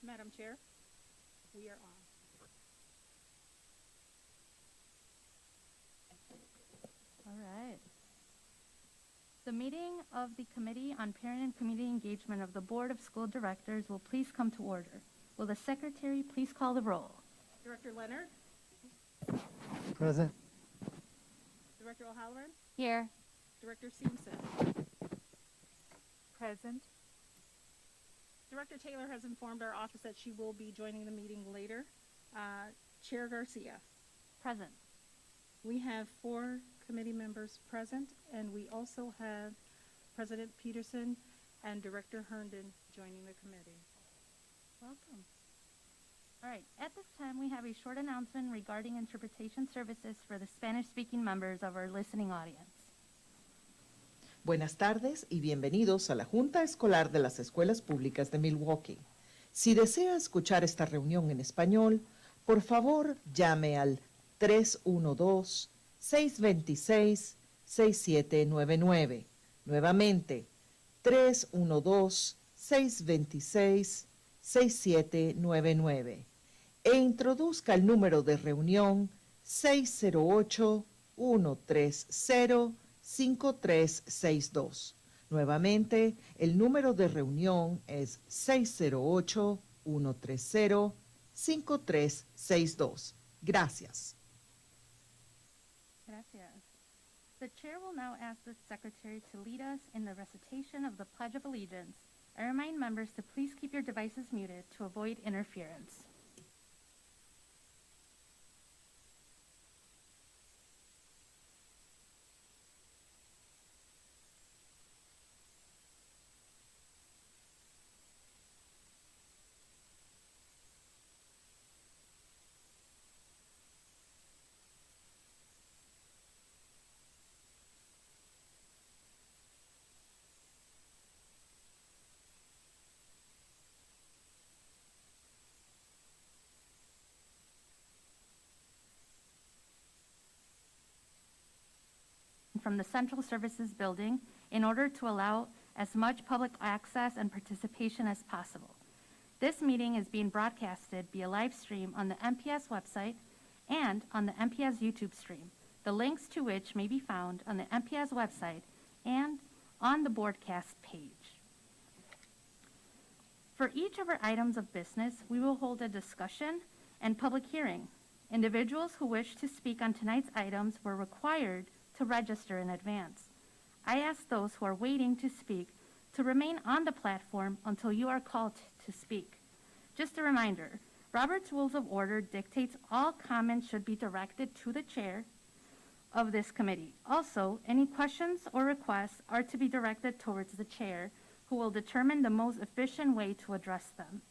Madam Chair, we are on. All right. The meeting of the Committee on Parent and Community Engagement of the Board of School Directors will please come to order. Will the Secretary please call the roll? Director Leonard, Present. Director O'Halloran, Here. Director Simpson. Present. Director Taylor has informed our office that she will be joining the meeting later. Chair Garcia. Present. We have 4 committee members present, and we also have President Peterson and Director Herndon joining the committee. Welcome. All right. At this time, we have a short announcement regarding interpretation services for the Spanish-speaking members of our listening audience. Buenas tardes y bienvenidos a la Junta Escolar de las Escuelas Públicas de Milwaukee. Si desea escuchar esta reunión en español, por favor llame al 312-626-6799. Nuevamente, 312-626-6799. E introduzca el número de reunión 608-130-5362. Nuevamente, el número de reunión es 608-130-5362. Gracias. Gracias. The Chair will now ask the Secretary to lead us in the recitation of the Pledge of Allegiance. I remind members to please keep your devices muted to avoid interference. From the Central Services Building in order to allow as much public access and participation as possible. This meeting is being broadcasted via live stream on the MPS website and on the MPS YouTube stream, the links to which may be found on the MPS website and on the broadcast page. For each of our items of business, we will hold a discussion and public hearing. Individuals who wish to speak on tonight's items were required to register in advance. I ask those who are waiting to speak to remain on the platform until you are called to speak. Just a reminder, Robert's Rules of Order dictates all comments should be directed to the chair of this committee. Also, any questions or requests are to be directed towards the chair, who will determine the most efficient way to address them.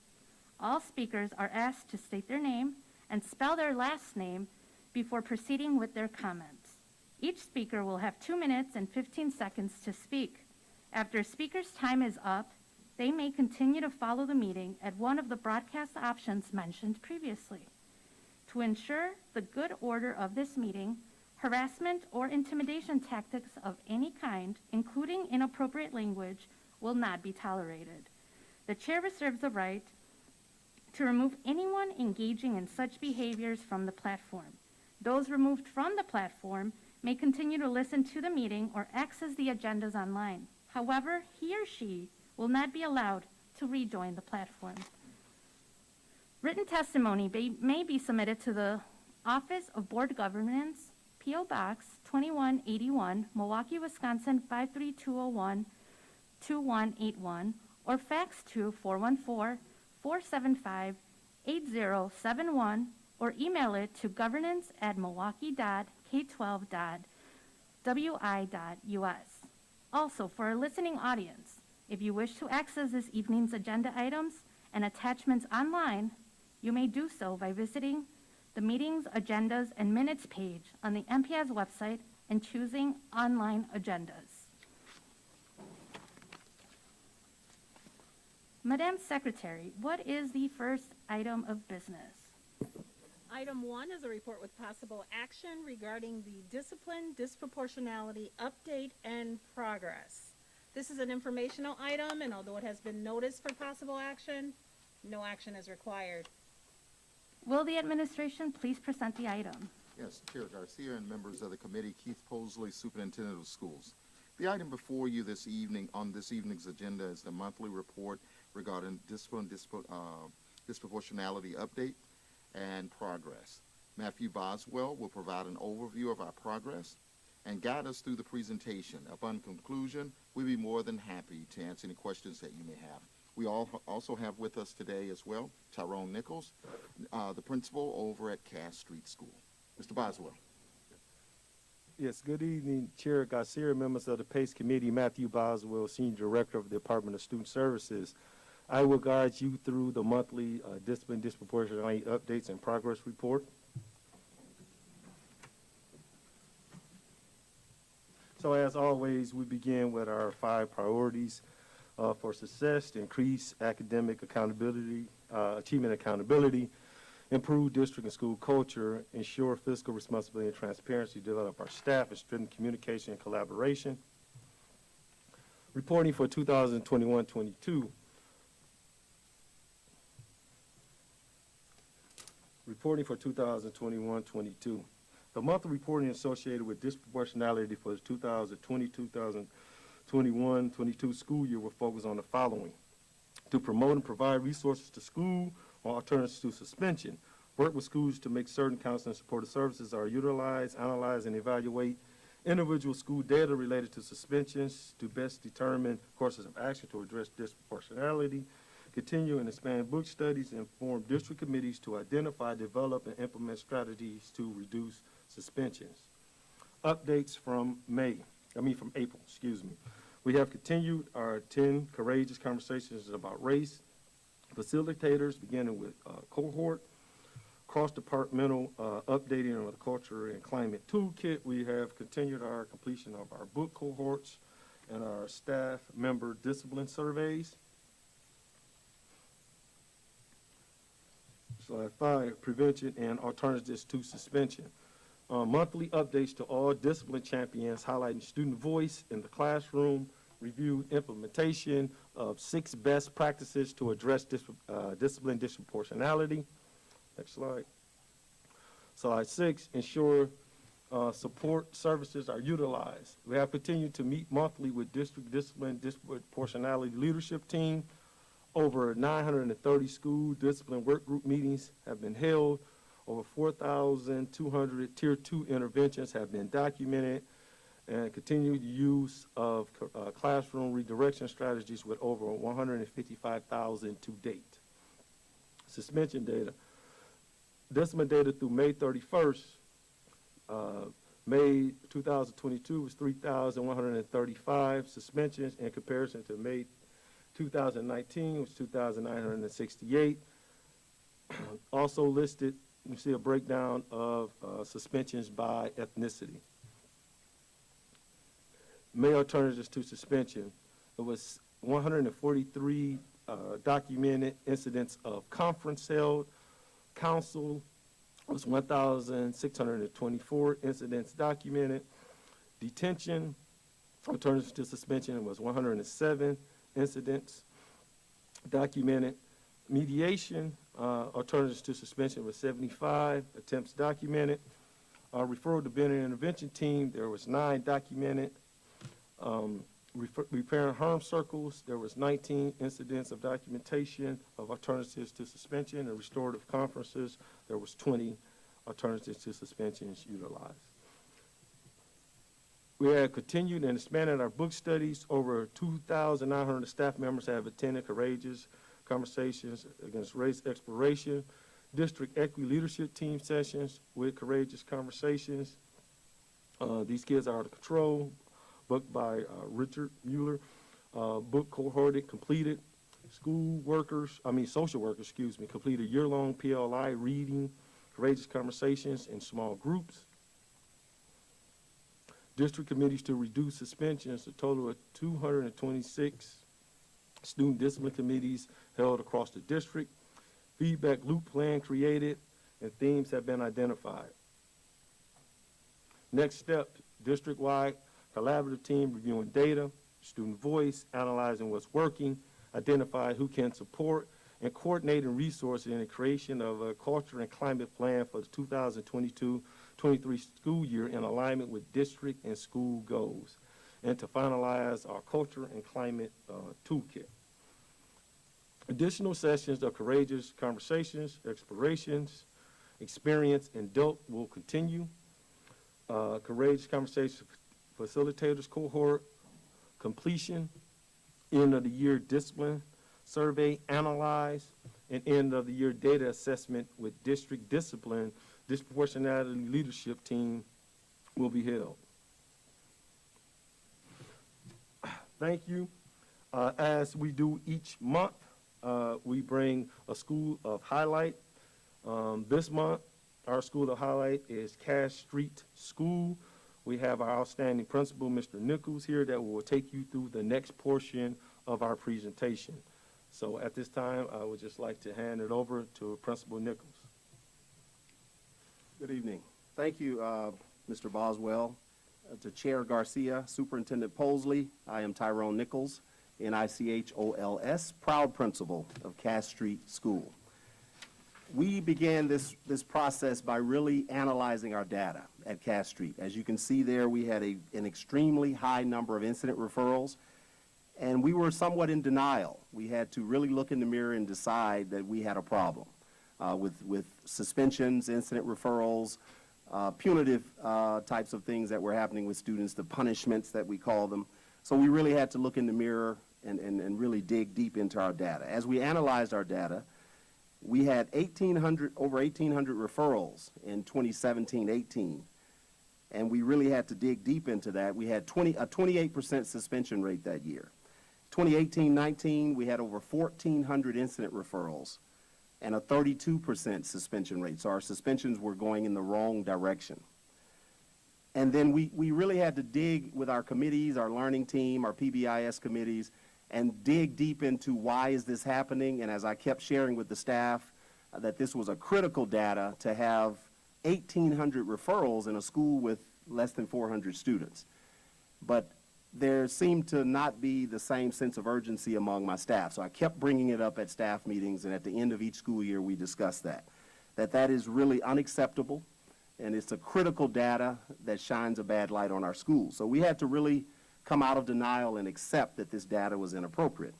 All speakers are asked to state their name and spell their last name before proceeding with their comments. Each speaker will have 2 minutes and 15 seconds to speak. After a speaker's time is up, they may continue to follow the meeting at one of the broadcast options mentioned previously. To ensure the good order of this meeting, harassment or intimidation tactics of any kind, including inappropriate language, will not be tolerated. The chair reserves the right to remove anyone engaging in such behaviors from the platform. Those removed from the platform may continue to listen to the meeting or access the agendas online. However, he or she will not be allowed to rejoin the platform. Written testimony may be submitted to the Office of Board Governance, P.O. Box 2181, Milwaukee, Wisconsin 53201-2181, or fax to 414-475-8071, or email it to governance@milwaukee.k12.wi.us. Also, for our listening audience, if you wish to access this evening's agenda items and attachments online, you may do so by visiting the meeting's agendas and minutes page on the MPS website and choosing online agendas. Madam Secretary, what is the first item of business? Item 1 is a report with possible action regarding the discipline disproportionality update and progress. This is an informational item, and although it has been noticed for possible action, No action is required. Will the administration please present the item? Yes, Chair Garcia and members of the committee, Keith Posley, Superintendent of Schools. The item before you this evening on this evening's agenda is the monthly report regarding disproportionality update and progress. Matthew Boswell will provide an overview of our progress and guide us through the presentation. Upon conclusion, we'll be more than happy to answer any questions that you may have. We also have with us today as well Tyrone Nichols, the principal over at Cass Street School. Mr. Boswell. Yes, good evening, Chair Garcia, members of the PACE Committee, Matthew Boswell, Senior Director of the Department of Student Services. I will guide you through the monthly discipline disproportionality updates and progress report. So as always, we begin with our 5 priorities for success: to increase academic accountability, achievement accountability, improve district and school culture, ensure fiscal responsibility and transparency, develop our staff, and strengthen communication and collaboration. Reporting for 2021-22. Reporting for 2021-22. The monthly reporting associated with disproportionality for the 2020-2021-22 school year will focus on the following: to promote and provide resources to school on alternatives to suspension, work with schools to make certain counseling and supportive services are utilized, analyze, and evaluate individual school data related to suspensions to best determine courses of action to address disproportionality, continue and expand book studies, and form district committees to identify, develop, and implement strategies to reduce suspensions. Updates from April, excuse me. We have continued our 10 courageous conversations about race, facilitators beginning with cohort, cross-departmental updating of the culture and climate toolkit. We have continued our completion of our book cohorts and our staff member discipline surveys. Slide 5, prevention and alternatives to suspension. Monthly updates to all discipline champions highlighting student voice in the classroom, review implementation of 6 best practices to address discipline disproportionality. Next slide. Slide 6, ensure support services are utilized. We have continued to meet monthly with district discipline disproportionality leadership team. Over 930 school discipline work group meetings have been held. Over 4,200 Tier 2 interventions have been documented, and continued use of classroom redirection strategies with over 155,000 to date. Suspension data. Discipline data through May 31st, May 2022 was 3,135 suspensions in comparison to May 2019 was 2,968. Also listed, you see a breakdown of suspensions by ethnicity. May alternatives to suspension. It was 143 documented incidents of conference held. Council was 1,624 incidents documented. Detention, alternatives to suspension, was 107 incidents documented. Mediation, alternatives to suspension, was 75 attempts documented. Referral to Bennett Intervention Team, there was 9 documented. Repair and harm circles, there was 19 incidents of documentation of alternatives to suspension. And restorative conferences, there was 20 alternatives to suspensions utilized. We have continued and expanded our book studies. Over 2,900 staff members have attended courageous conversations against race exploration, district equity leadership team sessions with courageous conversations. These kids are out of control. Book by Richard Mueller. Book cohorted, completed. Social workers, completed year-long PLI reading, courageous conversations in small groups. District committees to reduce suspensions, a total of 226 student discipline committees held across the district. Feedback loop plan created, and themes have been identified. Next step, district-wide collaborative team reviewing data, student voice, analyzing what's working, identify who can support, and coordinating resources in the creation of a culture and climate plan for the 2022-23 school year in alignment with district and school goals, and to finalize our culture and climate toolkit. Additional sessions of courageous conversations, explorations, experience, and dope will continue. Courageous Conversations Facilitators Cohort completion, end of the year discipline survey, analyze, and end of the year data assessment with district discipline, disproportionality leadership team will be held. Thank you. As we do each month, we bring a school of highlight. This month, our school of highlight is Cass Street School. We have our outstanding principal, Mr. Nichols, here that will take you through the next portion of our presentation. So at this time, I would just like to hand it over to Principal Nichols. Good evening. Thank you, Mr. Boswell. To Chair Garcia, Superintendent Posley, I am Tyrone Nichols, N-I-C-H-O-L-S, proud principal of Cass Street School. We began this process by really analyzing our data at Cass Street. As you can see there, we had an extremely high number of incident referrals, and we were somewhat in denial. We had to really look in the mirror and decide that we had a problem with suspensions, incident referrals, punitive types of things that were happening with students, the punishments that we call them. So we really had to look in the mirror and really dig deep into our data. As we analyzed our data, we had over 1,800 referrals in 2017-18, and we really had to dig deep into that. We had a 28% suspension rate that year. 2018-19, we had over 1,400 incident referrals and a 32% suspension rate. So our suspensions were going in the wrong direction. And then we really had to dig with our committees, our learning team, our PBIS committees, and dig deep into why is this happening. And as I kept sharing with the staff, that this was a critical data to have 1,800 referrals in a school with less than 400 students. But there seemed to not be the same sense of urgency among my staff. So I kept bringing it up at staff meetings, and at the end of each school year, we discussed that is really unacceptable, and it's a critical data that shines a bad light on our schools. So we had to really come out of denial and accept that this data was inappropriate.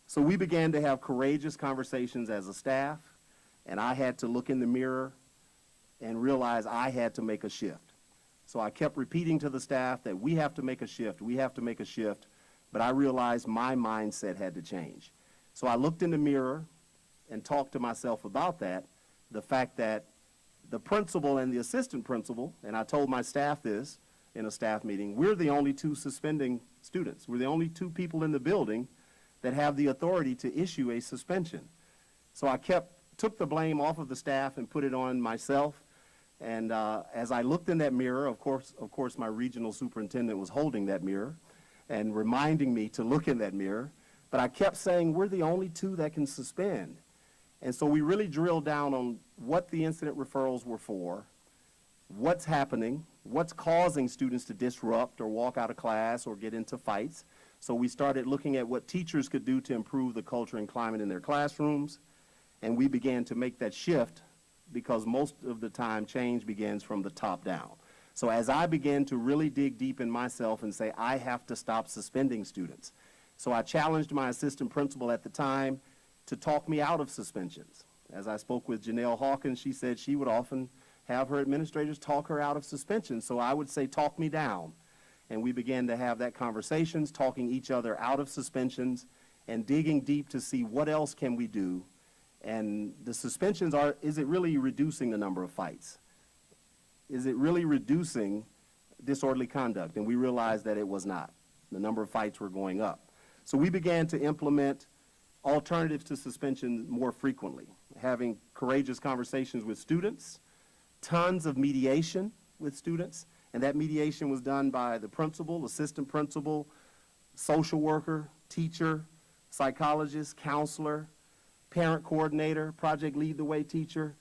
So we began to have courageous conversations as a staff, and I had to look in the mirror and realize I had to make a shift. So I kept repeating to the staff that we have to make a shift, we have to make a shift, but I realized my mindset had to change. So I looked in the mirror and talked to myself about that, the fact that the principal and the assistant principal, and I told my staff this in a staff meeting, we're the only two suspending students. We're the only two people in the building that have the authority to issue a suspension. So I took the blame off of the staff and put it on myself. And as I looked in that mirror, of course, my regional superintendent was holding that mirror and reminding me to look in that mirror. But I kept saying, we're the only two that can suspend. And so we really drilled down on what the incident referrals were for, what's happening, what's causing students to disrupt or walk out of class or get into fights. So we started looking at what teachers could do to improve the culture and climate in their classrooms. And we began to make that shift, because most of the time change begins from the top down. So as I began to really dig deep in myself and say, I have to stop suspending students. So I challenged my assistant principal at the time to talk me out of suspensions. As I spoke with Janelle Hawkins, she said she would often have her administrators talk her out of suspension. So I would say, talk me down. And we began to have that conversations, talking each other out of suspensions and digging deep to see what else can we do. And the suspensions is it really reducing the number of fights? Is it really reducing disorderly conduct? And we realized that it was not. The number of fights were going up. So we began to implement alternatives to suspension more frequently, having courageous conversations with students, tons of mediation with students, and that mediation was done by the principal, assistant principal, social worker, teacher, psychologist, counselor, parent coordinator, project lead the way teacher,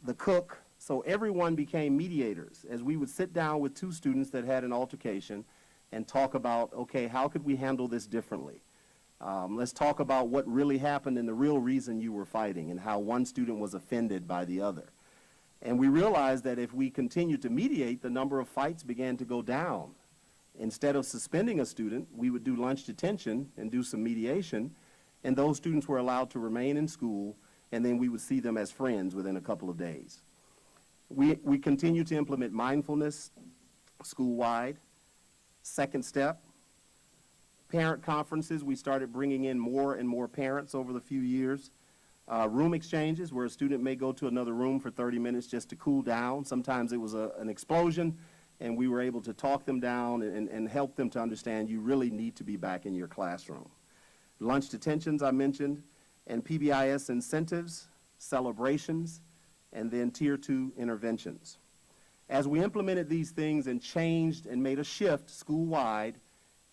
the cook. So everyone became mediators as we would sit down with two students that had an altercation and talk about, okay, how could we handle this differently? Let's talk about what really happened and the real reason you were fighting and how one student was offended by the other. And we realized that if we continued to mediate, the number of fights began to go down. Instead of suspending a student, we would do lunch detention and do some mediation, and those students were allowed to remain in school, and then we would see them as friends within a couple of days. We continue to implement mindfulness school-wide. Second step, parent conferences. We started bringing in more and more parents over the few years. Room exchanges, where a student may go to another room for 30 minutes just to cool down. Sometimes it was an explosion, and we were able to talk them down and help them to understand you really need to be back in your classroom. Lunch detentions, I mentioned, and PBIS incentives, celebrations, and then Tier 2 interventions. As we implemented these things and changed and made a shift school-wide,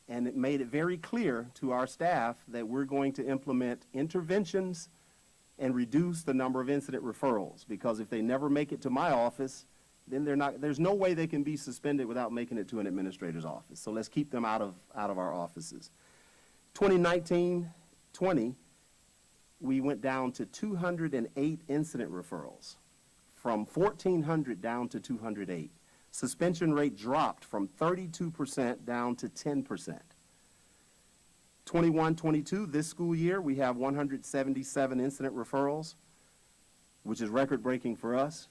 and it made it very clear to our staff that we're going to implement interventions and reduce the number of incident referrals, because if they never make it to my office, then there's no way they can be suspended without making it to an administrator's office. So let's keep them out of our offices. 2019-20, we went down to 208 incident referrals, from 1,400 down to 208. Suspension rate dropped from 32% down to 10%. 21-22, this school year, we have 177 incident referrals, which is record-breaking for us,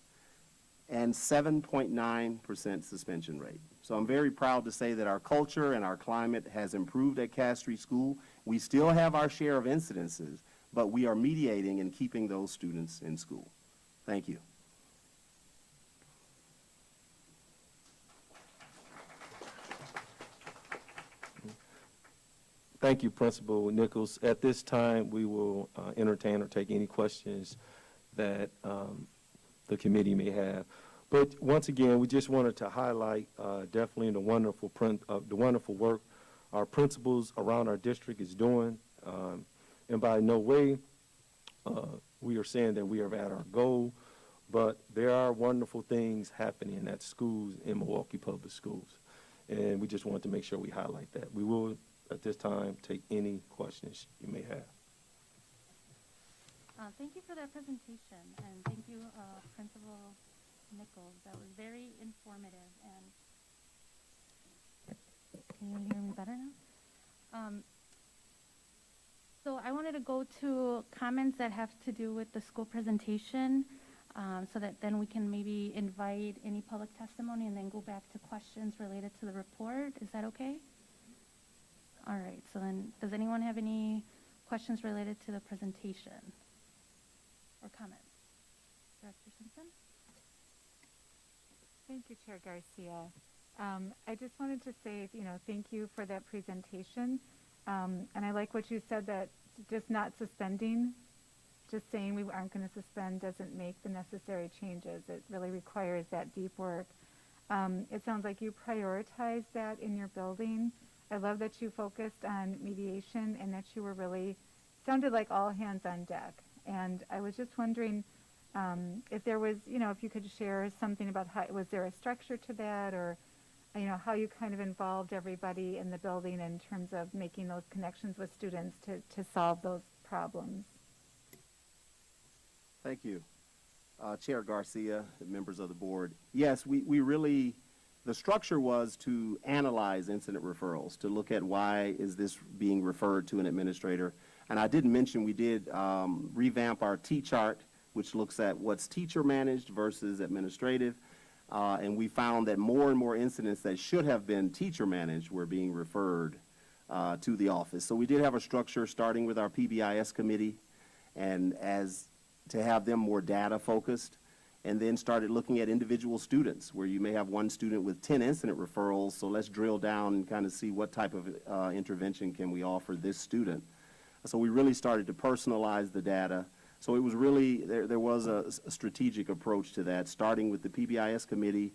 and 7.9% suspension rate. So I'm very proud to say that our culture and our climate has improved at Cass Street School. We still have our share of incidences, but we are mediating and keeping those students in school. Thank you. Thank you, Principal Nichols. At this time, we will entertain or take any questions that the committee may have. But once again, we just wanted to highlight definitely the wonderful work our principals around our district is doing. And by no way we are saying that we are at our goal, but there are wonderful things happening at schools in Milwaukee Public Schools. And we just wanted to make sure we highlight that. We will, at this time, take any questions you may have. Thank you for that presentation, and thank you, Principal Nichols. That was very informative. And can you hear me better now? So I wanted to go to comments that have to do with the school presentation, so that then we can maybe invite any public testimony and then go back to questions related to the report. Is that okay? All right, so then does anyone have any questions related to the presentation or comments? Director Simpson? Thank you, Chair Garcia. I just wanted to say, thank you for that presentation. And I like what you said, that just not suspending, just saying we aren't going to suspend doesn't make the necessary changes. It really requires that deep work. It sounds like you prioritize that in your building. I love that you focused on mediation and that you were really, sounded like all hands on deck. And I was just wondering if there was, if you could share something about how, was there a structure to that, or, how you kind of involved everybody in the building in terms of making those connections with students to solve those problems. Thank you. Chair Garcia, members of the board. Yes, we really, the structure was to analyze incident referrals, to look at why is this being referred to an administrator. And I didn't mention we did revamp our T-chart, which looks at what's teacher managed versus administrative. And we found that more and more incidents that should have been teacher managed were being referred to the office. So we did have a structure starting with our PBIS committee, and as to have them more data focused, and then started looking at individual students where you may have one student with 10 incident referrals. So let's drill down and kind of see what type of intervention can we offer this student. So we really started to personalize the data. So it was really, there was a strategic approach to that, starting with the PBIS committee,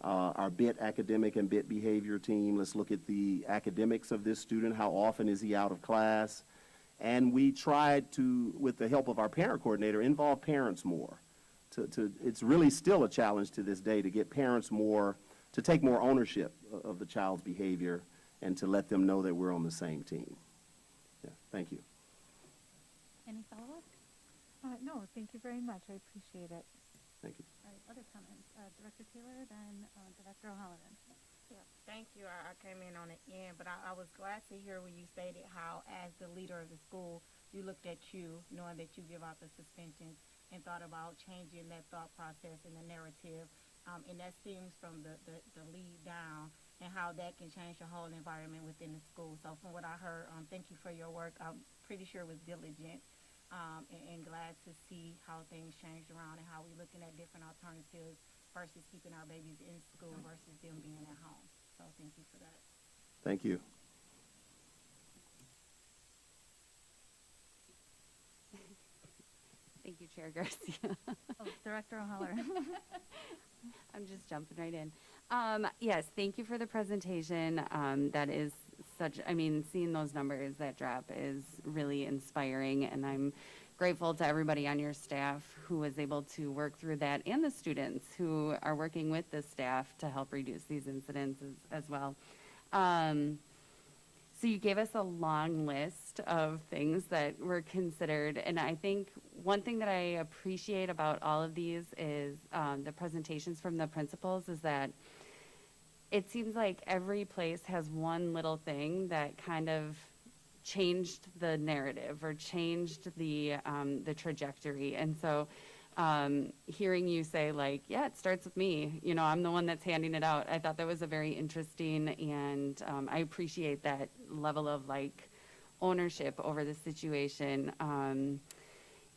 our BIT academic and BIT behavior team. Let's look at the academics of this student. How often is he out of class? And we tried to, with the help of our parent coordinator, involve parents more. It's really still a challenge to this day to get parents more, to take more ownership of the child's behavior and to let them know that we're on the same team. Yeah. Thank you. Any follow-up? No, thank you very much. I appreciate it. Thank you. All right, other comments? Director Taylor, then Director O'Halloran. Yeah, thank you. I came in on the end, but I was glad to hear when you stated how, as the leader of the school, you looked at you, knowing that you give out the suspensions, and thought about changing that thought process and the narrative. And that stems from the lead down, and how that can change the whole environment within the school. So from what I heard, thank you for your work. I'm pretty sure it was diligent, and glad to see how things changed around and how we're looking at different alternatives versus keeping our babies in school versus them being at home. So thank you for that. Thank you. Thank you, Chair Garcia. Oh, Director O'Halloran. I'm just jumping right in. Yes, thank you for the presentation. That is such, I mean, seeing those numbers, that drop is really inspiring, and I'm grateful to everybody on your staff who was able to work through that, and the students who are working with the staff to help reduce these incidents as well. So you gave us a long list of things that were considered, and I think one thing that I appreciate about all of these is the presentations from the principals is that it seems like every place has one little thing that kind of changed the narrative or changed the trajectory. And so hearing you say, like, yeah, it starts with me, you know, I'm the one that's handing it out, I thought that was a very interesting, and I appreciate that level of like ownership over the situation.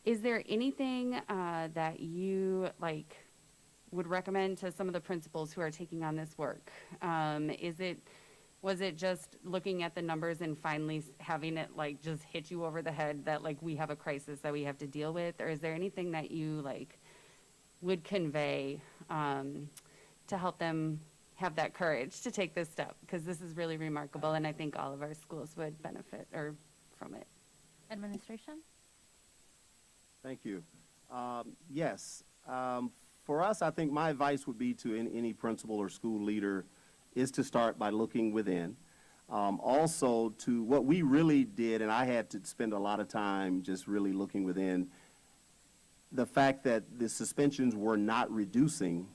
Is there anything that you like would recommend to some of the principals who are taking on this work? Was it just looking at the numbers and finally having it like just hit you over the head that like we have a crisis that we have to deal with? Or is there anything that you like would convey to help them have that courage to take this step? Because this is really remarkable, and I think all of our schools would benefit from it. Administration? Thank you. Yes. For us, I think my advice would be to any principal or school leader is to start by looking within. Also, to what we really did, and I had to spend a lot of time just really looking within, the fact that the suspensions were not reducing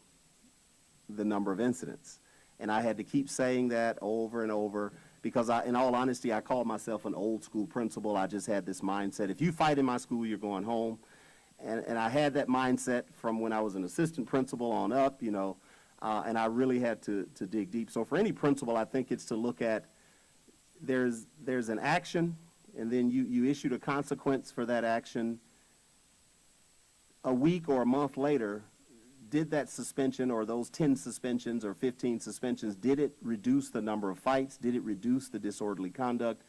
the number of incidents. And I had to keep saying that over and over because in all honesty, I called myself an old school principal. I just had this mindset, if you fight in my school, you're going home. And I had that mindset from when I was an assistant principal on up, you know, and I really had to dig deep. So for any principal, I think it's to look at there's an action, and then you issued a consequence for that action. A week or a month later, did that suspension or those 10 suspensions or 15 suspensions, did it reduce the number of fights? Did it reduce the disorderly conduct?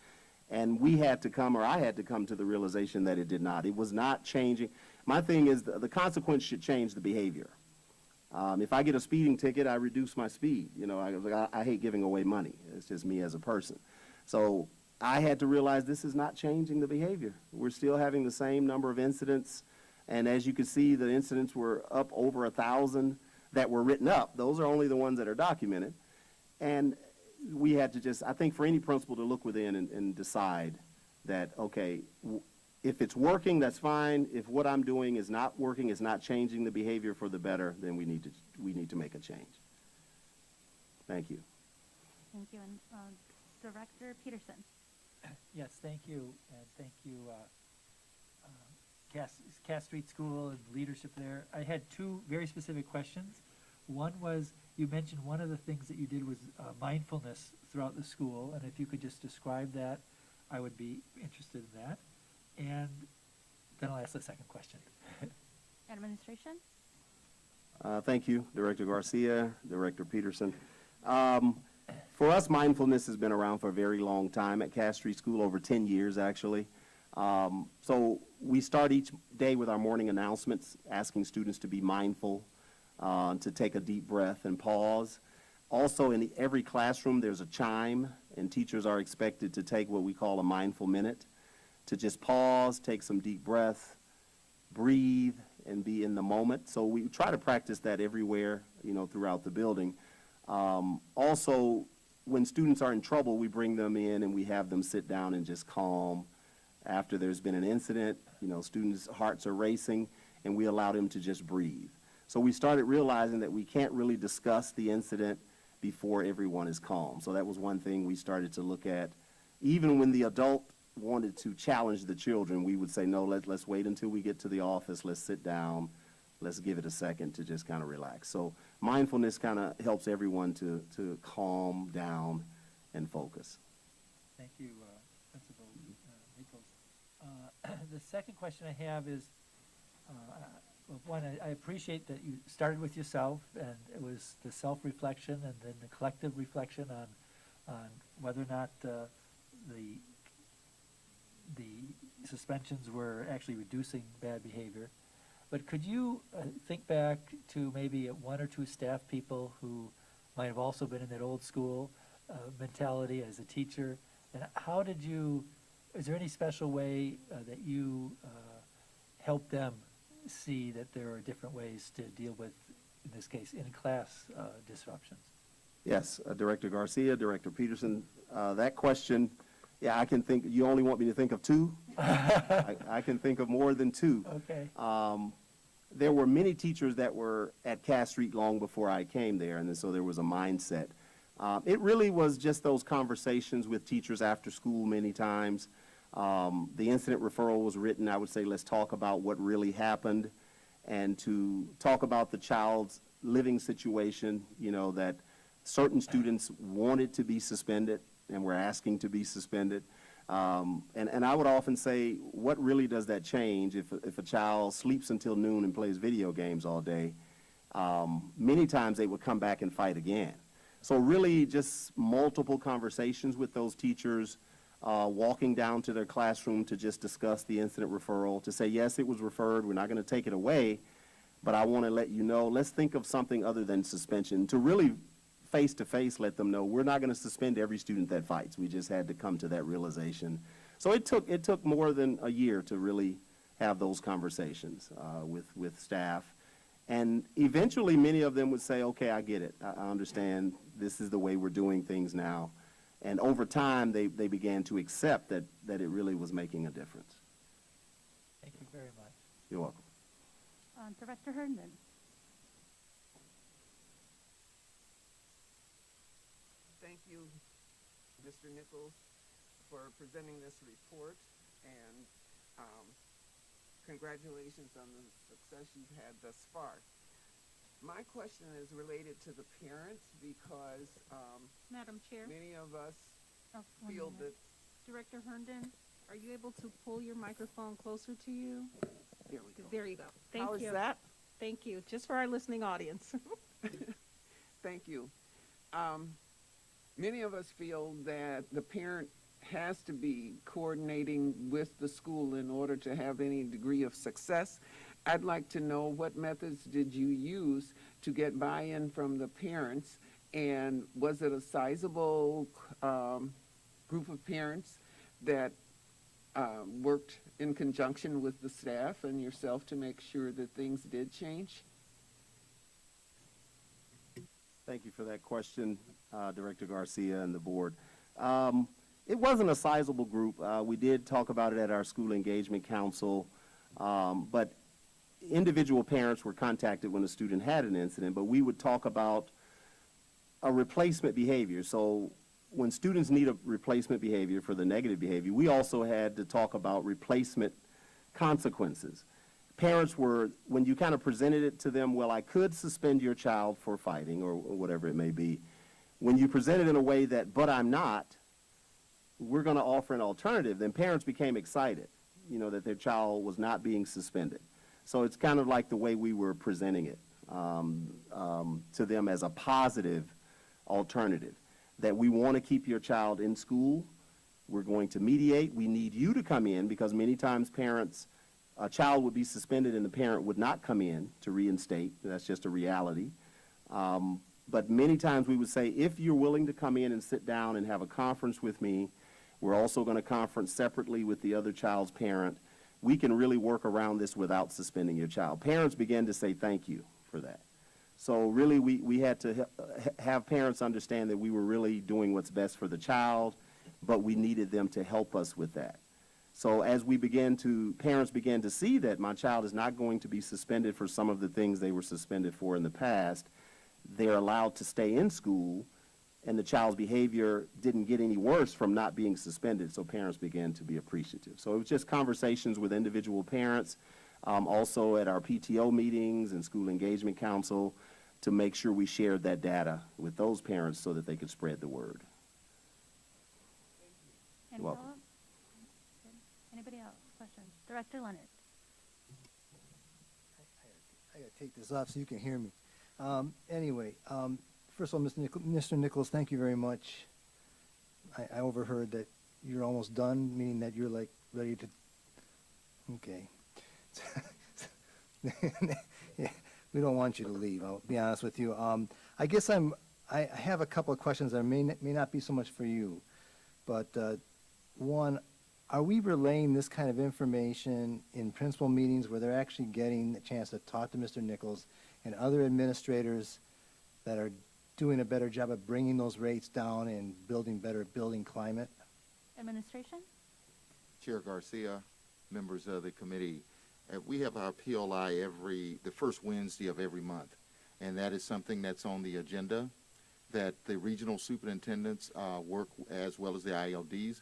And we had to come, or I had to come to the realization that it did not. It was not changing. My thing is the consequence should change the behavior. If I get a speeding ticket, I reduce my speed. You know, I hate giving away money. It's just me as a person. So I had to realize this is not changing the behavior. We're still having the same number of incidents. And as you can see, the incidents were up over 1,000 that were written up. Those are only the ones that are documented. And we had to just, I think for any principal to look within and decide that, okay, if it's working, that's fine. If what I'm doing is not working, is not changing the behavior for the better, then we need to make a change. Thank you. Thank you. And Director Peterson. Yes, thank you, and thank you, Cass Street School and leadership there. I had two very specific questions. One was, you mentioned one of the things that you did was mindfulness throughout the school, and if you could just describe that, I would be interested in that. And then I'll ask the second question. Administration? Thank you, Director Garcia, Director Peterson. For us, mindfulness has been around for a very long time at Cass Street School, over 10 years actually. So we start each day with our morning announcements, asking students to be mindful, to take a deep breath and pause. Also, in every classroom, there's a chime, and teachers are expected to take what we call a mindful minute, to just pause, take some deep breath, breathe, and be in the moment. So we try to practice that everywhere, you know, throughout the building. Also, when students are in trouble, we bring them in and we have them sit down and just calm After there's been an incident, students' hearts are racing, and we allow them to just breathe. So we started realizing that we can't really discuss the incident before everyone is calm. So that was one thing we started to look at. Even when the adult wanted to challenge the children, we would say, no, let's wait until we get to the office, let's sit down, let's give it a second to just kind of relax. So mindfulness kind of helps everyone to calm down and focus. Thank you, Principal Nichols. The second question I have is, well, one, I appreciate that you started with yourself, and it was the self-reflection and then the collective reflection on whether or not the suspensions were actually reducing bad behavior. But could you think back to maybe one or two staff people who might have also been in that old school mentality as a teacher, and how did you, is there any special way that you helped them see that there are different ways to deal with, in this case, in-class disruptions? Yes, Director Garcia, Director Peterson, that question, yeah, I can think, you only want me to think of two? I can think of more than two. Okay. There were many teachers that were at Cass Street long before I came there, and so there was a mindset. It really was just those conversations with teachers after school many times. The incident referral was written, I would say, let's talk about what really happened, and to talk about the child's living situation, that certain students wanted to be suspended and were asking to be suspended. And I would often say, what really does that change if a child sleeps until noon and plays video games all day? Many times they would come back and fight again. So really just multiple conversations with those teachers, walking down to their classroom to just discuss the incident referral, to say, yes, it was referred, we're not going to take it away, but I want to let you know, let's think of something other than suspension, to really face-to-face let them know we're not going to suspend every student that fights. We just had to come to that realization. So it took more than a year to really have those conversations with staff. And eventually many of them would say, okay, I get it. I understand this is the way we're doing things now. And over time, they began to accept that it really was making a difference. Thank you very much. You're welcome. Director Herndon. Thank you, Mr. Nichols, for presenting this report, and congratulations on the success you've had thus far. My question is related to the parents because Madam Chair, many of us one feel moment. Director Herndon, are you able to pull your microphone closer to you? there we go. There you go. Thank How you. is that? Thank you. Just for our listening audience. Thank you. Many of us feel that the parent has to be coordinating with the school in order to have any degree of success. I'd like to know, what methods did you use to get buy-in from the parents, and was it a sizable group of parents that worked in conjunction with the staff and yourself to make sure that things did change? Thank you for that question, Director Garcia and the board. It wasn't a sizable group. We did talk about it at our school engagement council, but individual parents were contacted when a student had an incident, but we would talk about a replacement behavior. So when students need a replacement behavior for the negative behavior, we also had to talk about replacement consequences. Parents were, when you kind of presented it to them, well, I could suspend your child for fighting or whatever it may be. When you present it in a way that, but I'm not, we're going to offer an alternative, then parents became excited, that their child was not being suspended. So it's kind of like the way we were presenting it to them as a positive alternative, that we want to keep your child in school. We're going to mediate. We need you to come in, because many times a child would be suspended and the parent would not come in to reinstate. That's just a reality. But many times we would say, if you're willing to come in and sit down and have a conference with me, we're also going to conference separately with the other child's parent. We can really work around this without suspending your child. Parents began to say thank you for that. So really we had to have parents understand that we were really doing what's best for the child, but we needed them to help us with that. So as parents began to see that my child is not going to be suspended for some of the things they were suspended for in the past, they're allowed to stay in school, and the child's behavior didn't get any worse from not being suspended, so parents began to be appreciative. So it was just conversations with individual parents, also at our PTO meetings and school engagement council, to make sure we shared that data with those parents so that they could spread the word. Any You're welcome. follow-up? Anybody else? Questions? Director Leonard. I gotta take this off so you can hear me. Anyway, first of all, Mr. Nichols, thank you very much. I overheard that you're almost done, meaning that you're like ready to, okay. Yeah, we don't want you to leave, I'll be honest with you. I guess I have a couple of questions that may not be so much for you, but one, are we relaying this kind of information in principal meetings where they're actually getting a chance to talk to Mr. Nichols and other administrators that are doing a better job of bringing those rates down and building better building climate? Administration? Chair Garcia, members of the committee, we have our PLI the first Wednesday of every month, and that is something that's on the agenda that the regional superintendents work, as well as the ILDs,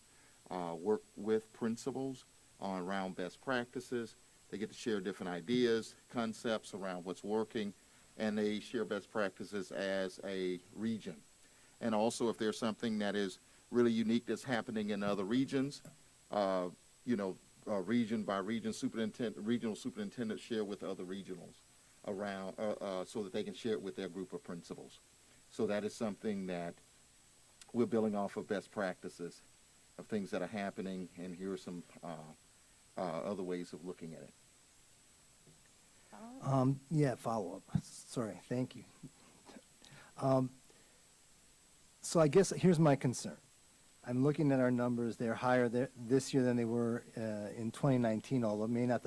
work with principals around best practices. They get to share different ideas, concepts around what's working, and they share best practices as a region. And also, if there's something that is really unique that's happening in other regions, region by region, regional superintendents share with other regionals around, so that they can share it with their group of principals. So that is something that we're building off of best practices of things that are happening, and here are some other ways of looking at it. Yeah, follow-up. Sorry, thank you. So I guess here's my concern. I'm looking at our numbers. They're higher this year than they were in 2019, although it may not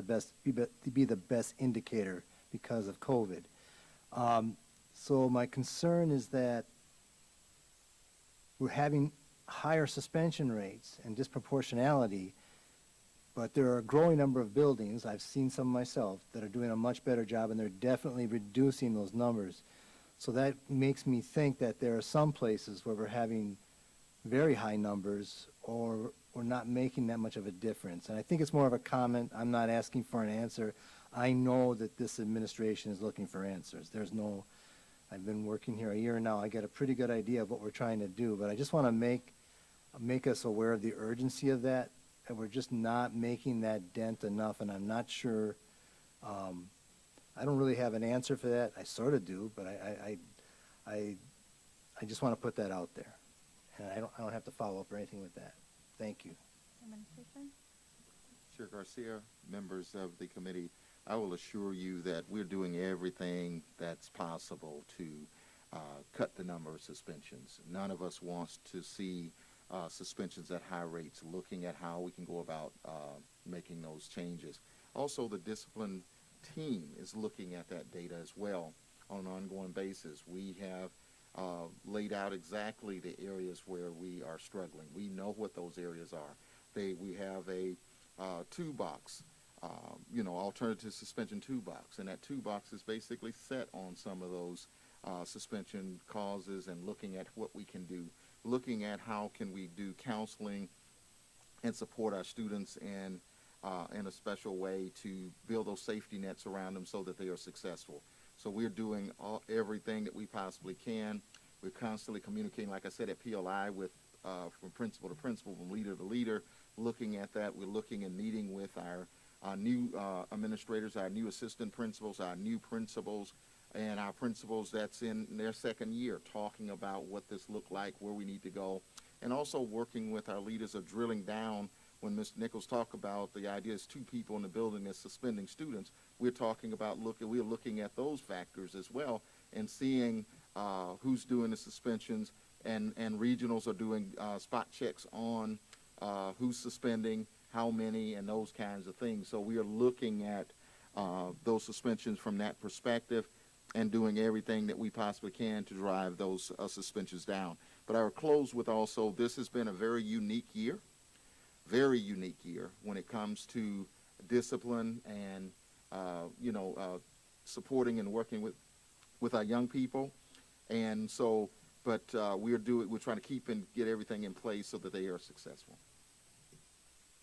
be the best indicator because of COVID. So my concern is that we're having higher suspension rates and disproportionality, but there are a growing number of buildings, I've seen some myself, that are doing a much better job, and they're definitely reducing those numbers. So that makes me think that there are some places where we're having very high numbers, or we're not making that much of a difference. And I think it's more of a comment. I'm not asking for an answer. I know that this administration is looking for answers. I've been working here a year now. I get a pretty good idea of what we're trying to do, but I just want to make us aware of the urgency of that, and we're just not making that dent enough, and I'm not sure. I don't really have an answer for that. I sort of do, but I just want to put that out there. And I don't have to follow up or anything with that. Thank you. Administration? Chair Garcia, members of the committee, I will assure you that we're doing everything that's possible to cut the number of suspensions. None of us wants to see suspensions at high rates, looking at how we can go about making those changes. Also, the discipline team is looking at that data as well on an ongoing basis. We have laid out exactly the areas where we are struggling. We know what those areas are. We have a toolbox, alternative suspension toolbox, and that toolbox is basically set on some of those suspension causes and looking at what we can do, looking at how can we do counseling and support our students in a special way to build those safety nets around them so that they are successful. So we're doing everything that we possibly can. We're constantly communicating, like I said, at PLI from principal to principal, from leader to leader, looking at that. We're looking and meeting with our new administrators, our new assistant principals, our new principals, and our principals that's in their second year, talking about what this looked like, where we need to go, and also working with our leaders of drilling down. When Mr. Nichols talked about the idea is 2 people in the building that's suspending students, we're talking about we're looking at those factors as well and seeing who's doing the suspensions, and regionals are doing spot checks on who's suspending, how many, and those kinds of things. So we are looking at those suspensions from that perspective and doing everything that we possibly can to drive those suspensions down. But I will close with also, this has been a very unique year. very unique year when it comes to discipline and, supporting and working with our young people. And so, but we're trying to keep and get everything in place so that they are successful.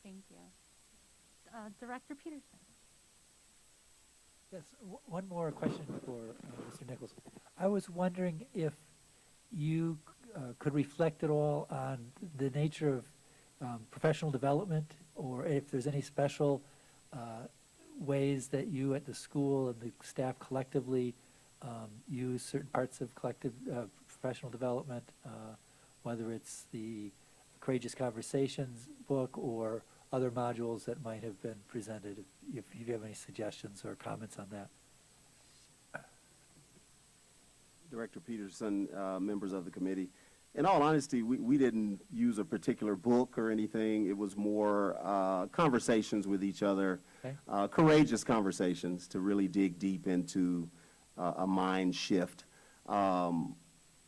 Thank you. Director Peterson. Yes, one more question for Mr. Nichols. I was wondering if you could reflect at all on the nature of professional development, or if there's any special ways that you at the school and the staff collectively use certain parts of collective professional development, whether it's the Courageous Conversations book or other modules that might have been presented, if you have any suggestions or comments on that. Director Peterson, members of the committee, in all honesty, we didn't use a particular book or anything. It was more conversations with each other, Okay. Courageous conversations to really dig deep into a mind shift.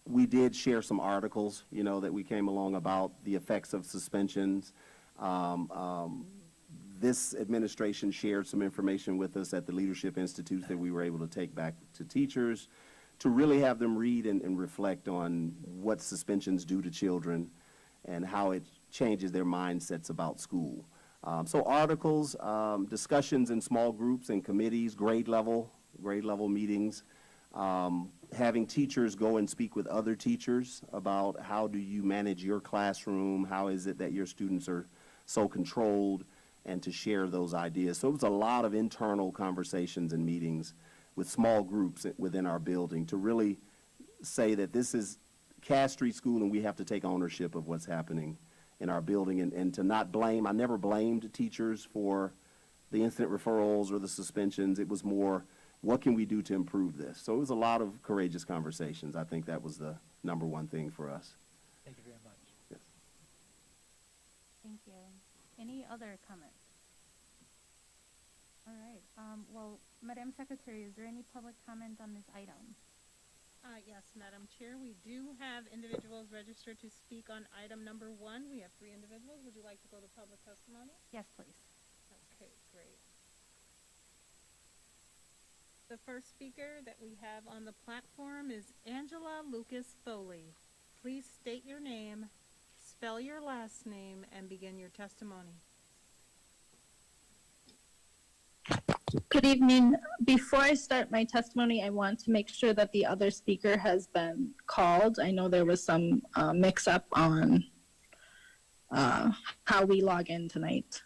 We did share some articles, that we came along about the effects of suspensions. This administration shared some information with us at the Leadership Institute that we were able to take back to teachers to really have them read and reflect on what suspensions do to children and how it changes their mindsets about school. So articles, discussions in small groups and committees, grade level meetings, having teachers go and speak with other teachers about how do you manage your classroom, how is it that your students are so controlled, and to share those ideas. So it was a lot of internal conversations and meetings with small groups within our building to really say that this is Cass Street School and we have to take ownership of what's happening in our building, and to not blame. I never blamed teachers for the incident referrals or the suspensions. It was more, what can we do to improve this? So it was a lot of courageous conversations. I think that was the number one thing for us. Thank you very much. Yes. Thank you. Any other comments? All right. Well, Madam Secretary, is there any public comment on this item? Yes, Madam Chair, we do have individuals registered to speak on item number 1. We have 3 individuals. Would you like to go to public testimony? Yes, please. Okay, great. The first speaker that we have on the platform is Angela Lucas Foley. Please state your name, spell your last name, and begin your testimony. Good evening. Before I start my testimony, I want to make sure that the other speaker has been called. I know there was some mix-up on how we log in tonight.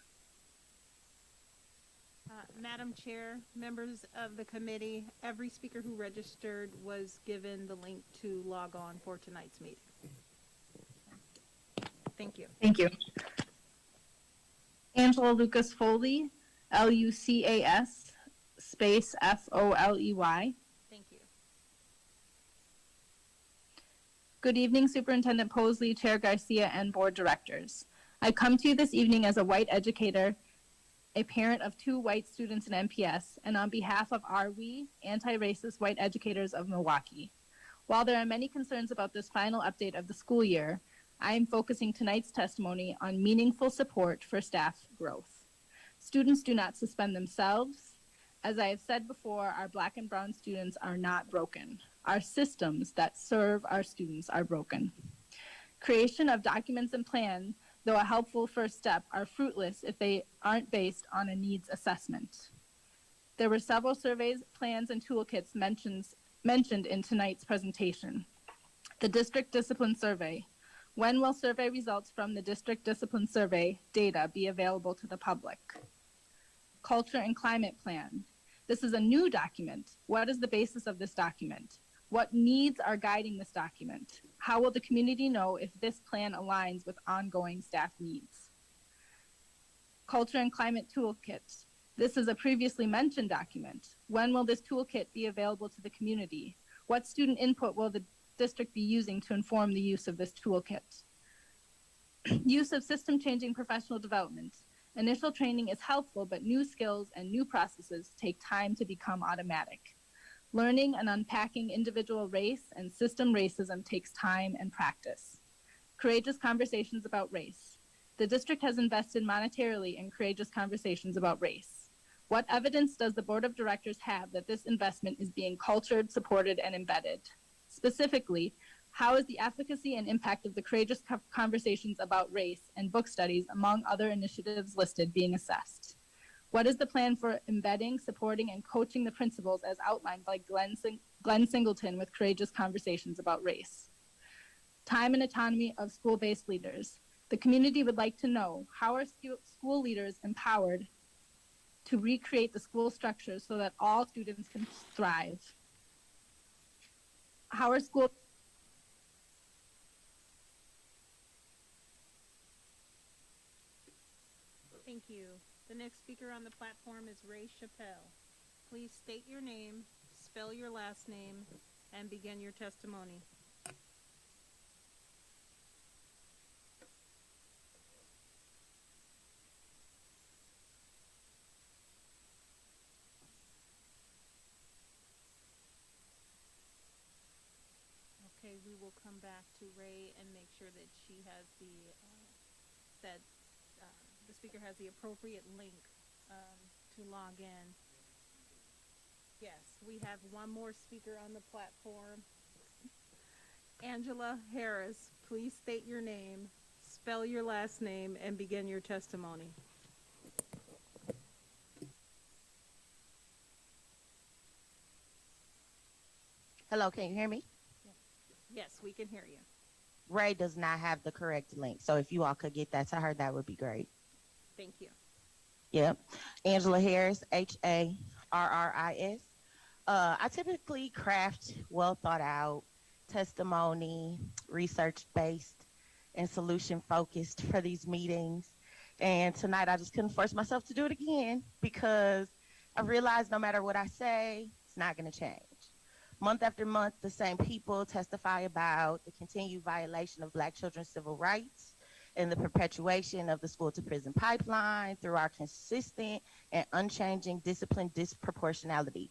Madam Chair, members of the committee, every speaker who registered was given the link to log on for tonight's meeting. Thank you. Thank you. Angela Lucas Foley, Lucas space Foley. Thank you. Good evening, Superintendent Posley, Chair Garcia, and board directors. I come to you this evening as a white educator, a parent of 2 white students in MPS, and on behalf of We, anti-racist white educators of Milwaukee. While there are many concerns about this final update of the school year, I am focusing tonight's testimony on meaningful support for staff growth. Students do not suspend themselves. As I have said before, our Black and brown students are not broken. Our systems that serve our students are broken. Creation of documents and plans, though a helpful first step, are fruitless if they aren't based on a needs assessment. There were several surveys, plans, and toolkits mentioned in tonight's presentation. The District Discipline Survey. When will survey results from the District Discipline Survey data be available to the public? Culture and Climate Plan. This is a new document. What is the basis of this document? What needs are guiding this document? How will the community know if this plan aligns with ongoing staff needs? Culture and Climate Toolkit. This is a previously mentioned document. When will this toolkit be available to the community? What student input will the district be using to inform the use of this toolkit? Use of system-changing professional development. Initial training is helpful, but new skills and new processes take time to become automatic. Learning and unpacking individual race and system racism takes time and practice. Courageous conversations about race. The district has invested monetarily in courageous conversations about race. What evidence does the board of directors have that this investment is being cultured, supported, and embedded? Specifically, how is the efficacy and impact of the courageous conversations about race and book studies, among other initiatives listed, being assessed? What is the plan for embedding, supporting, and coaching the principals as outlined by Glenn Singleton with courageous conversations about race? Time and autonomy of school-based leaders. The community would like to know, how are school leaders empowered to recreate the school structures so that all students can thrive? How are school Thank you. The next speaker on the platform is Ray Chappelle. Please state your name, spell your last name, and begin your testimony. Okay, we will come back to Ray and make sure that she has the speaker has the appropriate link to log in. Yes, we have one more speaker on the platform. Angela Harris, please state your name, spell your last name, and begin your testimony. Hello, can you hear me? Yes, we can hear you. Ray does not have the correct link, so if you all could get that to her, that would be great. Thank you. Yep. Angela Harris, Harris. I typically craft well thought out testimony, research based, and solution focused for these meetings. And tonight I just couldn't force myself to do it again because I realized no matter what I say, it's not going to change. Month after month, the same people testify about the continued violation of Black children's civil rights and the perpetuation of the school to prison pipeline through our consistent and unchanging discipline disproportionality.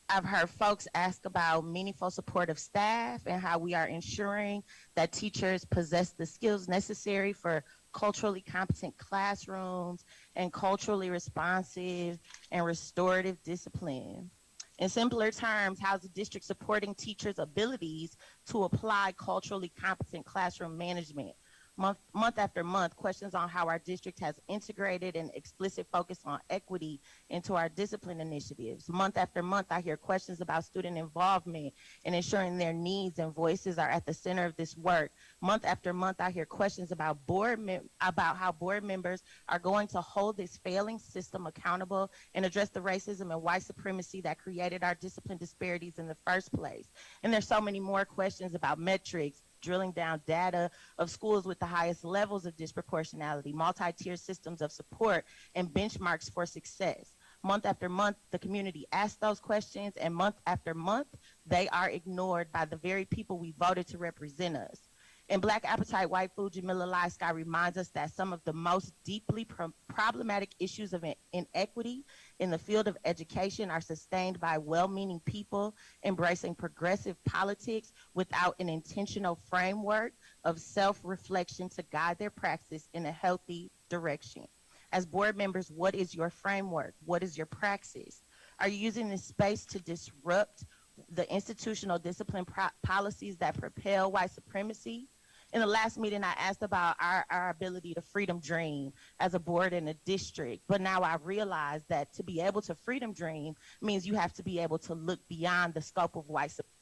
I've heard folks ask about meaningful support of staff and how we are ensuring that teachers possess the skills necessary for culturally competent classrooms and culturally responsive and restorative discipline. In simpler terms, how's the district supporting teachers' abilities to apply culturally competent classroom management? Month after month, questions on how our district has integrated an explicit focus on equity into our discipline initiatives. Month after month, I hear questions about student involvement and ensuring their needs and voices are at the center of this work. Month after month, I hear questions about how board members are going to hold this failing system accountable and address the racism and white supremacy that created our discipline disparities in the first place. And there's so many more questions about metrics, drilling down data of schools with the highest levels of disproportionality, multi-tier systems of support, and benchmarks for success. Month after month, the community asks those questions, and month after month, they are ignored by the very people we voted to represent us. In Black Appetite, White Food, Jamila Lysky reminds us that some of the most deeply problematic issues of inequity in the field of education are sustained by well-meaning people embracing progressive politics without an intentional framework of self-reflection to guide their praxis in a healthy direction. As board members, what is your framework? What is your praxis? Are you using this space to disrupt the institutional discipline policies that propel white supremacy? In the last meeting, I asked about our ability to freedom dream as a board in a district, but now I realize that to be able to freedom dream means you have to be able to look beyond the scope of white supremacy.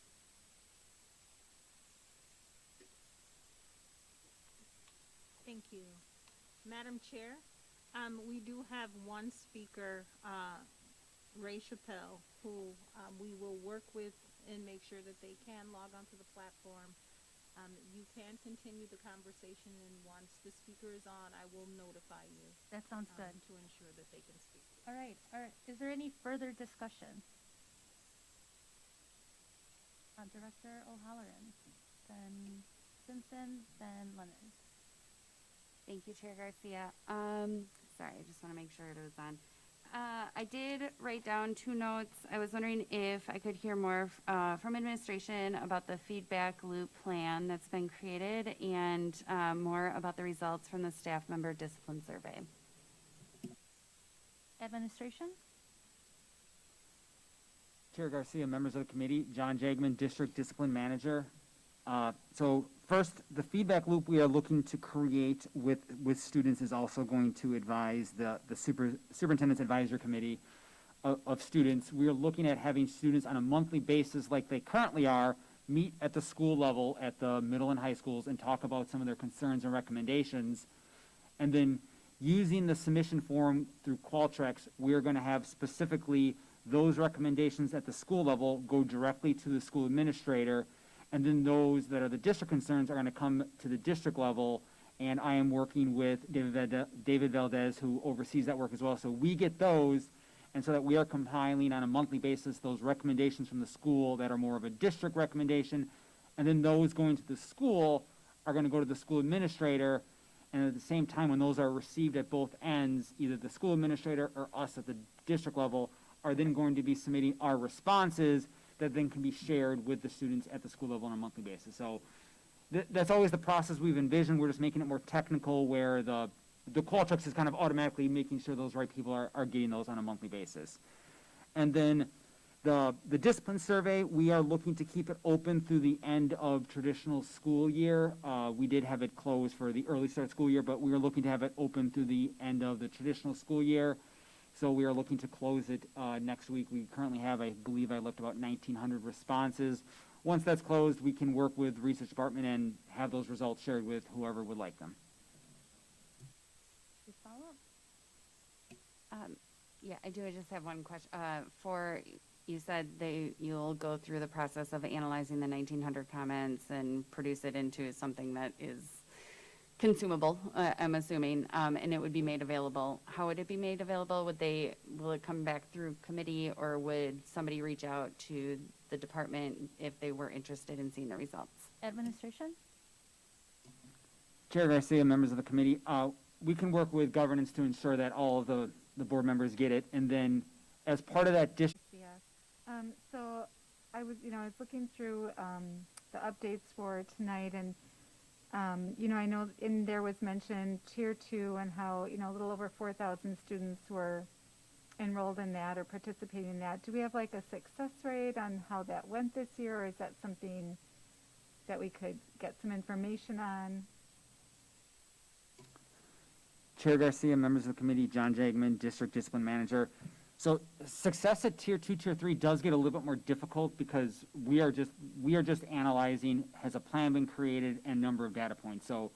Thank you. Madam Chair, we do have one speaker, Ray Chappelle, who we will work with and make sure that they can log onto the platform. You can continue the conversation, and once the speaker is on, I will notify you. That sounds good. To ensure that they can speak. All right. Is there any further discussion? Director O'Halloran, then Simpson, then Leonard. Thank you, Chair Garcia. Sorry, I just want to make sure it was on. I did write down 2 notes. I was wondering if I could hear more from administration about the feedback loop plan that's been created and more about the results from the staff member discipline survey. Administration? Chair Garcia, members of the committee, John Jagman, District Discipline Manager. So first, the feedback loop we are looking to create with students is also going to advise the Superintendent's Advisory Committee of students. We are looking at having students on a monthly basis, like they currently are, meet at the school level at the middle and high schools and talk about some of their concerns and recommendations. And then using the submission form through Qualtrics, we are going to have specifically those recommendations at the school level go directly to the school administrator, and then those that are the district concerns are going to come to the district level, and I am working with David Valdez, who oversees that work as well. So we get those, and so that we are compiling on a monthly basis those recommendations from the school that are more of a district recommendation, and then those going to the school are going to go to the school administrator, and at the same time, when those are received at both ends, either the school administrator or us at the district level are then going to be submitting our responses that then can be shared with the students at the school level on a monthly basis. So that's always the process we've envisioned. We're just making it more technical, where the Qualtrics is kind of automatically making sure those right people are getting those on a monthly basis. And then the discipline survey, we are looking to keep it open through the end of traditional school year. We did have it closed for the early start school year, but we are looking to have it open through the end of the traditional school year. So we are looking to close it next week. We currently have, I believe I left about 1,900 responses. Once that's closed, we can work with the research department and have those results shared with whoever would like them. Yeah, I do. I just have one question. You said you'll go through the process of analyzing the 1,900 comments and produce it into something that is consumable, I'm assuming, and it would be made available. How would it be made available? Will it come back through committee, or would somebody reach out to the department if they were interested in seeing the results? Administration? Chair Garcia, members of the committee, we can work with governance to ensure that all of the board members get it, and then as part of that district. So I was looking through the updates for tonight, and I know in there was mentioned Tier 2 and how, a little over 4,000 students were enrolled in that or participating in that. Do we have like a success rate on how that went this year, or is that something that we could get some information on? Chair Garcia, members of the committee, John Jagman, District Discipline Manager. So success at Tier 2, Tier 3 does get a little bit more difficult because we are just analyzing, has a plan been created, and number of data points. So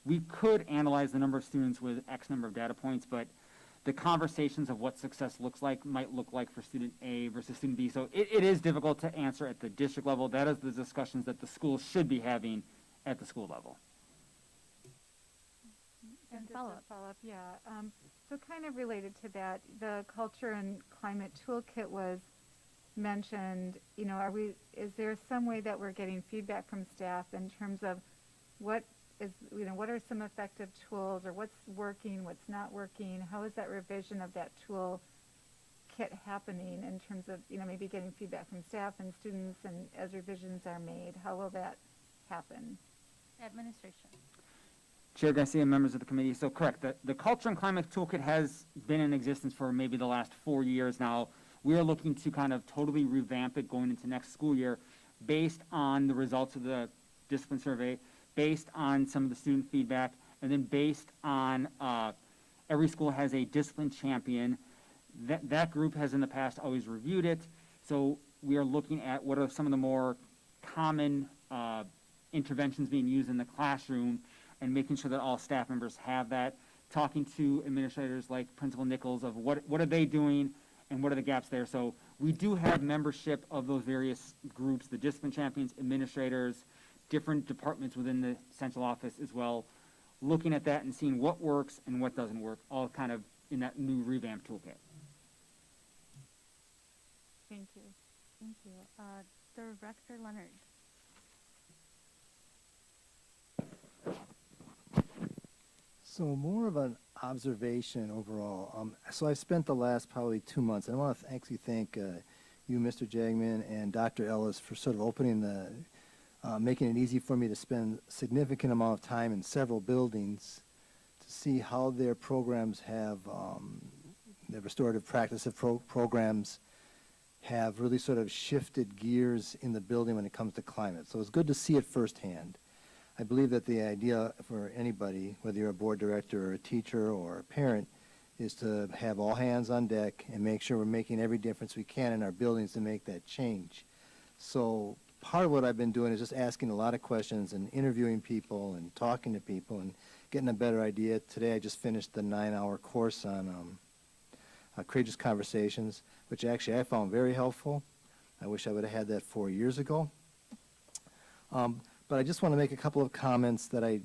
we could analyze the number of students with X number of data points, but the conversations of what success looks like might look like for student A versus student B. So it is difficult to answer at the district level. That is the discussions that the schools should be having at the school level. And follow up, yeah. So kind of related to that, the Culture and Climate Toolkit was mentioned. Is there some way that we're getting feedback from staff in terms of what are some effective tools, or what's working, what's not working? How is that revision of that tool kit happening in terms of, maybe getting feedback from staff and students, and as revisions are made, how will that happen? Administration. Chair Garcia, members of the committee, so correct, the Culture and Climate Toolkit has been in existence for maybe the last 4 years now. We are looking to kind of totally revamp it going into next school year based on the results of the discipline survey, based on some of the student feedback, and then based on every school has a discipline champion. That group has in the past always reviewed it, so we are looking at what are some of the more common interventions being used in the classroom, and making sure that all staff members have that, talking to administrators like Principal Nichols of what are they doing and what are the gaps there. So we do have membership of those various groups, the discipline champions, administrators, different departments within the central office as well, looking at that and seeing what works and what doesn't work, all kind of in that new revamped toolkit. Thank you. Thank you. Director Leonard. So more of an observation overall. So I've spent the last probably 2 months, and I want to actually thank you, Mr. Jagman, and Dr. Ellis for sort of opening making it easy for me to spend a significant amount of time in several buildings to see how their programs have, their restorative practice programs have really sort of shifted gears in the building when it comes to climate. So it's good to see it firsthand. I believe that the idea for anybody, whether you're a board director or a teacher or a parent, is to have all hands on deck and make sure we're making every difference we can in our buildings to make that change. So part of what I've been doing is just asking a lot of questions and interviewing people and talking to people and getting a better idea. Today I just finished the 9-hour course on Courageous Conversations, which actually I found very helpful. I wish I would have had that 4 years ago. But I just want to make a couple of comments that I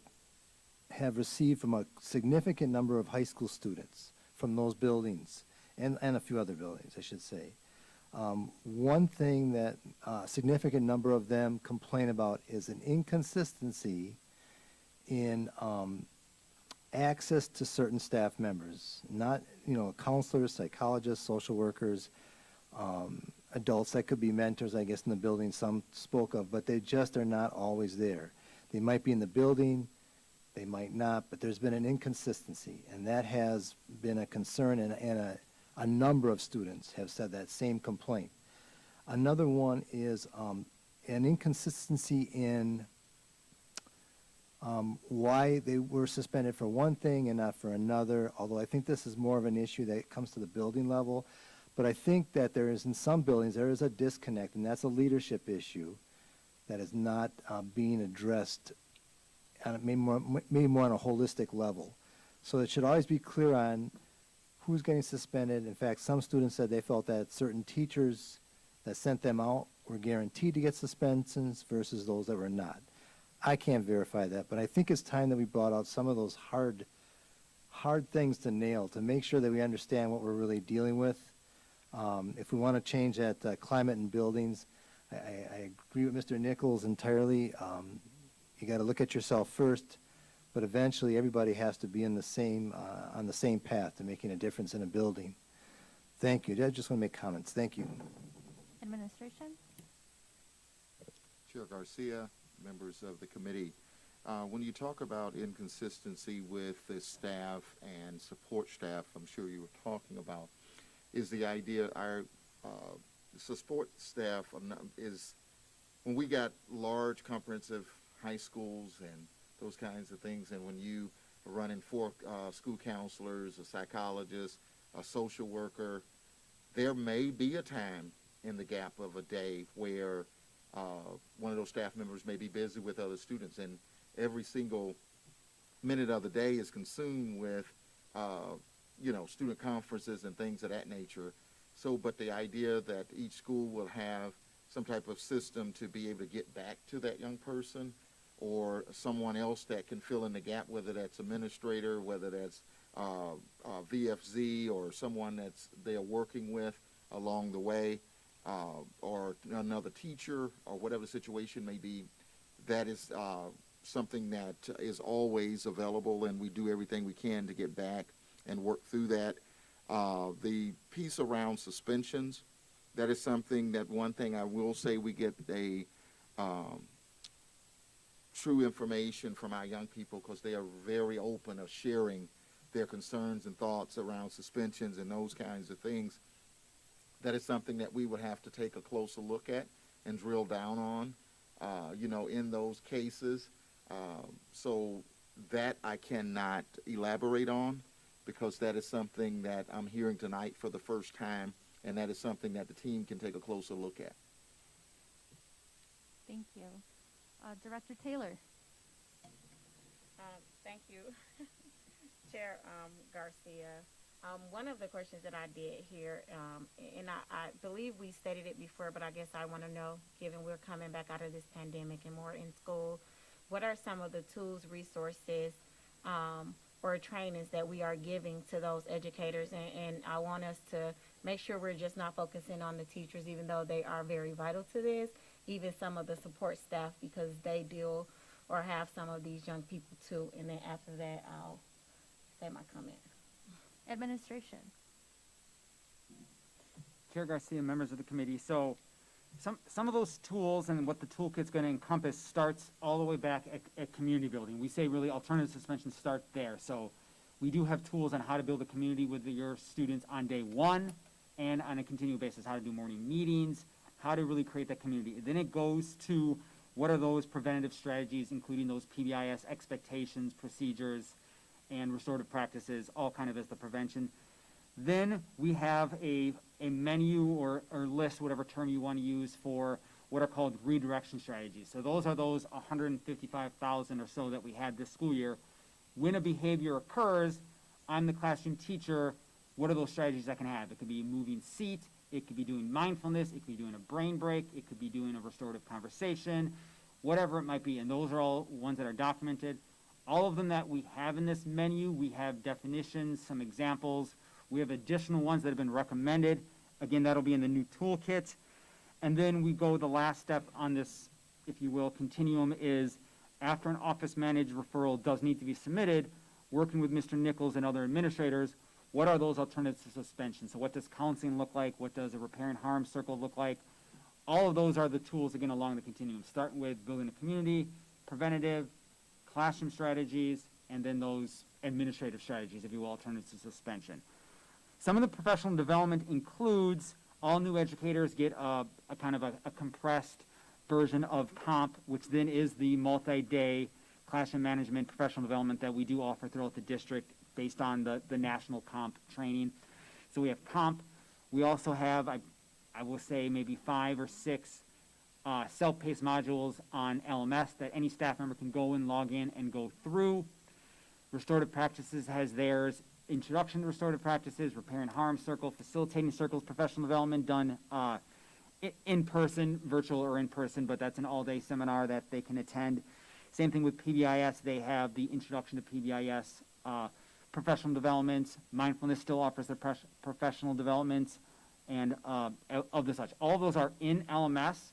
have received from a significant number of high school students from those buildings and a few other buildings, I should say. One thing that a significant number of them complain about is an inconsistency in access to certain staff members, not, counselors, psychologists, social workers, adults that could be mentors, I guess, in the building some spoke of, but they just are not always there. They might be in the building, they might not, but there's been an inconsistency, and that has been a concern, and a number of students have said that same complaint. Another one is an inconsistency in why they were suspended for one thing and not for another, although I think this is more of an issue that comes to the building level. But I think that there is, in some buildings, there is a disconnect, and that's a leadership issue that is not being addressed on maybe more on a holistic level. So it should always be clear on who's getting suspended. In fact, some students said they felt that certain teachers that sent them out were guaranteed to get suspensions versus those that were not. I can't verify that, but I think it's time that we brought out some of those hard things to nail, to make sure that we understand what we're really dealing with. If we want to change that climate in buildings, I agree with Mr. Nichols entirely. You got to look at yourself first, but eventually everybody has to be in the same on the same path to making a difference in a building. Thank you. I just want to make comments. Thank you. Administration? Chair Garcia, members of the committee, when you talk about inconsistency with the staff and support staff, I'm sure you were talking about, is the idea our support staff is when we got large comprehensive high schools and those kinds of things, and when you are running 4 school counselors, a psychologist, a social worker, there may be a time in the gap of a day where one of those staff members may be busy with other students, and every single minute of the day is consumed with student conferences and things of that nature. So, but the idea that each school will have some type of system to be able to get back to that young person, or someone else that can fill in the gap, whether that's administrator, whether that's VFZ, or someone that's they're working with along the way, or another teacher, or whatever the situation may be, that is something that is always available, and we do everything we can to get back and work through that. The piece around suspensions, that is something that one thing I will say, we get a true information from our young people, because they are very open of sharing their concerns and thoughts around suspensions and those kinds of things. That is something that we would have to take a closer look at and drill down on, in those cases. So that I cannot elaborate on, because that is something that I'm hearing tonight for the first time, and that is something that the team can take a closer look at. Thank you. Director Taylor. Thank you, Chair Garcia. One of the questions that I did here, and I believe we stated it before, but I guess I want to know, given we're coming back out of this pandemic and more in school, what are some of the tools, resources, or trainings that we are giving to those educators? And I want us to make sure we're just not focusing on the teachers, even though they are very vital to this, even some of the support staff, because they deal or have some of these young people too. And then after that, I'll say my comment. Administration. Chair Garcia, members of the committee, so some of those tools and what the toolkit's going to encompass starts all the way back at community building. We say really alternative suspension start there. So we do have tools on how to build a community with your students on day one and on a continual basis, how to do morning meetings, how to really create that community. And then it goes to what are those preventative strategies, including those PBIS expectations, procedures, and restorative practices, all kind of as the prevention. Then we have a menu or list, whatever term you want to use, for what are called redirection strategies. So those are those 155,000 or so that we had this school year. When a behavior occurs, I'm the classroom teacher, what are those strategies I can have? It could be a moving seat, it could be doing mindfulness, it could be doing a brain break, it could be doing a restorative conversation, whatever it might be. And those are all ones that are documented. All of them that we have in this menu, we have definitions, some examples. We have additional ones that have been recommended. Again, that'll be in the new toolkit. And then we go the last step on this, if you will, continuum is after an office managed referral does need to be submitted, working with Mr. Nichols and other administrators, what are those alternatives to suspension? So what does counseling look like? What does a repair and harm circle look like? All of those are the tools, again, along the continuum, starting with building a community, preventative, classroom strategies, and then those administrative strategies, if you will, alternatives to suspension. Some of the professional development includes all new educators get a kind of a compressed version of COMP, which then is the multi-day classroom management professional development that we do offer throughout the district based on the national COMP training. So we have COMP. We also have, I will say, maybe 5 or 6 self-paced modules on LMS that any staff member can go and log in and go through. Restorative Practices has theirs. Introduction to Restorative Practices, Repair and Harm Circle, Facilitating Circles, Professional Development done in person, virtual or in person, but that's an all-day seminar that they can attend. Same thing with PBIS. They have the Introduction to PBIS, Professional Development. Mindfulness still offers their professional development and of the such. All of those are in LMS.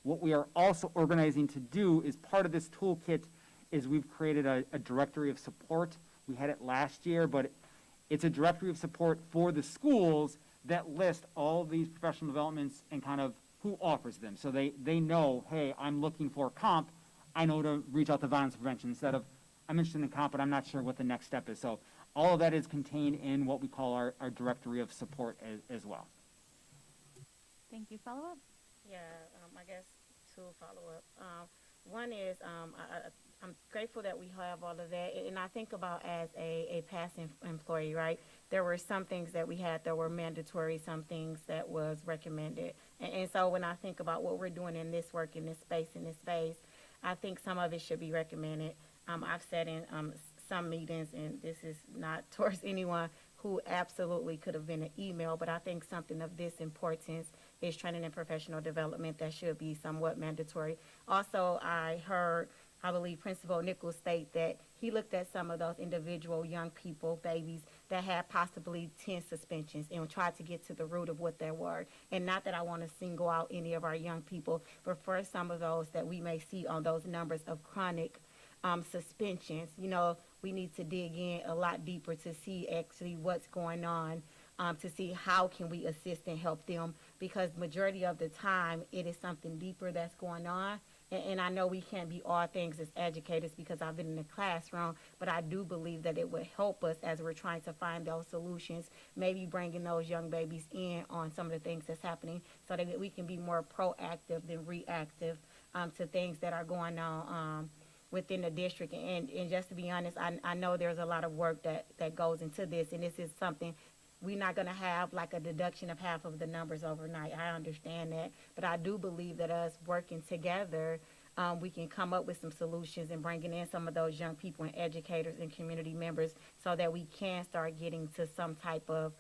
What we are also organizing to do is part of this toolkit is we've created a directory of support. We had it last year, but it's a directory of support for the schools that list all of these professional developments and kind of who offers them. So they know, hey, I'm looking for comp. I know to reach out to violence prevention instead of, I'm interested in comp, but I'm not sure what the next step is. So all of that is contained in what we call our directory of support as well. Thank you. Follow up? Yeah, I guess 2 follow-up. One is I'm grateful that we have all of that, and I think about as a past employee, right? There were some things that we had that were mandatory, some things that was recommended. And so when I think about what we're doing in this work, in this space, I think some of it should be recommended. I've said in some meetings, and this is not towards anyone who absolutely could have been an email, but I think something of this importance is training and professional development that should be somewhat mandatory. Also, I heard, I believe, Principal Nichols state that he looked at some of those individual young people, babies, that had possibly 10 suspensions and tried to get to the root of what they were. And not that I want to single out any of our young people, but for some of those that we may see on those numbers of chronic suspensions, you know, we need to dig in a lot deeper to see actually what's going on, to see how can we assist and help them, because majority of the time it is something deeper that's going on. And I know we can't be all things as educators because I've been in the classroom, but I do believe that it would help us as we're trying to find those solutions, maybe bringing those young babies in on some of the things that's happening so that we can be more proactive than reactive to things that are going on within the district. And just to be honest, I know there's a lot of work that goes into this, and this is something we're not going to have like a deduction of half of the numbers overnight. I understand that, but I do believe that us working together, we can come up with some solutions and bringing in some of those young people and educators and community members so that we can start getting to some type of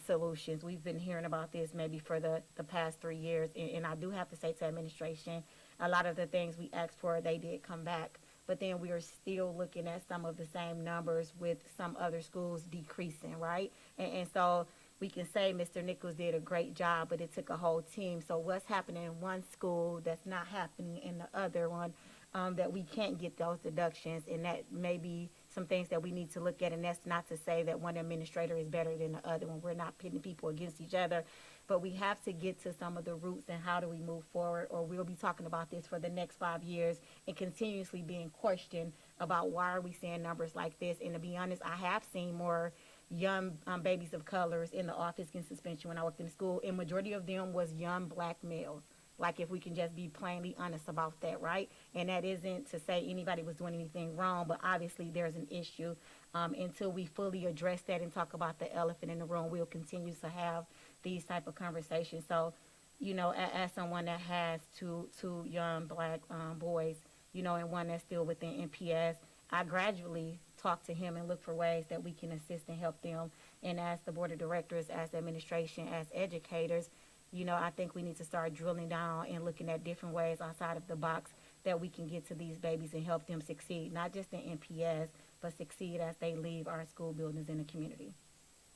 solutions. We've been hearing about this maybe for the past 3 years, and I do have to say to administration, a lot of the things we asked for, they did come back. But then we are still looking at some of the same numbers with some other schools decreasing, right? And so we can say Mr. Nichols did a great job, but it took a whole team. So what's happening in one school that's not happening in the other one, that we can't get those deductions, and that maybe some things that we need to look at, and that's not to say that one administrator is better than the other one. We're not pitting people against each other, but we have to get to some of the roots and how do we move forward, or we'll be talking about this for the next 5 years and continuously being questioned about why are we seeing numbers like this. And to be honest, I have seen more young babies of colors in the office getting suspension when I worked in the school, and majority of them was young black males. Like, if we can just be plainly honest about that, right? And that isn't to say anybody was doing anything wrong, but obviously there's an issue. Until we fully address that and talk about the elephant in the room, we'll continue to have these type of conversations. So, you know, as someone that has two young black boys, you know, and one that's still within NPS, I gradually talk to him and look for ways that we can assist and help them. And as the board of directors, as the administration, as educators, you know, I think we need to start drilling down and looking at different ways outside of the box that we can get to these babies and help them succeed, not just in NPS, but succeed as they leave our school buildings in the community.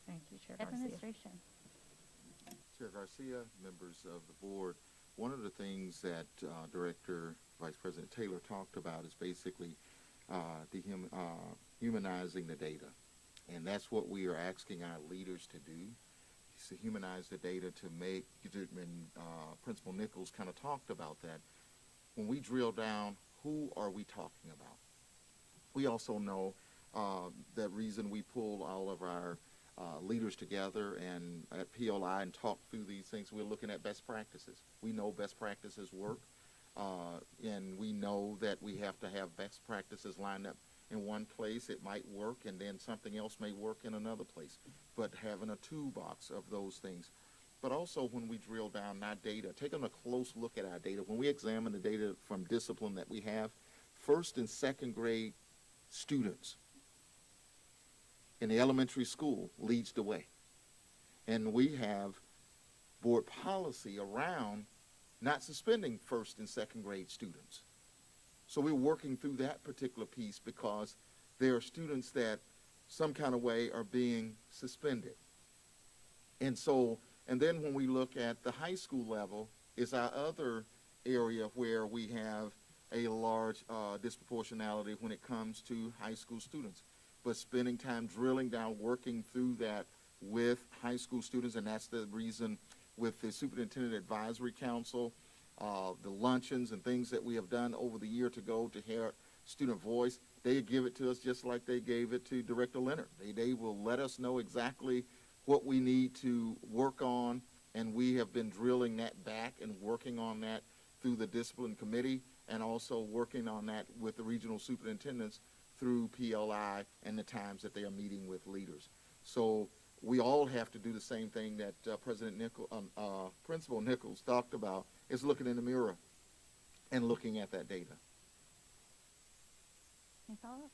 Thank you, Chair Garcia. Administration. Chair Garcia, members of the board, one of the things that Director Vice President Taylor talked about is basically humanizing the data. And that's what we are asking our leaders to do, is to humanize the data to make, and Principal Nichols kind of talked about that. When we drill down, who are we talking about? We also know that reason we pull all of our leaders together and at PLI and talk through these things, we're looking at best practices. We know best practices work, and we know that we have to have best practices lined up in one place. It might work, and then something else may work in another place, but having a toolbox of those things. But also, when we drill down our data, taking a close look at our data, when we examine the data from discipline that we have, first and second grade students in the elementary school leads the way. And we have board policy around not suspending first and second grade students. So we're working through that particular piece because there are students that some kind of way are being suspended. And so, and then when we look at the high school level, is our other area where we have a large disproportionality when it comes to high school students. But spending time drilling down, working through that with high school students, and that's the reason with the Superintendent Advisory Council, the luncheons and things that we have done over the year to go to hear student voice, they give it to us just like they gave it to Director Leonard. They will let us know exactly what we need to work on, and we have been drilling that back and working on that through the discipline committee, and also working on that with the regional superintendents through PLI and the times that they are meeting with leaders. So we all have to do the same thing that Principal Nichols talked about, is looking in the mirror and looking at that data. Any follow-up?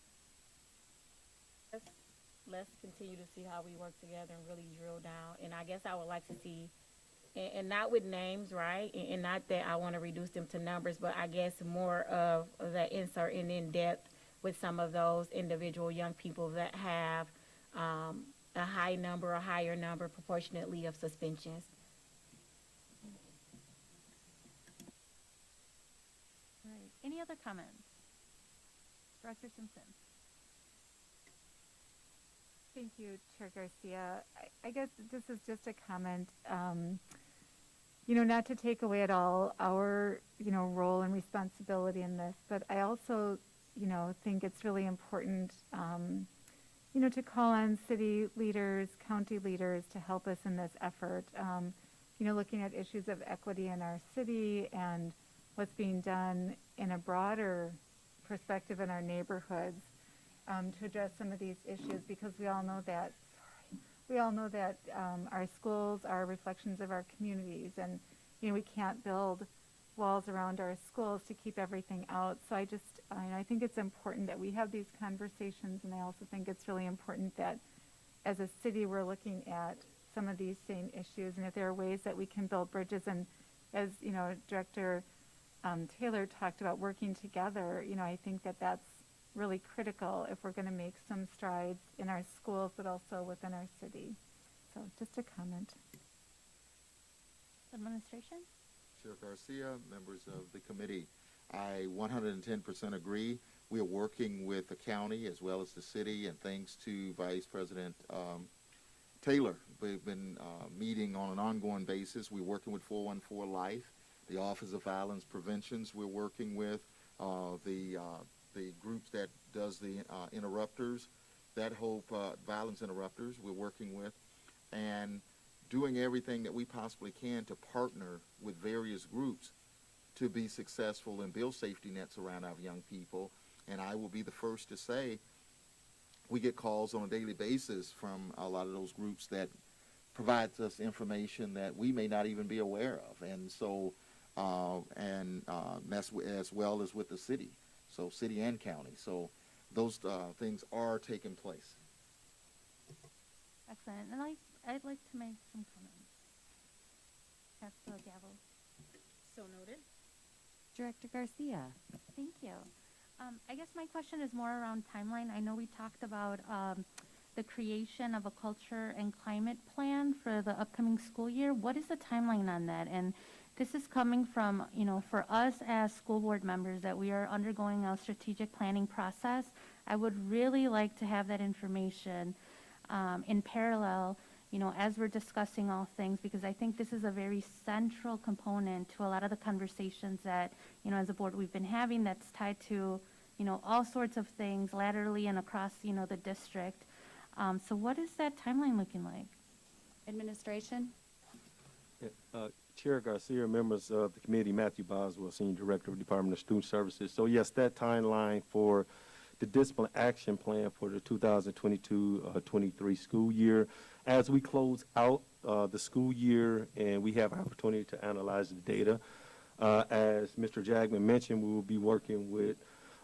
Let's continue to see how we work together and really drill down. And I guess I would like to see, and not with names, right? And not that I want to reduce them to numbers, but I guess more of that insert and in depth with some of those individual young people that have a high number, a higher number proportionately of suspensions. All right. Any other comments? Director Simpson. Thank you, Chair Garcia. I guess this is just a comment, you know, not to take away at all our, you know, role and responsibility in this, but I also, you know, think it's really important, you know, to call on city leaders, county leaders to help us in this effort. You know, looking at issues of equity in our city and what's being done in a broader perspective in our neighborhoods to address some of these issues, because we all know that our schools are reflections of our communities, and you know, we can't build walls around our schools to keep everything out. So I think it's important that we have these conversations, and I also think it's really important that as a city we're looking at some of these same issues, and if there are ways that we can build bridges, and as you know, Director Taylor talked about working together, you know, I think that that's really critical if we're going to make some strides in our schools, but also within our city. So just a comment. Administration? Chair Garcia, members of the committee, I 110% agree We are working with the county as well as the city, and thanks to Vice President Taylor, we've been meeting on an ongoing basis. We're working with 414 Life, the Office of Violence Preventions. We're working with the groups that does the interrupters, that Hope Violence Interrupters we're working with, and doing everything that we possibly can to partner with various groups to be successful and build safety nets around our young people. And I will be the first to say we get calls on a daily basis from a lot of those groups that provides us information that we may not even be aware of. And so, that's as well as with the city, so city and county. So those things are taking place. Excellent. And I'd like to make some comments. Pass the gavel. So noted. Director Garcia. Thank you. I guess my question is more around timeline. I know we talked about the creation of a culture and climate plan for the upcoming school year. What is the timeline on that? And this is coming from, for us as school board members that we are undergoing a strategic planning process. I would really like to have that information in parallel, as we're discussing all things, because I think this is a very central component to a lot of the conversations that, as a board we've been having that's tied to, all sorts of things laterally and across, the district. So what is that timeline looking like? Administration. Chair Garcia, members of the committee, Matthew Boswell, Senior Director of the Department of Student Services. So yes, that timeline for the discipline action plan for the 2022-23 school year. As we close out the school year and we have an opportunity to analyze the data, as Mr. Jagman mentioned, we will be working with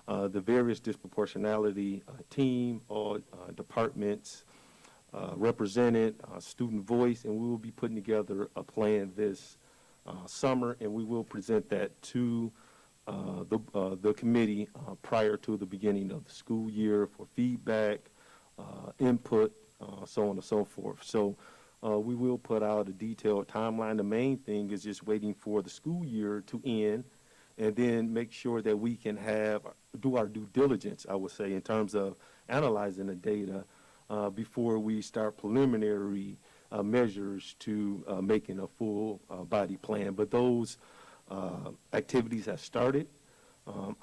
the various disproportionality team, all departments represented, student voice, and we will be putting together a plan this summer, and we will present that to the committee prior to the beginning of the school year for feedback, input, so on and so forth. So we will put out a detailed timeline. The main thing is just waiting for the school year to end and then make sure that we can do our due diligence, I would say, in terms of analyzing the data before we start preliminary measures to making a full body plan. But those activities have started.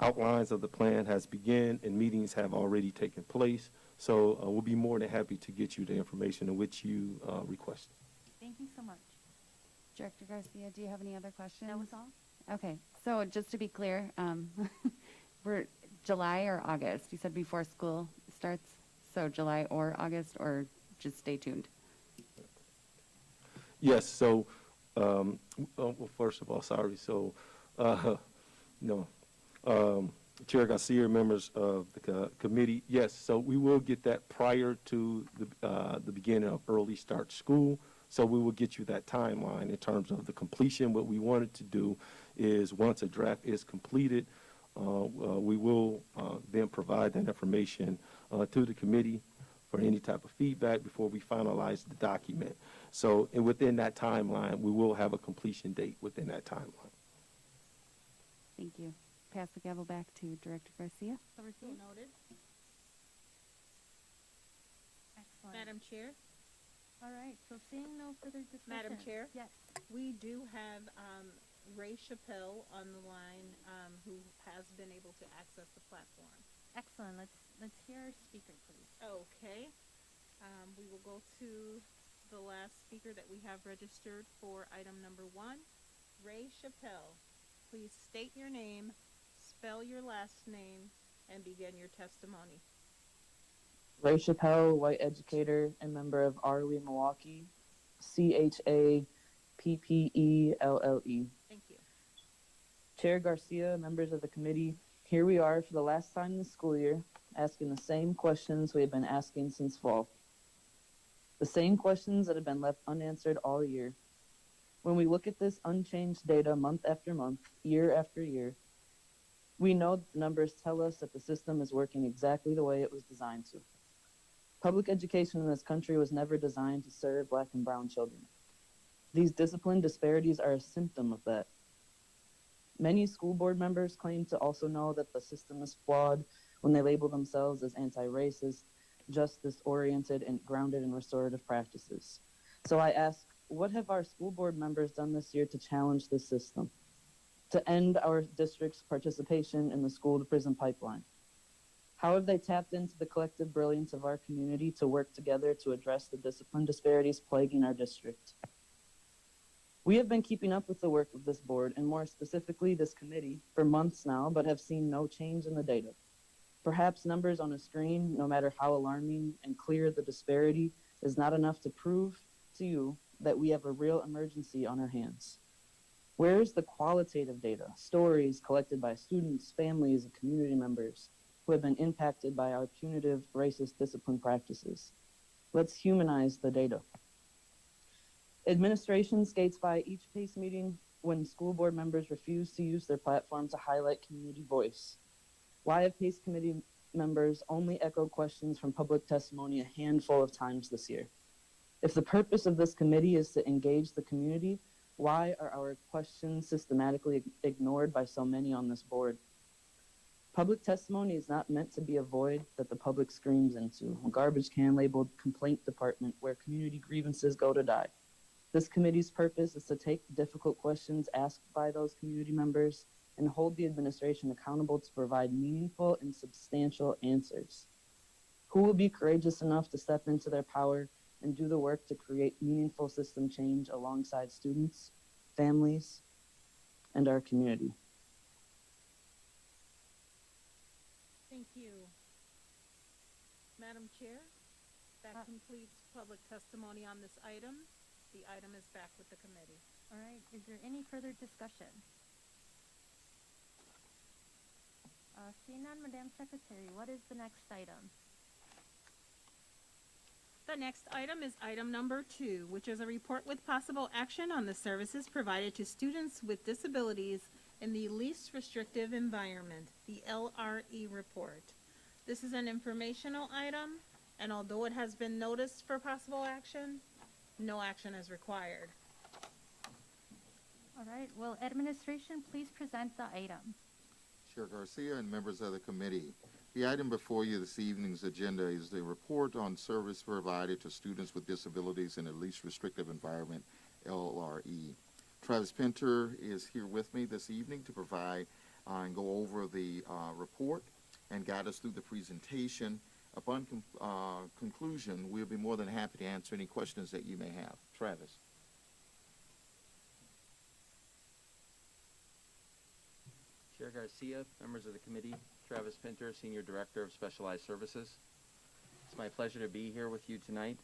Outlines of the plan has begun, and meetings have already taken place. So we'll be more than happy to get you the information in which you requested. Thank you so much. Director Garcia, do you have any other questions? That was all. Okay, so just to be clear, we're July or August? You said before school starts, so July or August, or just stay tuned? Yes, so, well, first of all, sorry. So, Chair Garcia, members of the committee, yes, so we will get that prior to the beginning of early start school. So we will get you that timeline in terms of the completion. What we wanted to do is once a draft is completed, we will then provide that information to the committee for any type of feedback before we finalize the document. So within that timeline, we will have a completion date within that timeline. Thank you. Pass the gavel back to Director Garcia. So noted. Excellent. Madam Chair. All right, so seeing no further discussion. Madam Chair? Yes. We do have Ray Chappelle on the line who has been able to access the platform. Excellent. Let's hear our speaker, please. Okay. We will go to the last speaker that we have registered for item number 1. Ray Chappelle, please state your name, spell your last name, and begin your testimony. Ray Chappelle, white educator and member of ROE Milwaukee, CHAPPELLE. Thank you. Chair Garcia, members of the committee, here we are for the last time this school year, asking the same questions we have been asking since fall. The same questions that have been left unanswered all year. When we look at this unchanged data month after month, year after year, we know that the numbers tell us that the system is working exactly the way it was designed to. Public education in this country was never designed to serve Black and brown children. These discipline disparities are a symptom of that. Many school board members claim to also know that the system is flawed when they label themselves as anti-racist, justice-oriented, and grounded in restorative practices. So I ask, what have our school board members done this year to challenge this system, to end our district's participation in the school-to-prison pipeline? How have they tapped into the collective brilliance of our community to work together to address the discipline disparities plaguing our district? We have been keeping up with the work of this board, and more specifically this committee, for months now, but have seen no change in the data. Perhaps numbers on a screen, no matter how alarming and clear the disparity, is not enough to prove to you that we have a real emergency on our hands. Where is the qualitative data, stories collected by students, families, and community members who have been impacted by our punitive racist discipline practices? Let's humanize the data. Administration skates by each PACE meeting when school board members refuse to use their platform to highlight community voice. Why have PACE committee members only echoed questions from public testimony a handful of times this year? If the purpose of this committee is to engage the community, why are our questions systematically ignored by so many on this board? Public testimony is not meant to be a void that the public screams into, a garbage can labeled complaint department where community grievances go to die. This committee's purpose is to take difficult questions asked by those community members and hold the administration accountable to provide meaningful and substantial answers. Who will be courageous enough to step into their power and do the work to create meaningful system change alongside students, families, and our community? Thank you. Madam Chair, that completes public testimony on this item. The item is back with the committee. All right, is there any further discussion? Seeing none, Madam Secretary, what is the next item? The next item is item number 2, which is a report with possible action on the services provided to students with disabilities in the least restrictive environment, the LRE report. This is an informational item, and although it has been noticed for possible action, no action is required. All right, will administration please present the item? Chair Garcia and members of the committee, the item before you this evening's agenda is the report on service provided to students with disabilities in the least restrictive environment, LRE. Travis Pinter is here with me this evening to provide and go over the report and guide us through the presentation. Upon conclusion, we'll be more than happy to answer any questions that you may have. Travis. Chair Garcia, members of the committee, Travis Pinter, Senior Director of Specialized Services. It's my pleasure to be here with you tonight.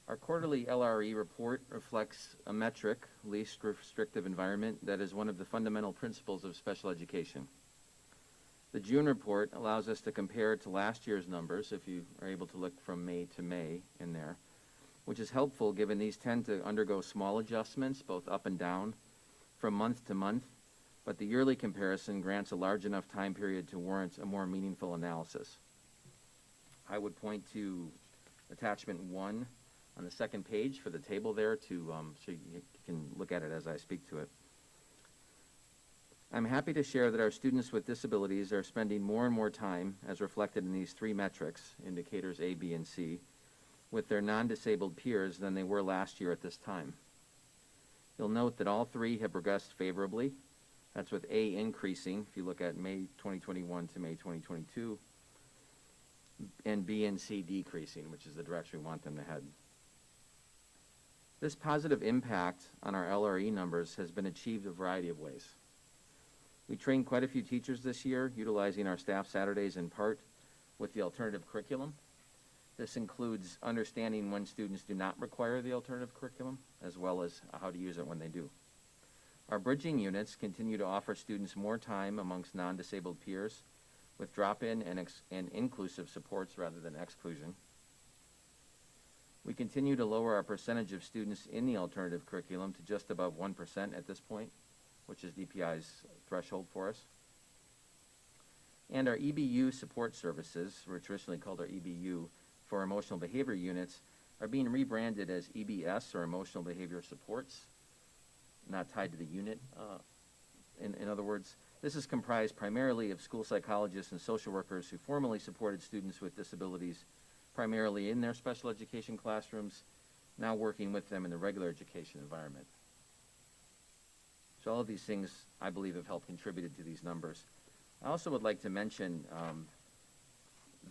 Our quarterly LRE report reflects a metric, least restrictive environment, that is one of the fundamental principles of special education. The June report allows us to compare to last year's numbers, if you are able to look from May to May in there, which is helpful given these tend to undergo small adjustments, both up and down, from month to month, but the yearly comparison grants a large enough time period to warrant a more meaningful analysis. I would point to attachment 1 on the second page for the table there to so you can look at it as I speak to it. I'm happy to share that our students with disabilities are spending more and more time, as reflected in these 3 metrics, indicators A, B, and C, with their non-disabled peers than they were last year at this time. You'll note that all 3 have progressed favorably. That's with A increasing, if you look at May 2021 to May 2022, and B and C decreasing, which is the direction we want them to head. This positive impact on our LRE numbers has been achieved a variety of ways. We trained quite a few teachers this year, utilizing our staff Saturdays in part with the alternative curriculum. This includes understanding when students do not require the alternative curriculum, as well as how to use it when they do. Our bridging units continue to offer students more time amongst non-disabled peers with drop-in and inclusive supports rather than exclusion. We continue to lower our percentage of students in the alternative curriculum to just above 1% at this point, which is DPI's threshold for us. And our EBU support services, we're traditionally called our EBU for emotional behavior units, are being rebranded as EBS, or emotional behavior supports, not tied to the unit In other words, this is comprised primarily of school psychologists and social workers who formerly supported students with disabilities, primarily in their special education classrooms, now working with them in the regular education environment. So all of these things, I believe, have helped contributed to these numbers. I also would like to mention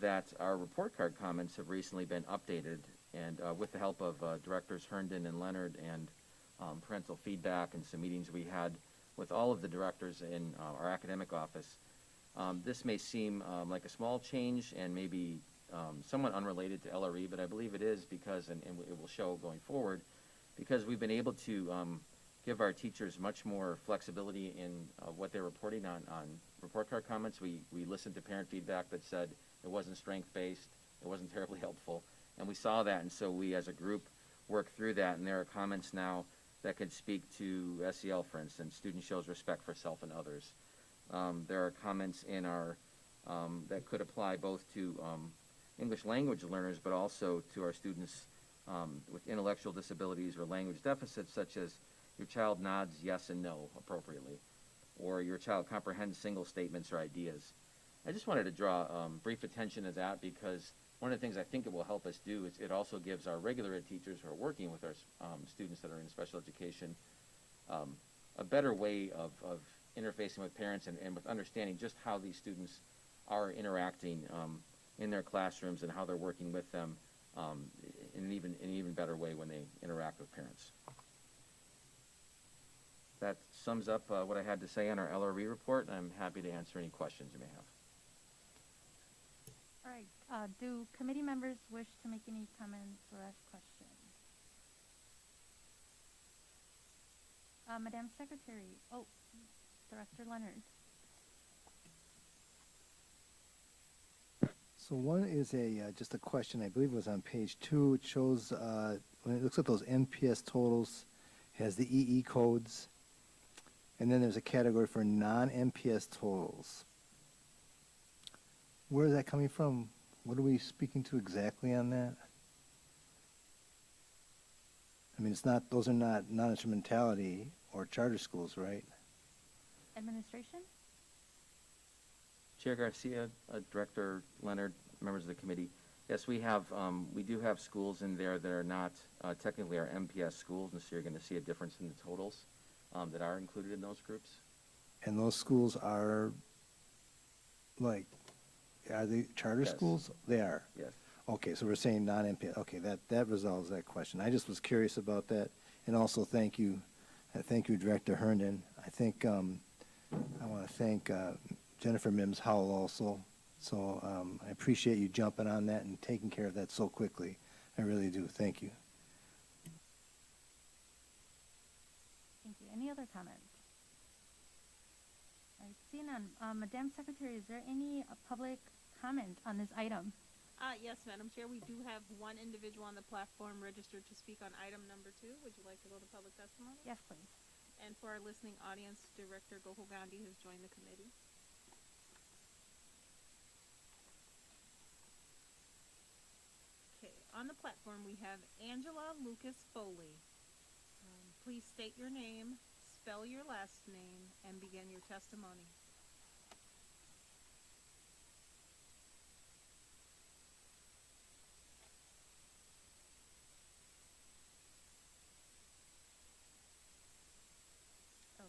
that our report card comments have recently been updated, and with the help of Directors Herndon and Leonard and parental feedback and some meetings we had with all of the directors in our academic office. This may seem like a small change and maybe somewhat unrelated to LRE, but I believe it is because, and it will show going forward, because we've been able to give our teachers much more flexibility in what they're reporting on report card comments. We listened to parent feedback that said it wasn't strength-based, it wasn't terribly helpful, and we saw that, and so we as a group worked through that, and there are comments now that could speak to SEL, for instance, student shows respect for self and others. There are comments in our, that could apply both to English language learners, but also to our students with intellectual disabilities or language deficits, such as your child nods yes and no appropriately, or your child comprehends single statements or ideas. I just wanted to draw brief attention to that because one of the things I think it will help us do is it also gives our regular ed teachers who are working with our students that are in special education a better way of interfacing with parents and with understanding just how these students are interacting in their classrooms and how they're working with them in an even better way when they interact with parents. That sums up what I had to say on our LRE report, and I'm happy to answer any questions you may have. All right. Do committee members wish to make any comments or ask questions? Madam Secretary. Oh, Director Leonard. So one is just a question, I believe it was on page 2. It shows, when it looks at those MPS totals, has the EE codes, and then there's a category for non-MPS totals. Where is that coming from? What are we speaking to exactly on that? I mean, those are not non-instrumentality or charter schools, right? Administration? Chair Garcia, Director Leonard, members of the committee. Yes, we do have schools in there that are not technically our MPS schools, and so you're going to see a difference in the totals that are included in those groups. And those schools are, are they charter Yes. schools? They are? Yes. Okay, so we're saying non-MPS. Okay, that resolves that question. I just was curious about that. And also, thank you, Director Herndon. I think I want to thank Jennifer Mims Howell also. So I appreciate you jumping on that and taking care of that so quickly. I really do. Thank you. Thank you. Any other comments? All right, seeing none. Madam Secretary, is there any public comment on this item? Yes, Madam Chair, we do have one individual on the platform registered to speak on item number 2. Would you like to go to public testimony? Yes, please. And for our listening audience, Director Gohul Gandhi has joined the committee. Okay, on the platform we have Angela Lucas Foley. Please state your name, spell your last name, and begin your testimony.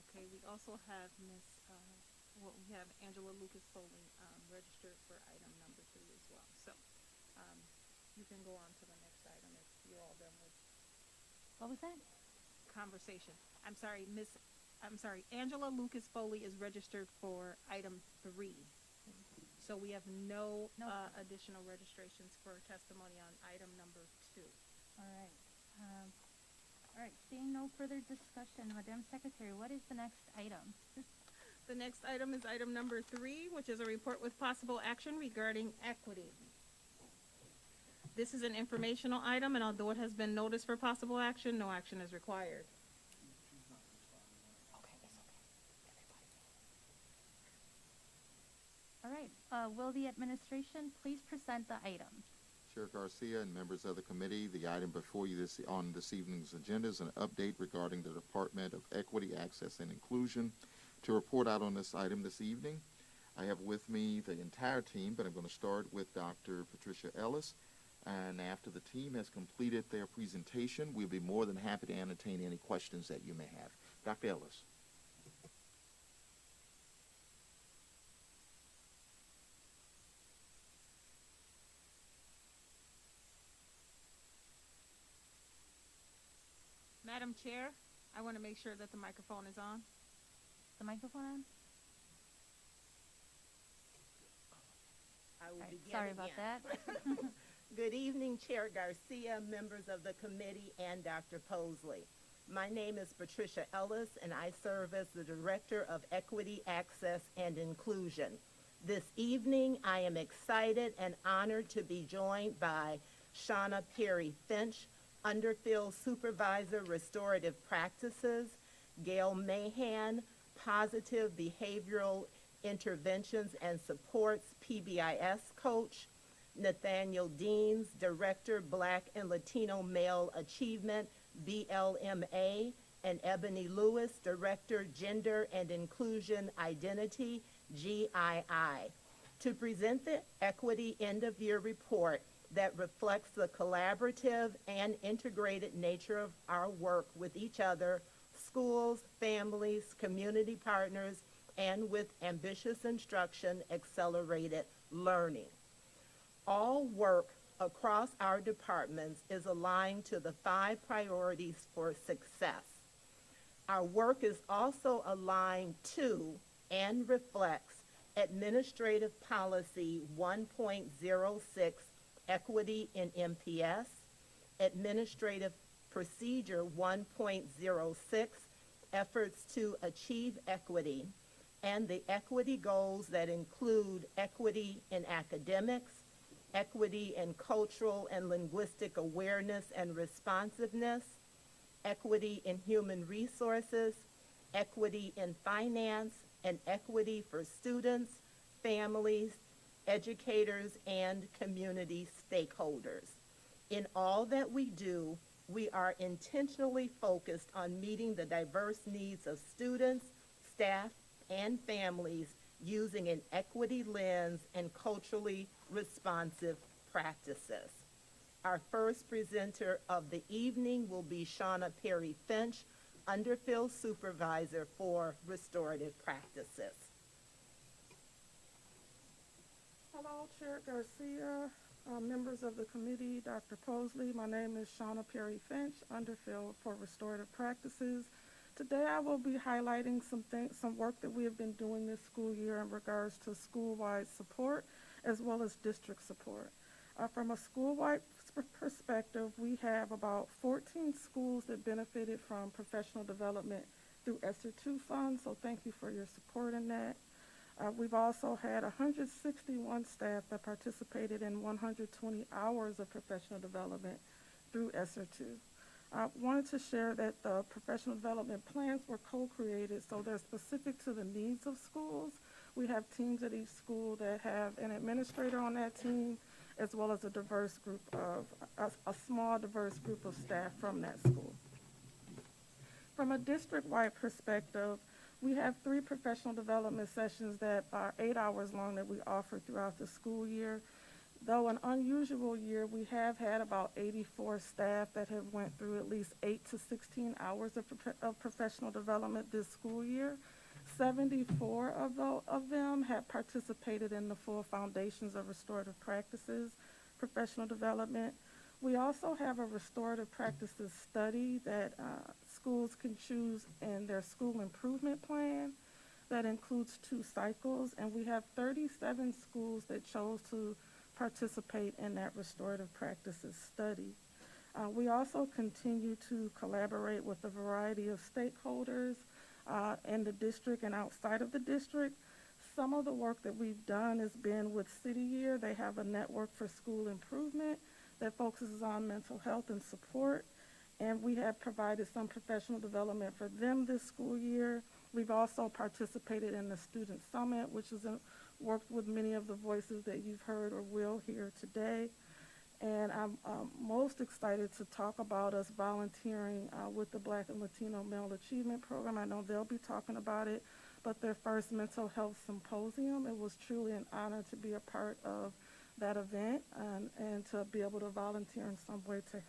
Okay, we also have we have Angela Lucas Foley registered for item number 3 as well. So you can go on to the next item if you're all done with. What was that? Conversation. I'm sorry, Angela Lucas Foley is registered for item 3. So we have no additional registrations for testimony on item number 2. All right. All right, seeing no further discussion, Madam Secretary, what is the next item? The next item is item number 3, which is a report with possible action regarding equity. This is an informational item, and although it has been noticed for possible action, no action is required. All right, will the administration please present the item? Chair Garcia and members of the committee, the item before you on this evening's agenda is an update regarding the Department of Equity, Access, and Inclusion To report out on this item this evening, I have with me the entire team, but I'm going to start with Dr. Patricia Ellis. And after the team has completed their presentation, we'll be more than happy to entertain any questions that you may have. Dr. Ellis. Madam Chair, I want to make sure that the microphone is on. The microphone on? I will Right, begin sorry about again. that. Good evening, Chair Garcia, members of the committee, and Dr. Posley. My name is Patricia Ellis, and I serve as the Director of Equity, Access, and Inclusion. This evening, I am excited and honored to be joined by Shauna Perry Finch, Underfield Supervisor, Restorative Practices, Gail Mahan, Positive Behavioral Interventions and Supports, PBIS Coach, Nathaniel Deans, Director, Black and Latino Male Achievement, BLMA, and Ebony Lewis, Director, Gender and Inclusion Identity, GII, to present the Equity End-of-Year Report that reflects the collaborative and integrated nature of our work with each other, schools, families, community partners, and with ambitious instruction, accelerated learning. All work across our departments is aligned to the 5 priorities for success. Our work is also aligned to and reflects Administrative Policy 1.06, Equity in MPS, Administrative Procedure 1.06, Efforts to Achieve Equity, and the equity goals that include equity in academics, equity in cultural and linguistic awareness and responsiveness, equity in human resources, equity in finance, and equity for students, families, educators, and community stakeholders. In all that we do, we are intentionally focused on meeting the diverse needs of students, staff, and families using an equity lens and culturally responsive practices. Our first presenter of the evening will be Shauna Perry Finch, Underfield Supervisor for Restorative Practices. Hello, Chair Garcia, members of the committee, Dr. Posley. My name is Shauna Perry Finch, Underfield for Restorative Practices. Today I will be highlighting some work that we have been doing this school year in regards to school-wide support as well as district support. From a school-wide perspective, we have about 14 schools that benefited from professional development through ESSER II funds, so thank you for your support in that. We've also had 161 staff that participated in 120 hours of professional development through ESSER II. I wanted to share that the professional development plans were co-created, so they're specific to the needs of schools. We have teams at each school that have an administrator on that team, as well as a diverse group of, a small diverse group of staff from that school. From a district-wide perspective, we have 3 professional development sessions that are 8 hours long that we offer throughout the school year. Though an unusual year, we have had about 84 staff that have went through at least 8 to 16 hours of professional development this school year. 74 of them have participated in the full Foundations of Restorative Practices professional development. We also have a restorative practices study that schools can choose in their school improvement plan that includes 2 cycles, and we have 37 schools that chose to participate in that restorative practices study. We also continue to collaborate with a variety of stakeholders in the district and outside of the district. Some of the work that we've done has been with City Year. They have a network for school improvement that focuses on mental health and support, and we have provided some professional development for them this school year. We've also participated in the Student Summit, which is worked with many of the voices that you've heard or will hear today. And I'm most excited to talk about us volunteering with the Black and Latino Male Achievement Program. I know they'll be talking about it, but their first mental health symposium. It was truly an honor to be a part of that event and to be able to volunteer in some way to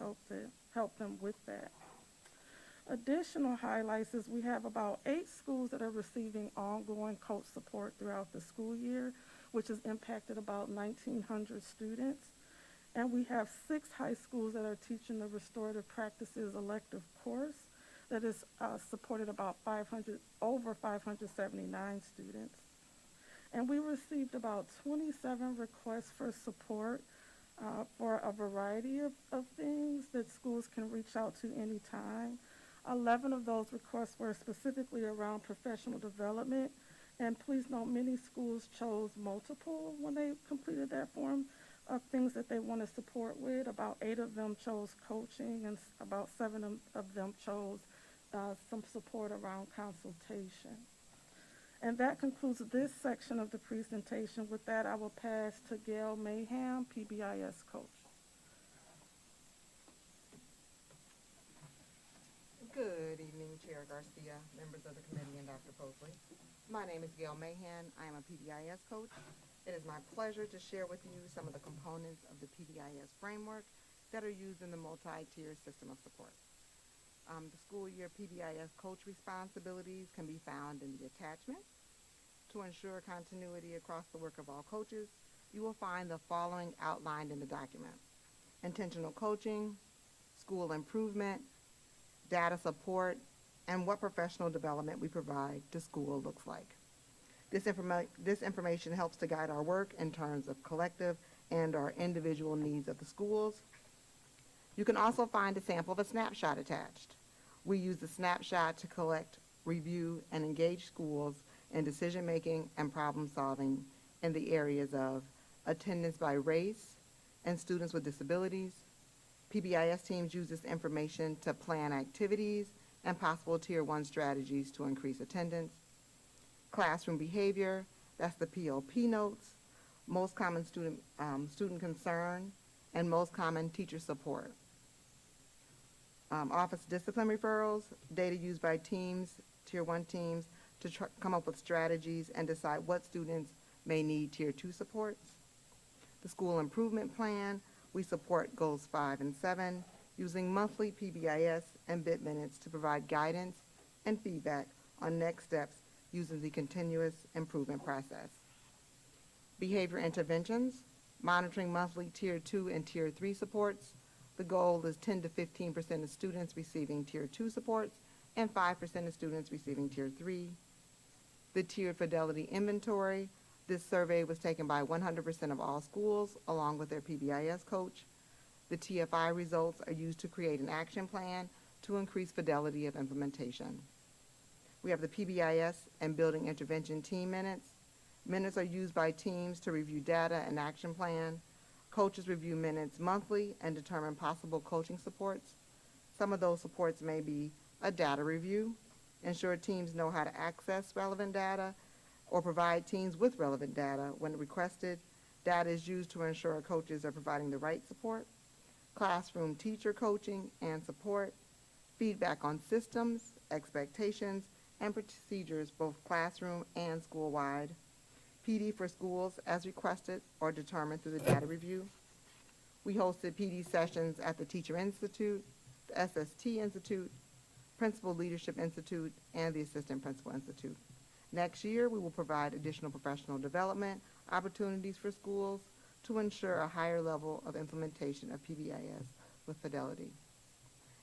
help them with that. Additional highlights is we have about 8 schools that are receiving ongoing coach support throughout the school year, which has impacted about 1,900 students. And we have 6 high schools that are teaching the Restorative Practices elective course that is supported about over 579 students. And we received about 27 requests for support for a variety of things that schools can reach out to anytime. 11 of those requests were specifically around professional development. And please note, many schools chose multiple when they completed that form of things that they want to support with. About 8 of them chose coaching, and about 7 of them chose some support around consultation. And that concludes this section of the presentation. With that, I will pass to Gail Mayhem, PBIS coach. Good evening, Chair Garcia, members of the committee, and Dr. Posley. My name is Gail Mahan. I am a PBIS coach. It is my pleasure to share with you some of the components of the PBIS framework that are used in the multi-tier system of support. The school year PBIS coach responsibilities can be found in the attachment. To ensure continuity across the work of all coaches, you will find the following outlined in the document: intentional coaching, school improvement, data support, and what professional development we provide to school looks like. This information helps to guide our work in terms of collective and our individual needs of the schools. You can also find a sample of a snapshot attached. We use the snapshot to collect, review, and engage schools in decision-making and problem-solving in the areas of attendance by race and students with disabilities. PBIS teams use this information to plan activities and possible Tier 1 strategies to increase attendance. Classroom behavior, that's the PLP notes, most common student concern, and most common teacher support. Office discipline referrals, data used by teams, Tier 1 teams, to come up with strategies and decide what students may need Tier 2 supports. The school improvement plan, we support goals 5 and 7, using monthly PBIS and bit minutes to provide guidance and feedback on next steps using the continuous improvement process. Behavior interventions, monitoring monthly Tier 2 and Tier 3 supports. The goal is 10 to 15% of students receiving Tier 2 supports and 5% of students receiving Tier 3. The tiered Fidelity inventory. This survey was taken by 100% of all schools along with their PBIS coach. The TFI results are used to create an action plan to increase fidelity of implementation. We have the PBIS and building intervention team minutes. Minutes are used by teams to review data and action plan. Coaches review minutes monthly and determine possible coaching supports. Some of those supports may be a data review, ensure teams know how to access relevant data, or provide teams with relevant data when requested. Data is used to ensure coaches are providing the right support. Classroom teacher coaching and support. Feedback on systems, expectations, and procedures, both classroom and school-wide. PD for schools as requested or determined through the data review. We hosted PD sessions at the Teacher Institute, the SST Institute, Principal Leadership Institute, and the Assistant Principal Institute. Next year, we will provide additional professional development opportunities for schools to ensure a higher level of implementation of PBIS with fidelity.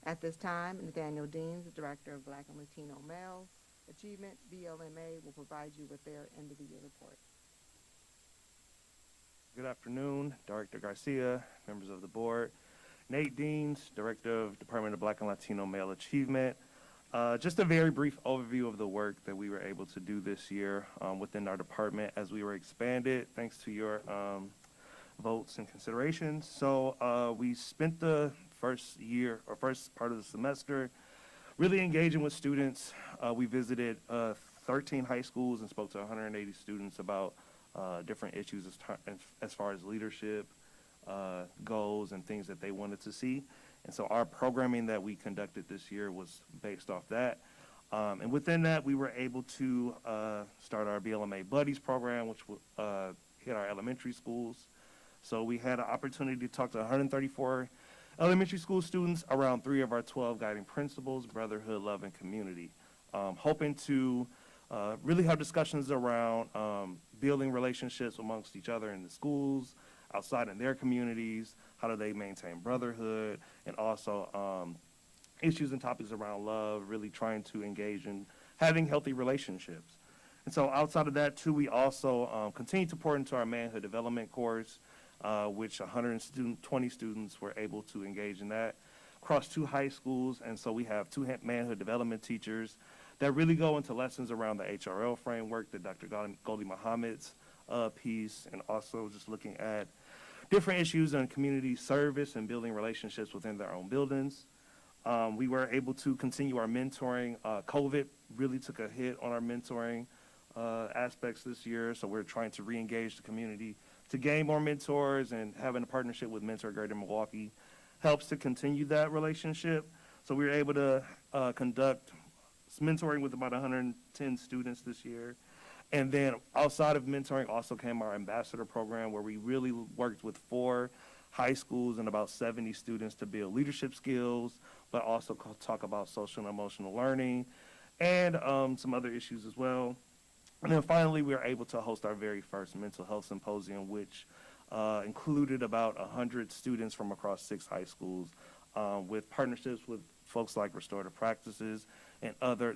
At this time, Nathaniel Deans, the Director of Black and Latino Male Achievement, BLMA, will provide you with their end-of-the-year report. Good afternoon, Director Garcia, members of the board. Nate Deans, Director of Department of Black and Latino Male Achievement. Just a very brief overview of the work that we were able to do this year within our department as we were expanded, thanks to your votes and considerations. So we spent the first part of the semester really engaging with students. We visited 13 high schools and spoke to 180 students about different issues as far as leadership, goals, and things that they wanted to see. And so our programming that we conducted this year was based off that. And within that, we were able to start our BLMA Buddies program, which hit our elementary schools. So we had an opportunity to talk to 134 elementary school students around 3 of our 12 guiding principles: brotherhood, love, and community, hoping to really have discussions around building relationships amongst each other in the schools, outside in their communities, how do they maintain brotherhood, and also issues and topics around love, really trying to engage in having healthy relationships. And so outside of that, too, we also continue to pour into our manhood development course, which 120 students were able to engage in that across 2 high schools. And so we have 2 manhood development teachers that really go into lessons around the HRL framework, the Dr. Goldie Muhammad's piece, and also just looking at different issues on community service and building relationships within their own buildings. We were able to continue our mentoring. COVID really took a hit on our mentoring aspects this year, so we're trying to re-engage the community to gain more mentors, and having a partnership with Mentor Greater Milwaukee helps to continue that relationship. So we were able to conduct mentoring with about 110 students this year. And then outside of mentoring also came our ambassador program, where we really worked with 4 high schools and about 70 students to build leadership skills, but also talk about social and emotional learning and some other issues as well. And then finally, we were able to host our very first mental health symposium, which included about 100 students from across 6 high schools, with partnerships with folks like Restorative Practices and other,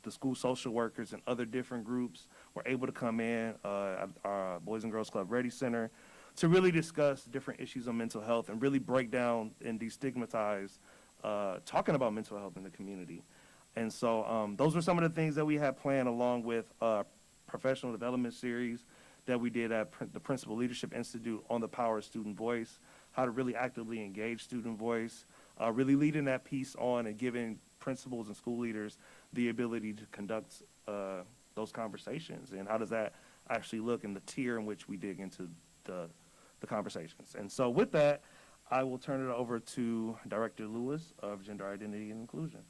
the school social workers and other different groups were able to come in at our Boys and Girls Club Ready Center to really discuss different issues on mental health and really break down and destigmatize talking about mental health in the community. And so those were some of the things that we had planned, along with a professional development series that we did at the Principal Leadership Institute on the power of student voice, how to really actively engage student voice, really leading that piece on and giving principals and school leaders the ability to conduct those conversations. And how does that actually look in the tier in which we dig into the conversations. And so with that, I will turn it over to Director Lewis of Gender Identity and Inclusion.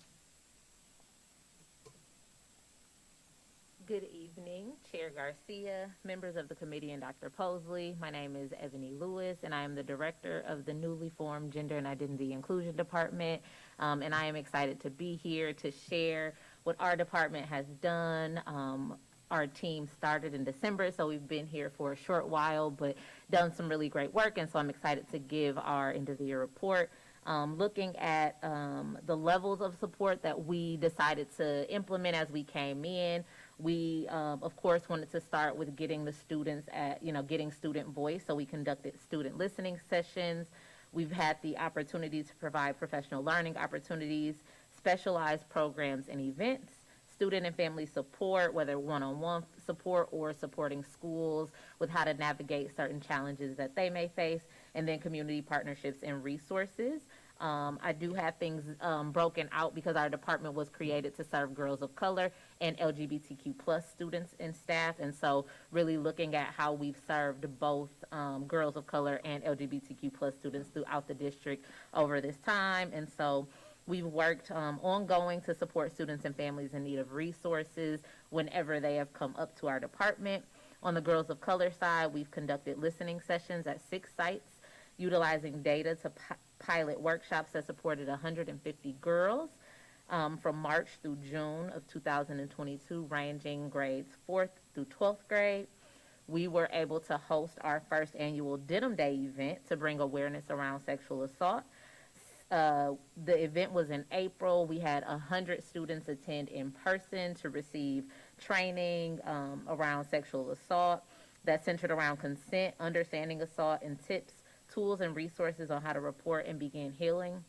Good evening, Chair Garcia, members of the committee, and Dr. Posley. My name is Ebony Lewis, and I am the director of the newly formed Gender and Identity Inclusion Department. And I am excited to be here to share what our department has done. Our team started in December, so we've been here for a short while, but done some really great work. And so I'm excited to give our end of the year report. Looking at the levels of support that we decided to implement as we came in. We, of course, wanted to start with getting the students getting student voice. So we conducted student listening sessions. We've had the opportunity to provide professional learning opportunities, specialized programs and events, student and family support, whether one-on-one support or supporting schools with how to navigate certain challenges that they may face, and then community partnerships and resources. I do have things broken out because our department was created to serve girls of color and LGBTQ plus students and staff. And so really looking at how we've served both girls of color and LGBTQ plus students throughout the district over this time. And so we've worked ongoing to support students and families in need of resources whenever they have come up to our department. On the girls of color side, we've conducted listening sessions at 6 sites, utilizing data to pilot workshops that supported 150 girls from March through June of 2022, ranging grades 4th through 12th grade. We were able to host our first annual Denim Day event to bring awareness around sexual assault. The event was in April. We had 100 students attend in person to receive training around sexual assault that centered around consent, understanding assault, and tips, tools, and resources on how to report and begin healing.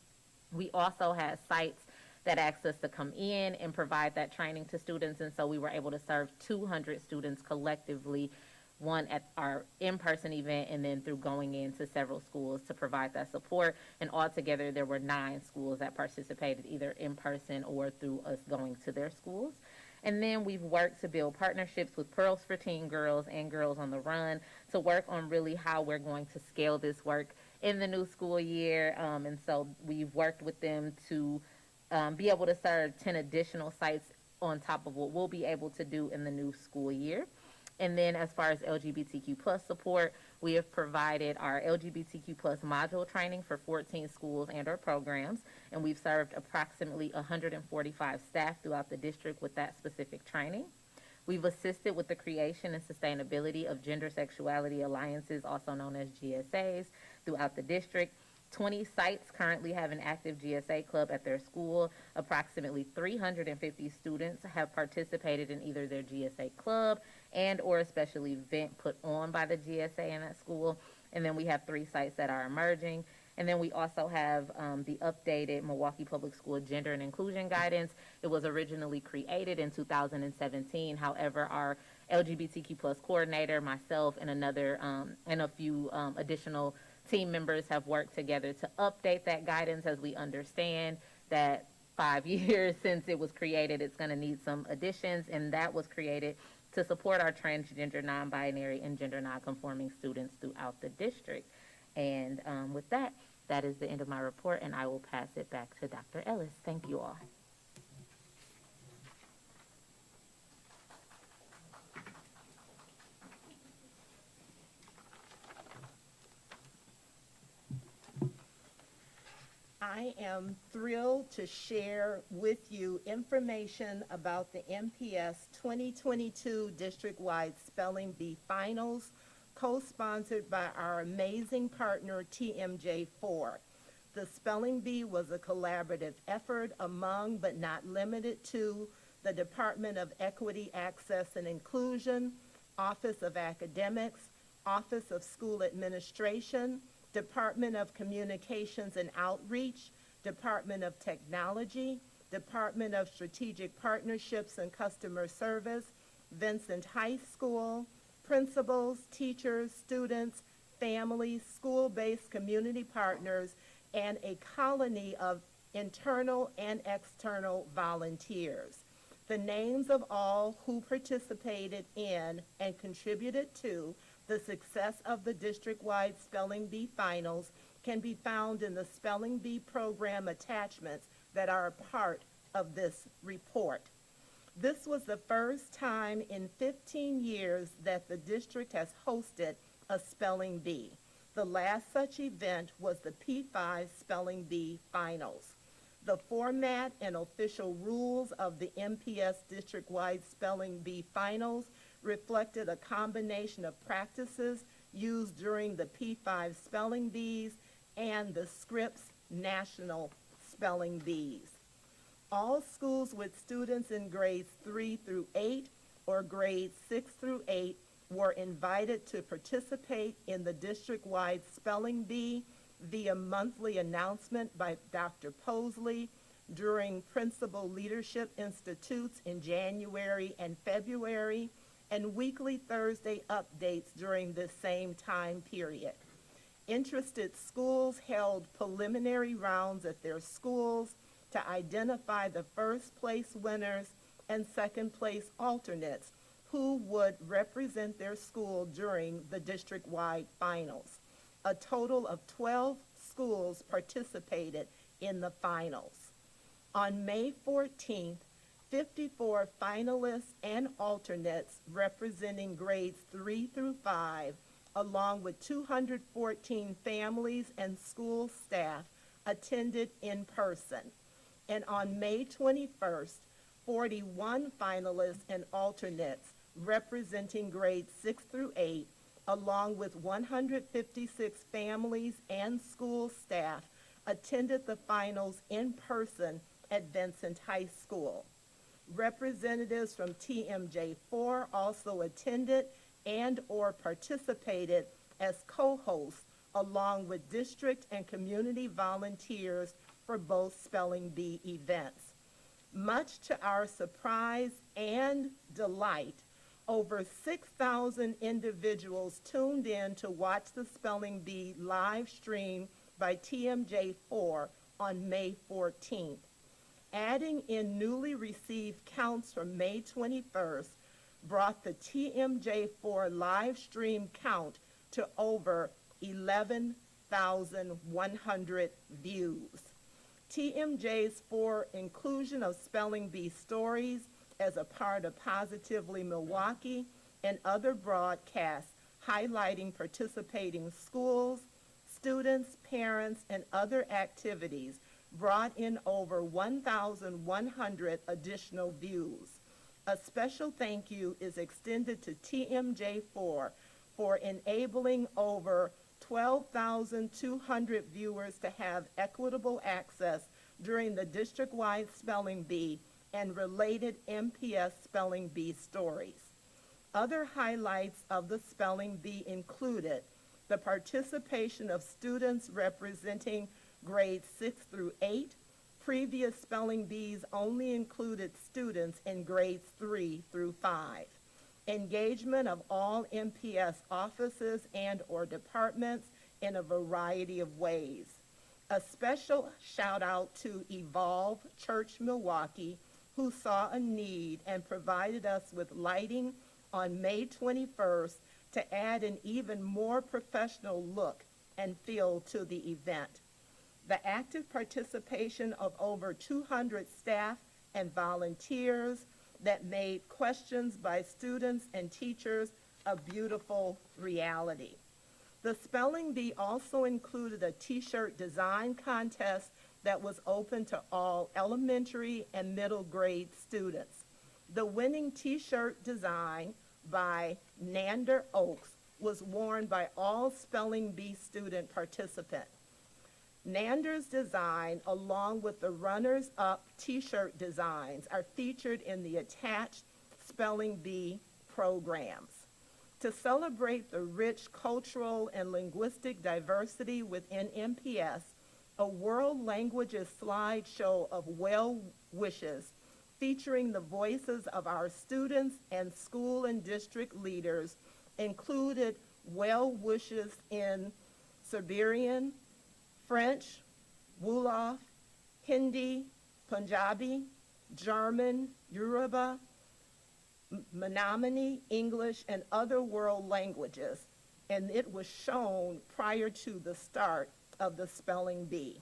We also had sites that asked us to come in and provide that training to students, and so we were able to serve 200 students collectively, one at our in-person event and then through going into several schools to provide that support. And altogether, there were 9 schools that participated either in person or through us going to their schools. And then we've worked to build partnerships with Pearls for Teen Girls and Girls on the Run to work on really how we're going to scale this work in the new school year. And so we've worked with them to be able to serve 10 additional sites on top of what we'll be able to do in the new school year. And then as far as LGBTQ plus support, we have provided our LGBTQ plus module training for 14 schools and or programs, and we've served approximately 145 staff throughout the district with that specific training. We've assisted with the creation and sustainability of gender sexuality alliances, also known as GSAs, throughout the district. 20 sites currently have an active GSA club at their school. Approximately 350 students have participated in either their GSA club and or a special event put on by the GSA in that school. And then we have 3 sites that are emerging. And then we also have the updated Milwaukee Public School Gender and Inclusion Guidance. It was originally created in 2017. However, our LGBTQ plus coordinator, myself, and a few additional team members have worked together to update that guidance, as we understand that 5 years since it was created, it's going to need some additions, and that was created to support our transgender, non-binary, and gender non-conforming students throughout the district. And with that, that is the end of my report, and I will pass it back to Dr. Ellis. Thank you all. I am thrilled to share with you information about the MPS 2022 district-wide Spelling Bee Finals, co-sponsored by our amazing partner TMJ4. The Spelling Bee was a collaborative effort among, but not limited to, the Department of Equity, Access, and Inclusion, Office of Academics, Office of School Administration, Department of Communications and Outreach, Department of Technology, Department of Strategic Partnerships and Customer Service, Vincent High School, principals, teachers, students, families, school-based community partners, and a colony of internal and external volunteers. The names of all who participated in and contributed to the success of the district-wide Spelling Bee Finals can be found in the Spelling Bee program attachments that are a part of this report. This was the first time in 15 years that the district has hosted a Spelling Bee. The last such event was the P5 Spelling Bee Finals. The format and official rules of the MPS district-wide Spelling Bee Finals reflected a combination of practices used during the P5 Spelling Bees and the Scripps National Spelling Bees. All schools with students in grades 3 through 8 or grades 6 through 8 were invited to participate in the district-wide Spelling Bee via monthly announcement by Dr. Posley during Principal Leadership Institutes in January and February, and weekly Thursday updates during this same time period. Interested schools held preliminary rounds at their schools to identify the first place winners and second place alternates who would represent their school during the district-wide finals. A total of 12 schools participated in the finals. On May 14th, 54 finalists and alternates representing grades 3 through 5, along with 214 families and school staff, attended in person. And on May 21st, 41 finalists and alternates representing grades 6 through 8, along with 156 families and school staff, attended the finals in person at Vincent High School. Representatives from TMJ4 also attended and or participated as co-hosts, along with district and community volunteers for both Spelling Bee events. Much to our surprise and delight, over 6,000 individuals tuned in to watch the Spelling Bee live stream by TMJ4 on May 14th. Adding in newly received counts from May 21st brought the TMJ4 live stream count to over 11,100 views. TMJ's for inclusion of spelling bee stories as a part of Positively Milwaukee and other broadcasts highlighting participating schools, students, parents, and other activities brought in over 1,100 additional views. A special thank you is extended to TMJ4 for enabling over 12,200 viewers to have equitable access during the district-wide spelling bee and related MPS spelling bee stories. Other highlights of the spelling bee included the participation of students representing grades 6 through 8. Previous spelling bees only included students in grades 3 through 5. Engagement of all MPS offices and/or departments in a variety of ways. A special shout out to Evolve Church Milwaukee, who saw a need and provided us with lighting on May 21st to add an even more professional look and feel to the event. The active participation of over 200 staff and volunteers that made questions by students and teachers a beautiful reality. The spelling bee also included a t-shirt design contest that was open to all elementary and middle grade students. The winning t-shirt design by Nander Oaks was worn by all spelling bee student participants. Nander's design, along with the runners-up t-shirt designs, are featured in the attached spelling bee programs. To celebrate the rich cultural and linguistic diversity within MPS, a world languages slideshow of well wishes featuring the voices of our students and school and district leaders included well wishes in Siberian, French, Wolof, Hindi, Punjabi, German, Yoruba, Menominee, English, and other world languages, and it was shown prior to the start of the spelling bee.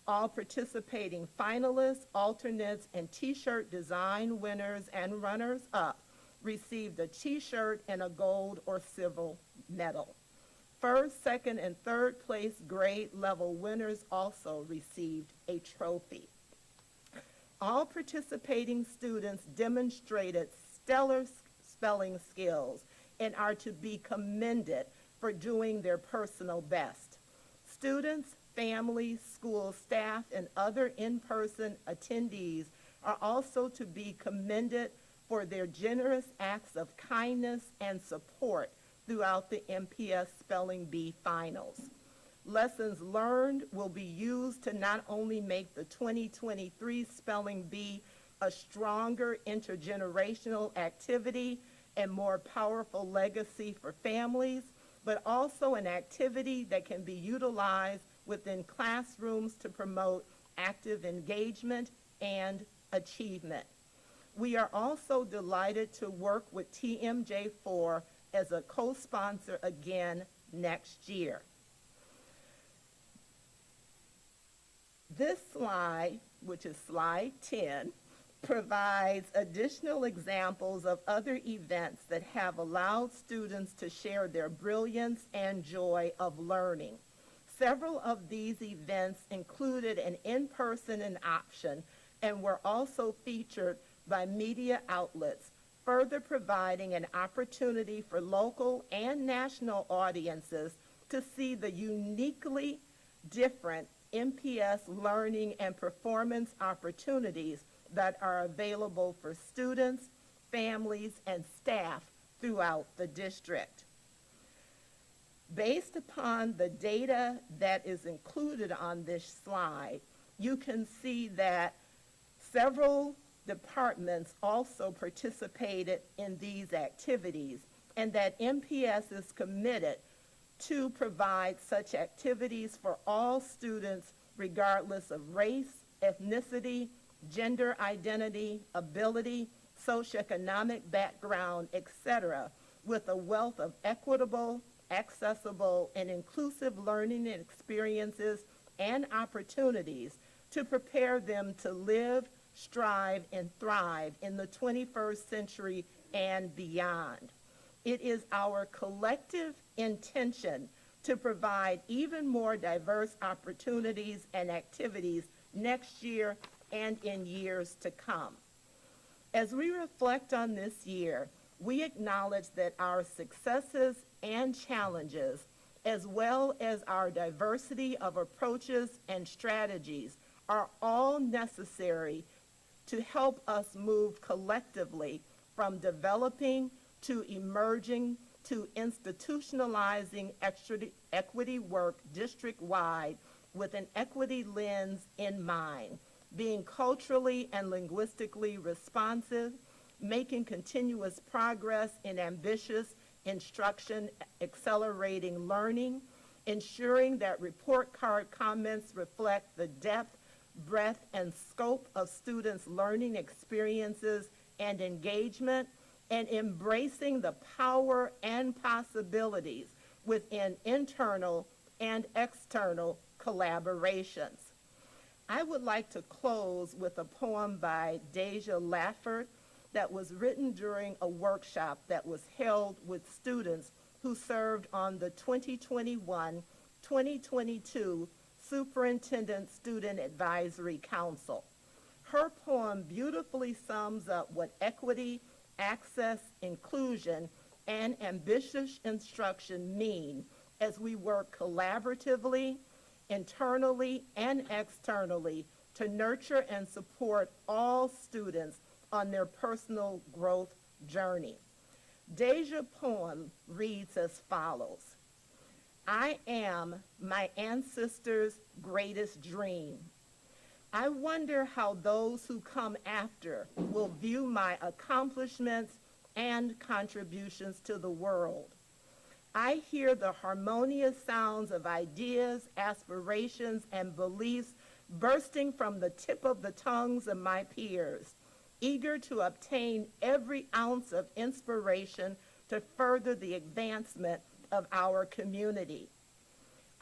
All participating finalists, alternates, and t-shirt design winners and runners-up received a t-shirt and a gold or silver medal. First, second, and third place grade level winners also received a trophy. All participating students demonstrated stellar spelling skills and are to be commended for doing their personal best. Students, families, school staff, and other in-person attendees are also to be commended for their generous acts of kindness and support throughout the MPS Spelling Bee finals. Lessons learned will be used to not only make the 2023 Spelling Bee a stronger intergenerational activity and more powerful legacy for families, but also an activity that can be utilized within classrooms to promote active engagement and achievement. We are also delighted to work with TMJ4 as a co-sponsor again next year. This slide, which is slide 10, provides additional examples of other events that have allowed students to share their brilliance and joy of learning. Several of these events included an in-person option and were also featured by media outlets, further providing an opportunity for local and national audiences to see the uniquely different MPS learning and performance opportunities that are available for students, families, and staff throughout the district. Based upon the data that is included on this slide, you can see that several departments also participated in these activities and that MPS is committed to provide such activities for all students regardless of race, ethnicity, gender identity, ability, socioeconomic background, etc., with a wealth of equitable, accessible, and inclusive learning and experiences and opportunities to prepare them to live, strive, and thrive in the 21st century and beyond. It is our collective intention to provide even more diverse opportunities and activities next year and in years to come. As we reflect on this year, we acknowledge that our successes and challenges, as well as our diversity of approaches and strategies, are all necessary to help us move collectively from developing to emerging to institutionalizing equity work district-wide with an equity lens in mind, being culturally and linguistically responsive, making continuous progress in ambitious instruction, accelerating learning, ensuring that report card comments reflect the depth, breadth, and scope of students' learning experiences and engagement, and embracing the power and possibilities within internal and external collaborations. I would like to close with a poem by Deja Lafford that was written during a workshop that was held with students who served on the 2021-2022 Superintendent Student Advisory Council. Her poem beautifully sums up what equity, access, inclusion, and ambitious instruction mean as we work collaboratively, internally, and externally to nurture and support all students on their personal growth journey. Deja's poem reads as follows: I am my ancestors' greatest dream. I wonder how those who come after will view my accomplishments and contributions to the world. I hear the harmonious sounds of ideas, aspirations, and beliefs bursting from the tip of the tongues of my peers, eager to obtain every ounce of inspiration to further the advancement of our community.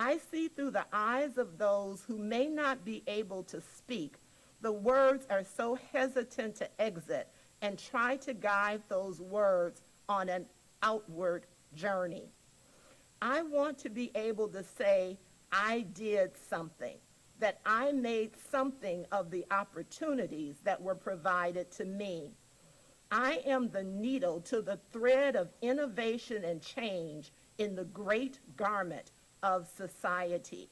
I see through the eyes of those who may not be able to speak. The words are so hesitant to exit and try to guide those words on an outward journey. I want to be able to say, I did something, that I made something of the opportunities that were provided to me. I am the needle to the thread of innovation and change in the great garment of society.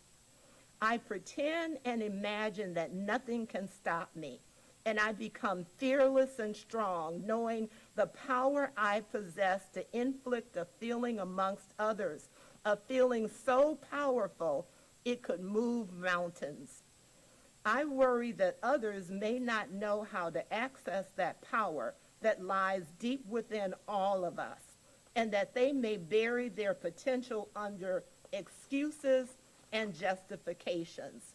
I pretend and imagine that nothing can stop me, and I become fearless and strong, knowing the power I possess to inflict a feeling amongst others, a feeling so powerful it could move mountains. I worry that others may not know how to access that power that lies deep within all of us, and that they may bury their potential under excuses and justifications.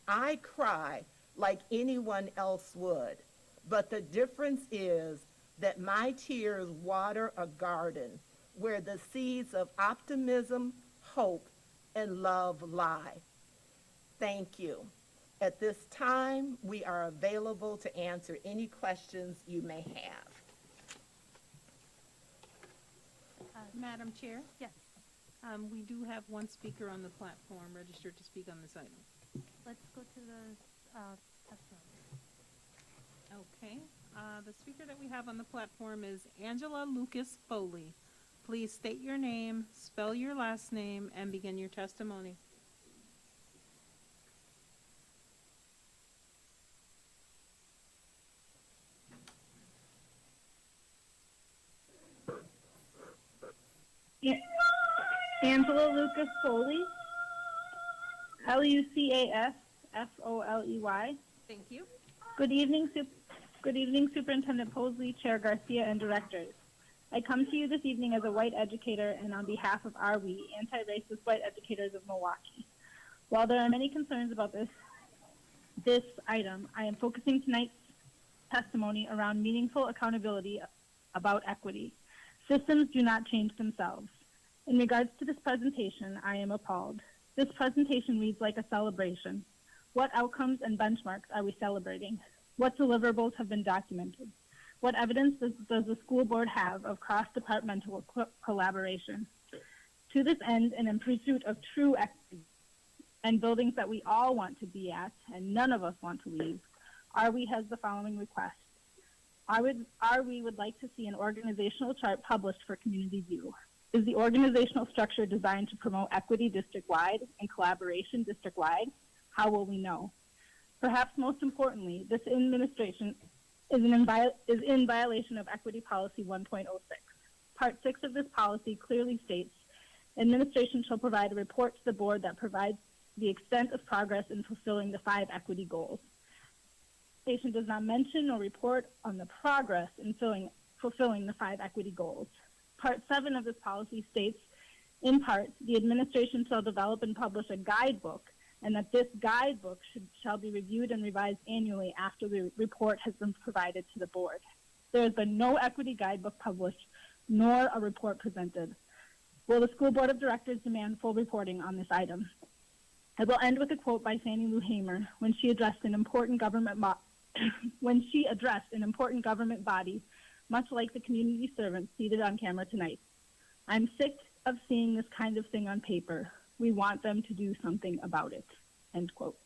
I cry like anyone else would, but the difference is that my tears water a garden where the seeds of optimism, hope, and love lie. Thank you. At this time, we are available to answer any questions you may have. Madam Chair? Yes. We do have one speaker on the platform registered to speak on this item. Let's go to the testimony. Okay. The speaker that we have on the platform is Angela Lucas Foley. Please state your name, spell your last name, and begin your testimony. Angela Lucas Foley, Lucasfoley. Thank you. Good evening, Superintendent Posley, Chair Garcia, and directors. I come to you this evening as a white educator and on behalf of we, anti-racist white educators of Milwaukee. While there are many concerns about this item, I am focusing tonight's testimony around meaningful accountability about equity. Systems do not change themselves. In regards to this presentation, I am appalled. This presentation reads like a celebration. What outcomes and benchmarks are we celebrating? What deliverables have been documented? What evidence does the school board have of cross-departmental collaboration? To this end, and in pursuit of true equity and buildings that we all want to be at and none of us want to leave, RWE has the following request. RWE would like to see an organizational chart published for community view. Is the organizational structure designed to promote equity district-wide and collaboration district-wide? How will we know? Perhaps most importantly, this administration is in violation of Equity Policy 1.06. Part 6 of this policy clearly states, administration shall provide a report to the board that provides the extent of progress in fulfilling the 5 equity goals. Administration does not mention or report on the progress in fulfilling the 5 equity goals. Part 7 of this policy states, in part, the administration shall develop and publish a guidebook, and that this guidebook shall be reviewed and revised annually after the report has been provided to the board. There has been no equity guidebook published, nor a report presented. Will the school board of directors demand full reporting on this item? I will end with a quote by Fannie Lou Hamer when she addressed an important government body, much like the community servants seated on camera tonight. I'm sick of seeing this kind of thing on paper. We want them to do something about it. End quote.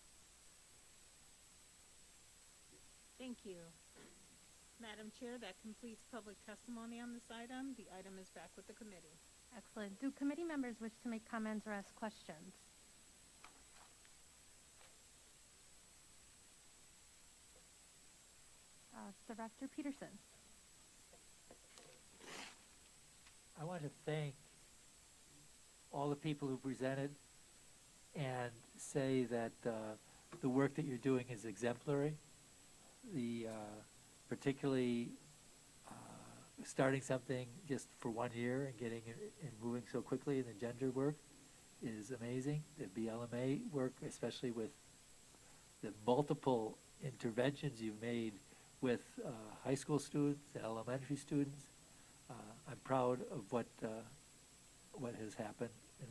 Thank you. Madam Chair, that completes public testimony on this item. The item is back with the committee. Excellent. Do committee members wish to make comments or ask questions? Director Peterson. I want to thank all the people who presented and say that the work that you're doing is exemplary. Particularly starting something just for 1 year and getting it and moving so quickly in the gender work is amazing. The BLMA work, especially with the multiple interventions you've made with high school students and elementary students. I'm proud of what has happened and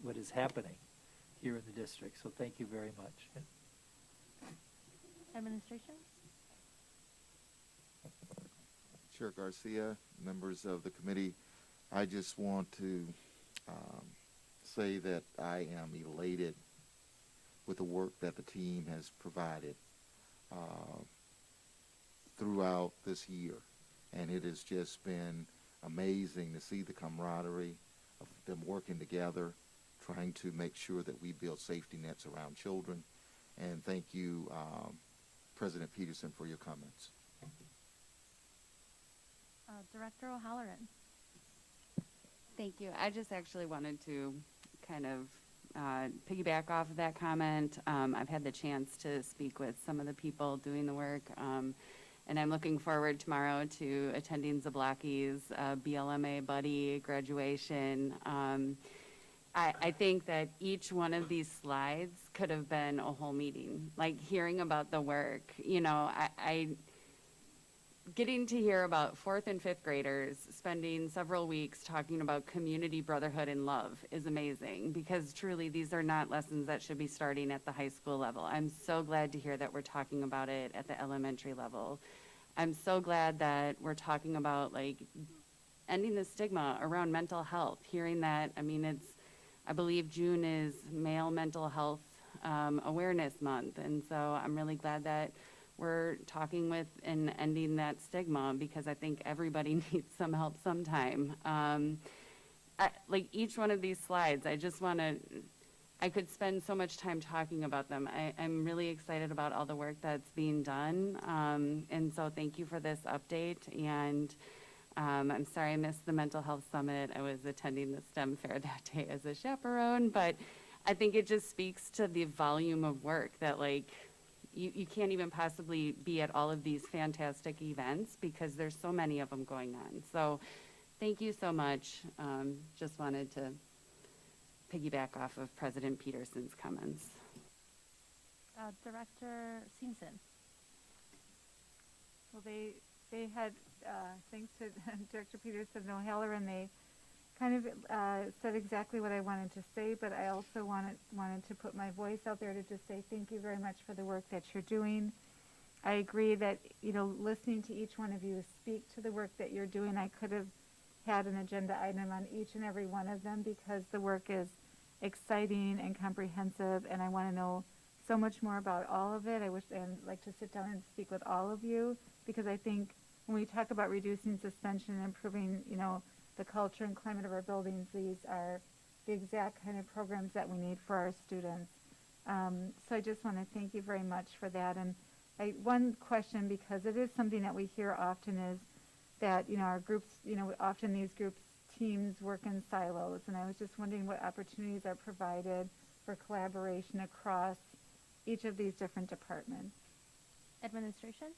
what is happening here in the district. So thank you very much. Administration? Chair Garcia, members of the committee, I just want to say that I am elated with the work that the team has provided throughout this year. And it has just been amazing to see the camaraderie of them working together, trying to make sure that we build safety nets around children. And thank you, President Peterson, for your comments. Director O'Halloran. Thank you. I just actually wanted to kind of piggyback off of that comment. I've had the chance to speak with some of the people doing the work, and I'm looking forward tomorrow to attending Zablocki's BLMA buddy graduation. I think that each one of these slides could have been a whole meeting, like hearing about the work. You know, getting to hear about 4th and 5th graders spending several weeks talking about community, brotherhood, and love is amazing, because truly these are not lessons that should be starting at the high school level. I'm so glad to hear that we're talking about it at the elementary level. I'm so glad that we're talking about like ending the stigma around mental health, hearing that, I mean, I believe June is Male Mental Health Awareness Month, and so I'm really glad that we're talking with and ending that stigma, because I think everybody needs some help sometime. Like each one of these slides, I could spend so much time talking about them. I'm really excited about all the work that's being done. And so thank you for this update. And I'm sorry I missed the Mental Health Summit. I was attending the STEM fair that day as a chaperone, but I think it just speaks to the volume of work that like, you can't even possibly be at all of these fantastic events because there's so many of them going on. So thank you so much. Just wanted to piggyback off of President Peterson's comments. Director Simpson. Well, they had, thanks to Director Peterson and O'Halloran, they kind of said exactly what I wanted to say, but I also wanted to put my voice out there to just say thank you very much for the work that you're doing. I agree that, listening to each one of you speak to the work that you're doing, I could have had an agenda item on each and every one of them because the work is exciting and comprehensive, and I want to know so much more about all of it. I wish I'd like to sit down and speak with all of you because I think when we talk about reducing suspension and improving, the culture and climate of our buildings, these are the exact kind of programs that we need for our students. So I just want to thank you very much for that. And one question, because it is something that we hear often, is that, our groups, often these groups, teams work in silos. And I was just wondering what opportunities are provided for collaboration across each of these different departments. Administration?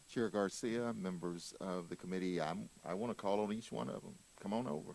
Chair Garcia, members of the committee, I want to call on each one of them. Come on over.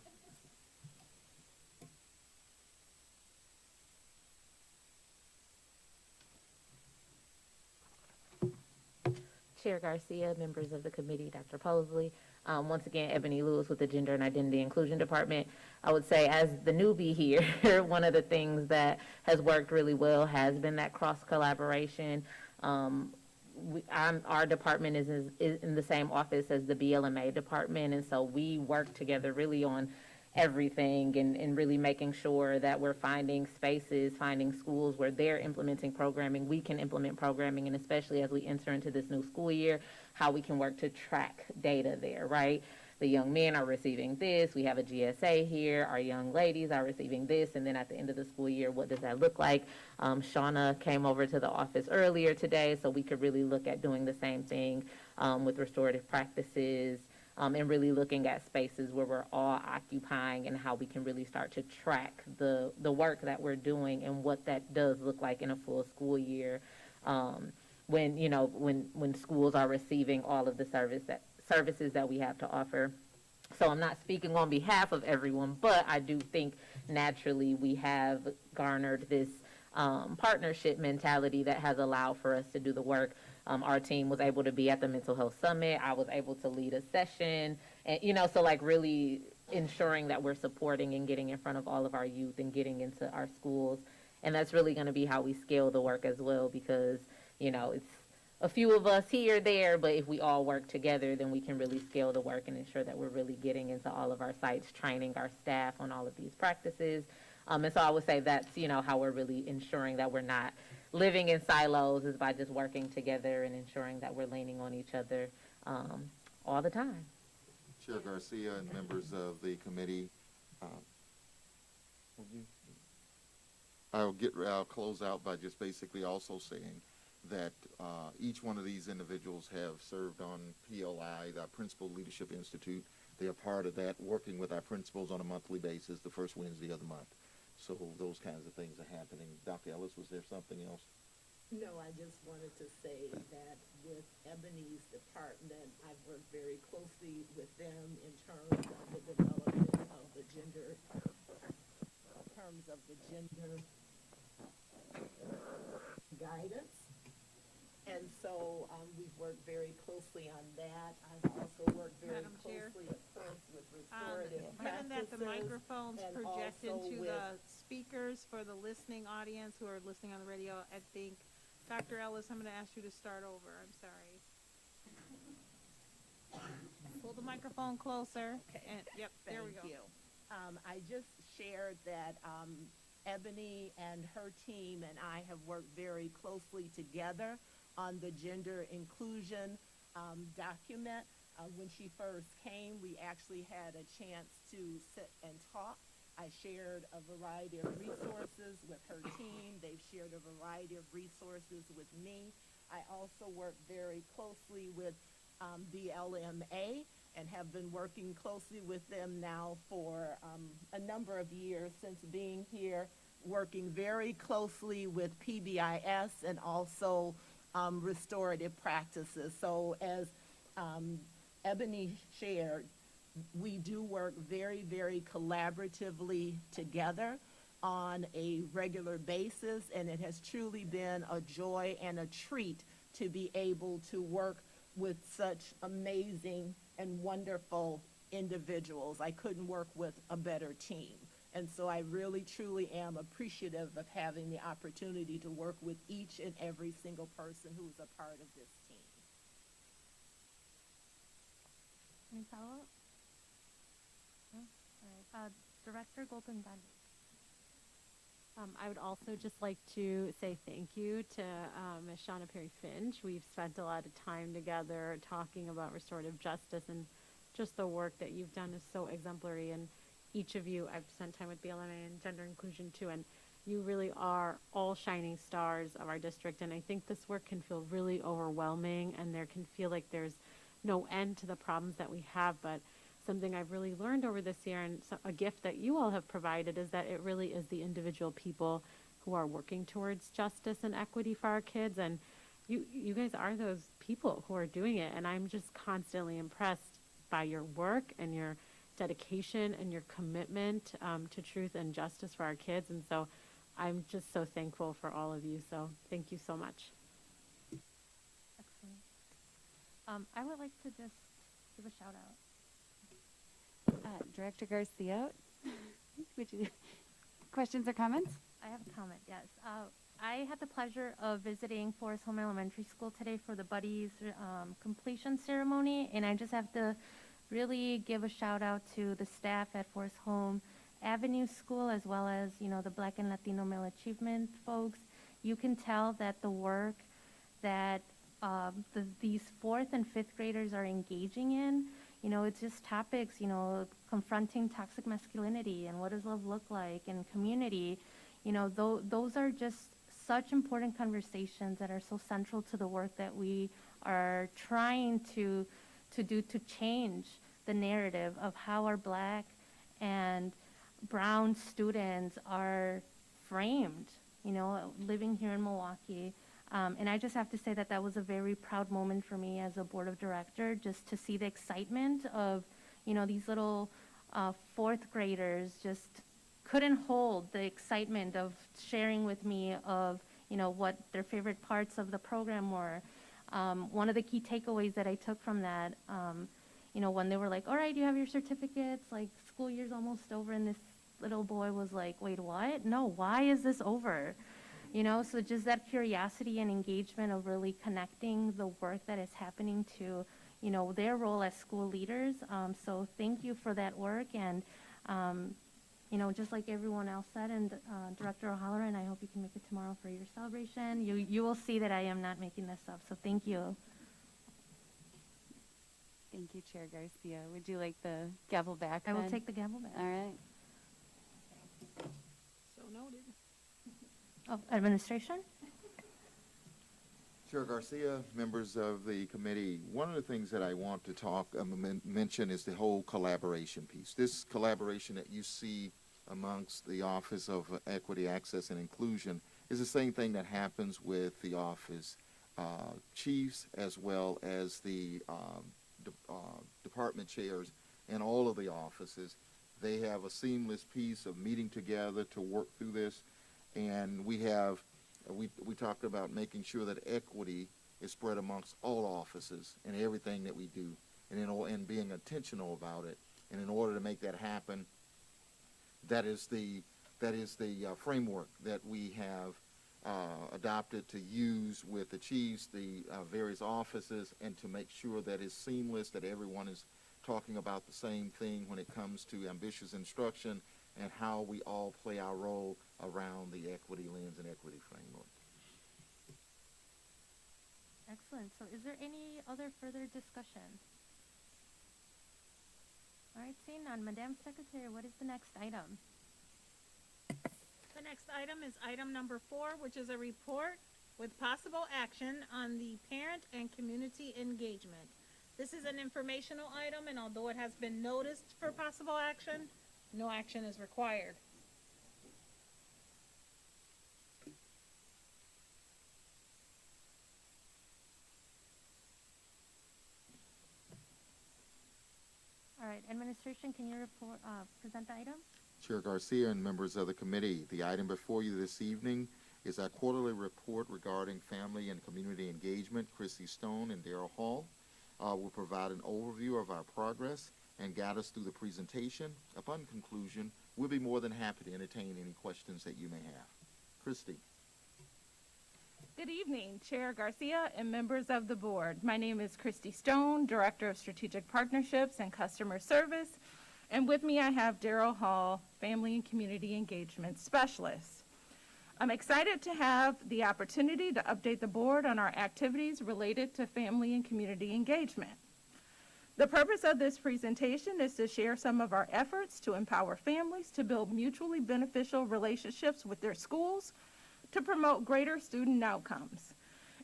Chair Garcia, members of the committee, Dr. Posley. Once again, Ebony Lewis with the Gender and Identity Inclusion Department. I would say as the newbie here, one of the things that has worked really well has been that cross-collaboration. Our department is in the same office as the BLMA department, and so we work together really on everything and really making sure that we're finding spaces, finding schools where they're implementing programming, we can implement programming, and especially as we enter into this new school year, how we can work to track data there, right? The young men are receiving this, we have a GSA here, our young ladies are receiving this, and then at the end of the school year, what does that look like? Shauna came over to the office earlier today, so we could really look at doing the same thing with restorative practices, and really looking at spaces where we're all occupying and how we can really start to track the work that we're doing and what that does look like in a full school year when schools are receiving all of the services that we have to offer. So I'm not speaking on behalf of everyone, but I do think naturally we have garnered this partnership mentality that has allowed for us to do the work. Our team was able to be at the Mental Health Summit. I was able to lead a session, and so like really ensuring that we're supporting and getting in front of all of our youth and getting into our schools. And that's really going to be how we scale the work as well, because, it's a few of us here or there, but if we all work together, then we can really scale the work and ensure that we're really getting into all of our sites, training our staff on all of these practices. And so I would say that's, how we're really ensuring that we're not living in silos, is by just working together and ensuring that we're leaning on each other all the time. Chair Garcia and members of the committee, I'll close out by just basically also saying that each one of these individuals have served on PLI, the Principal Leadership Institute. They are part of that, working with our principals on a monthly basis, the first Wednesday of the month. So those kinds of things are happening. Dr. Ellis, was there something else? No, I just wanted to say that with Ebony's department, I've worked very closely with them in terms of the development of the gender guidance. And so we've worked very closely on that. I've also worked very Madam Chair? closely, of course, with restorative Given that the practices microphones and project also into with- the speakers for the listening audience who are listening on the radio, I think, Dr. Ellis, I'm going to ask you to start over. I'm sorry. Pull the microphone closer. Okay. And, yep, there we go. Thank you. I just shared that Ebony and her team and I have worked very closely together on the gender inclusion document. When she first came, we actually had a chance to sit and talk. I shared a variety of resources with her team. They've shared a variety of resources with me. I also work very closely with BLMA and have been working closely with them now for a number of years since being here, working very closely with PBIS and also restorative practices. So as Ebony shared, we do work very, very collaboratively together on a regular basis, and it has truly been a joy and a treat to be able to work with such amazing and wonderful individuals. I couldn't work with a better team. And so I really, truly am appreciative of having the opportunity to work with each and every single person who is a part of this team. Any follow-up? No? All right. Director Golden-Bender. I would also just like to say thank you to Ms. Shauna Perry-Finch. We've spent a lot of time together talking about restorative justice, and just the work that you've done is so exemplary. And each of you, I've spent time with BLMA and gender inclusion too, and you really are all shining stars of our district. And I think this work can feel really overwhelming, and there can feel like there's no end to the problems that we have. But something I've really learned over this year, and a gift that you all have provided, is that it really is the individual people who are working towards justice and equity for our kids. And you guys are those people who are doing it. And I'm just constantly impressed by your work and your dedication and your commitment to truth and justice for our kids. And so I'm just so thankful for all of you. So thank you so much. Excellent. I would like to just give a shout out. Director Garcia, would you, questions or comments? I have a comment, yes. I had the pleasure of visiting Forest Home Elementary School today for the Buddies completion ceremony, and I just have to really give a shout out to the staff at Forest Home Avenue School, as well as, the Black and Latino Male Achievement folks. You can tell that the work that these 4th and 5th graders are engaging in, it's just topics, confronting toxic masculinity and what does love look like, and community. Those are just such important conversations that are so central to the work that we are trying to do to change the narrative of how our Black and brown students are framed, living here in Milwaukee. And I just have to say that was a very proud moment for me as a board of director, just to see the excitement of, these little 4th graders just couldn't hold the excitement of sharing with me of, what their favorite parts of the program were. One of the key takeaways that I took from that, when they were like, all right, you have your certificates, like school year's almost over, and this little boy was like, wait, what? No, why is this over? So just that curiosity and engagement of really connecting the work that is happening to, their role as school leaders. So thank you for that work. And, just like everyone else said, and Director O'Halloran, I hope you can make it tomorrow for your celebration. You will see that I am not making this up. So thank you. Thank you, Chair Garcia. Would you like the gavel back? I will then? take the gavel back. All right. So noted. Oh, administration? Chair Garcia, members of the committee, one of the things that I want to mention is the whole collaboration piece. This collaboration that you see amongst the Office of Equity, Access, and Inclusion is the same thing that happens with the office chiefs, as well as the department chairs and all of the offices. They have a seamless piece of meeting together to work through this, and we talked about making sure that equity is spread amongst all offices and everything that we do, and being intentional about it. And in order to make that happen, that is the framework that we have adopted to use with the chiefs, the various offices, and to make sure that it's seamless, that everyone is talking about the same thing when it comes to ambitious instruction and how we all play our role around the equity lens and equity framework. Excellent. So is there any other further discussion? All right, seeing none. Madam Secretary, what is the next item? The next item is item number 4, which is a report with possible action on the parent and community engagement. This is an informational item, and although it has been noticed for possible action, no action is required. All right, administration, can you present the item? Chair Garcia and members of the committee, the item before you this evening is our quarterly report regarding family and community engagement. Chrissy Stone and Darrell Hall will provide an overview of our progress and guide us through the presentation. Upon conclusion, we'll be more than happy to entertain any questions that you may have. Christy. Good evening, Chair Garcia and members of the board. My name is Christy Stone, Director of Strategic Partnerships and Customer Service, and with me I have Daryl Hall, Family and Community Engagement Specialist. I'm excited to have the opportunity to update the board on our activities related to family and community engagement. The purpose of this presentation is to share some of our efforts to empower families to build mutually beneficial relationships with their schools to promote greater student outcomes.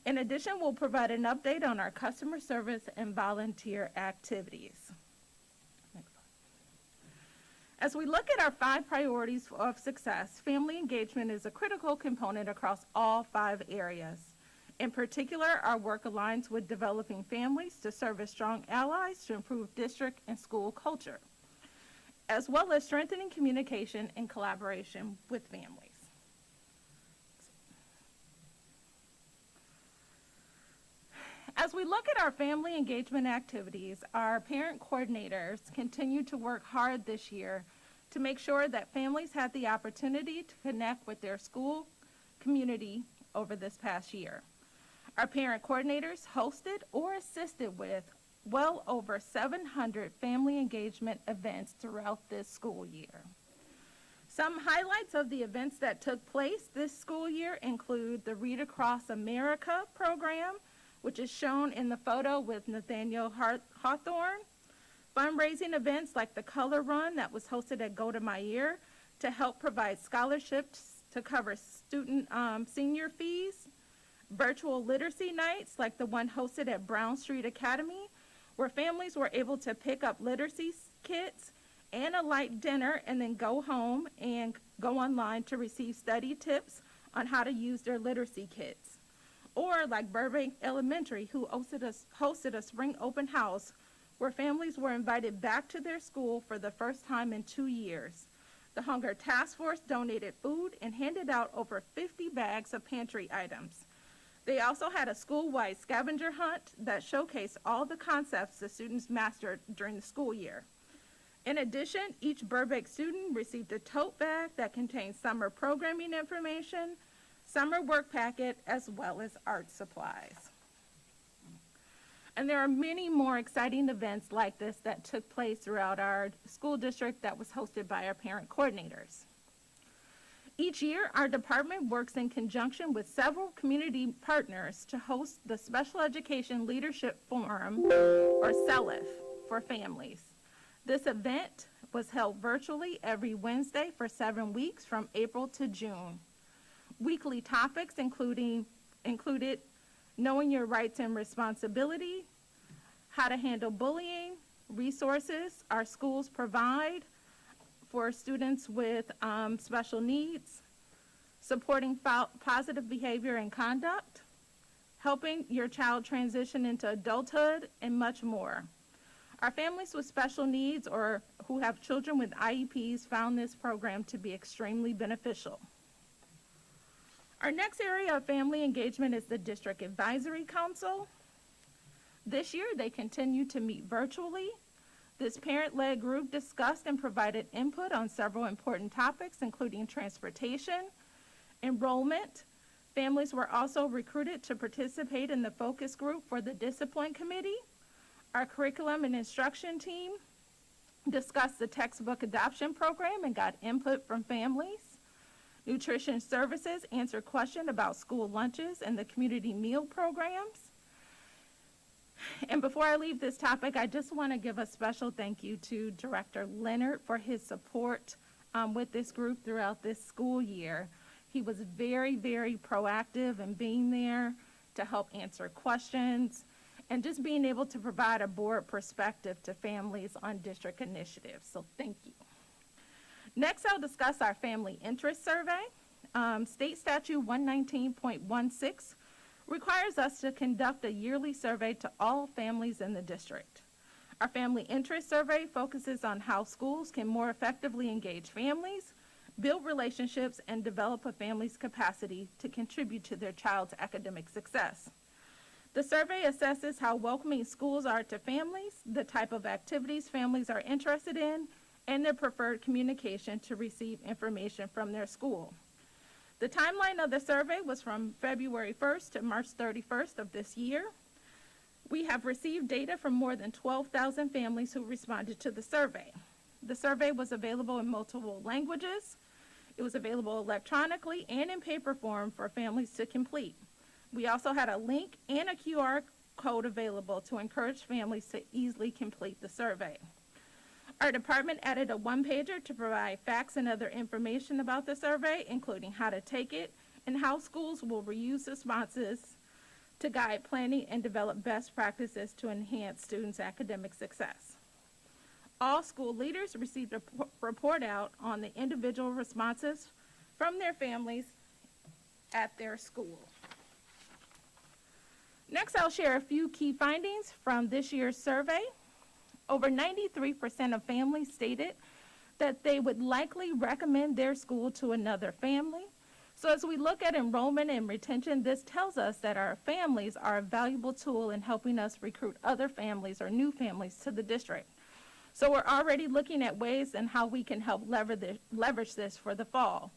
In addition, we'll provide an update on our customer service and volunteer activities. Next slide. As we look at our 5 priorities of success, family engagement is a critical component across all 5 areas. In particular, our work aligns with developing families to serve as strong allies to improve district and school culture, as well as strengthening communication and collaboration with families. As we look at our family engagement activities, our parent coordinators continue to work hard this year to make sure that families had the opportunity to connect with their school community over this past year. Our parent coordinators hosted or assisted with well over 700 family engagement events throughout this school year. Some highlights of the events that took place this school year include the Read Across America program, which is shown in the photo with Nathaniel Hawthorne. Fundraising events like the Color Run that was hosted at Go to My Ear to help provide scholarships to cover student senior fees. Virtual literacy nights like the one hosted at Brown Street Academy, where families were able to pick up literacy kits and a light dinner and then go home and go online to receive study tips on how to use their literacy kits. Or like Burbank Elementary, who hosted a spring open house where families were invited back to their school for the first time in 2 years. The Hunger Task Force donated food and handed out over 50 bags of pantry items. They also had a school-wide scavenger hunt that showcased all the concepts the students mastered during the school year. In addition, each Burbank student received a tote bag that contained summer programming information, summer work packet, as well as art supplies. And there are many more exciting events like this that took place throughout our school district that was hosted by our parent coordinators. Each year, our department works in conjunction with several community partners to host the Special Education Leadership Forum, or CELIF, for families. This event was held virtually every Wednesday for 7 weeks from April to June. Weekly topics included knowing your rights and responsibility, how to handle bullying, resources our schools provide for students with special needs, supporting positive behavior and conduct, helping your child transition into adulthood, and much more. Our families with special needs or who have children with IEPs found this program to be extremely beneficial. Our next area of family engagement is the District Advisory Council. This year, they continue to meet virtually. This parent-led group discussed and provided input on several important topics, including transportation, enrollment. Families were also recruited to participate in the focus group for the Discipline Committee. Our curriculum and instruction team discussed the textbook adoption program and got input from families. Nutrition Services answered questions about school lunches and the community meal programs. And before I leave this topic, I just want to give a special thank you to Director Leonard for his support with this group throughout this school year. He was very, very proactive in being there to help answer questions and just being able to provide a board perspective to families on district initiatives. So thank you. Next, I'll discuss our family interest survey. State Statute 119.16 requires us to conduct a yearly survey to all families in the district. Our family interest survey focuses on how schools can more effectively engage families, build relationships, and develop a family's capacity to contribute to their child's academic success. The survey assesses how welcoming schools are to families, the type of activities families are interested in, and their preferred communication to receive information from their school. The timeline of the survey was from February 1st to March 31st of this year. We have received data from more than 12,000 families who responded to the survey. The survey was available in multiple languages. It was available electronically and in paper form for families to complete. We also had a link and a QR code available to encourage families to easily complete the survey. Our department added a one-pager to provide facts and other information about the survey, including how to take it and how schools will reuse responses to guide planning and develop best practices to enhance students' academic success. All school leaders received a report out on the individual responses from their families at their school. Next, I'll share a few key findings from this year's survey. Over 93% of families stated that they would likely recommend their school to another family. So as we look at enrollment and retention, this tells us that our families are a valuable tool in helping us recruit other families or new families to the district. So we're already looking at ways and how we can help leverage this for the fall.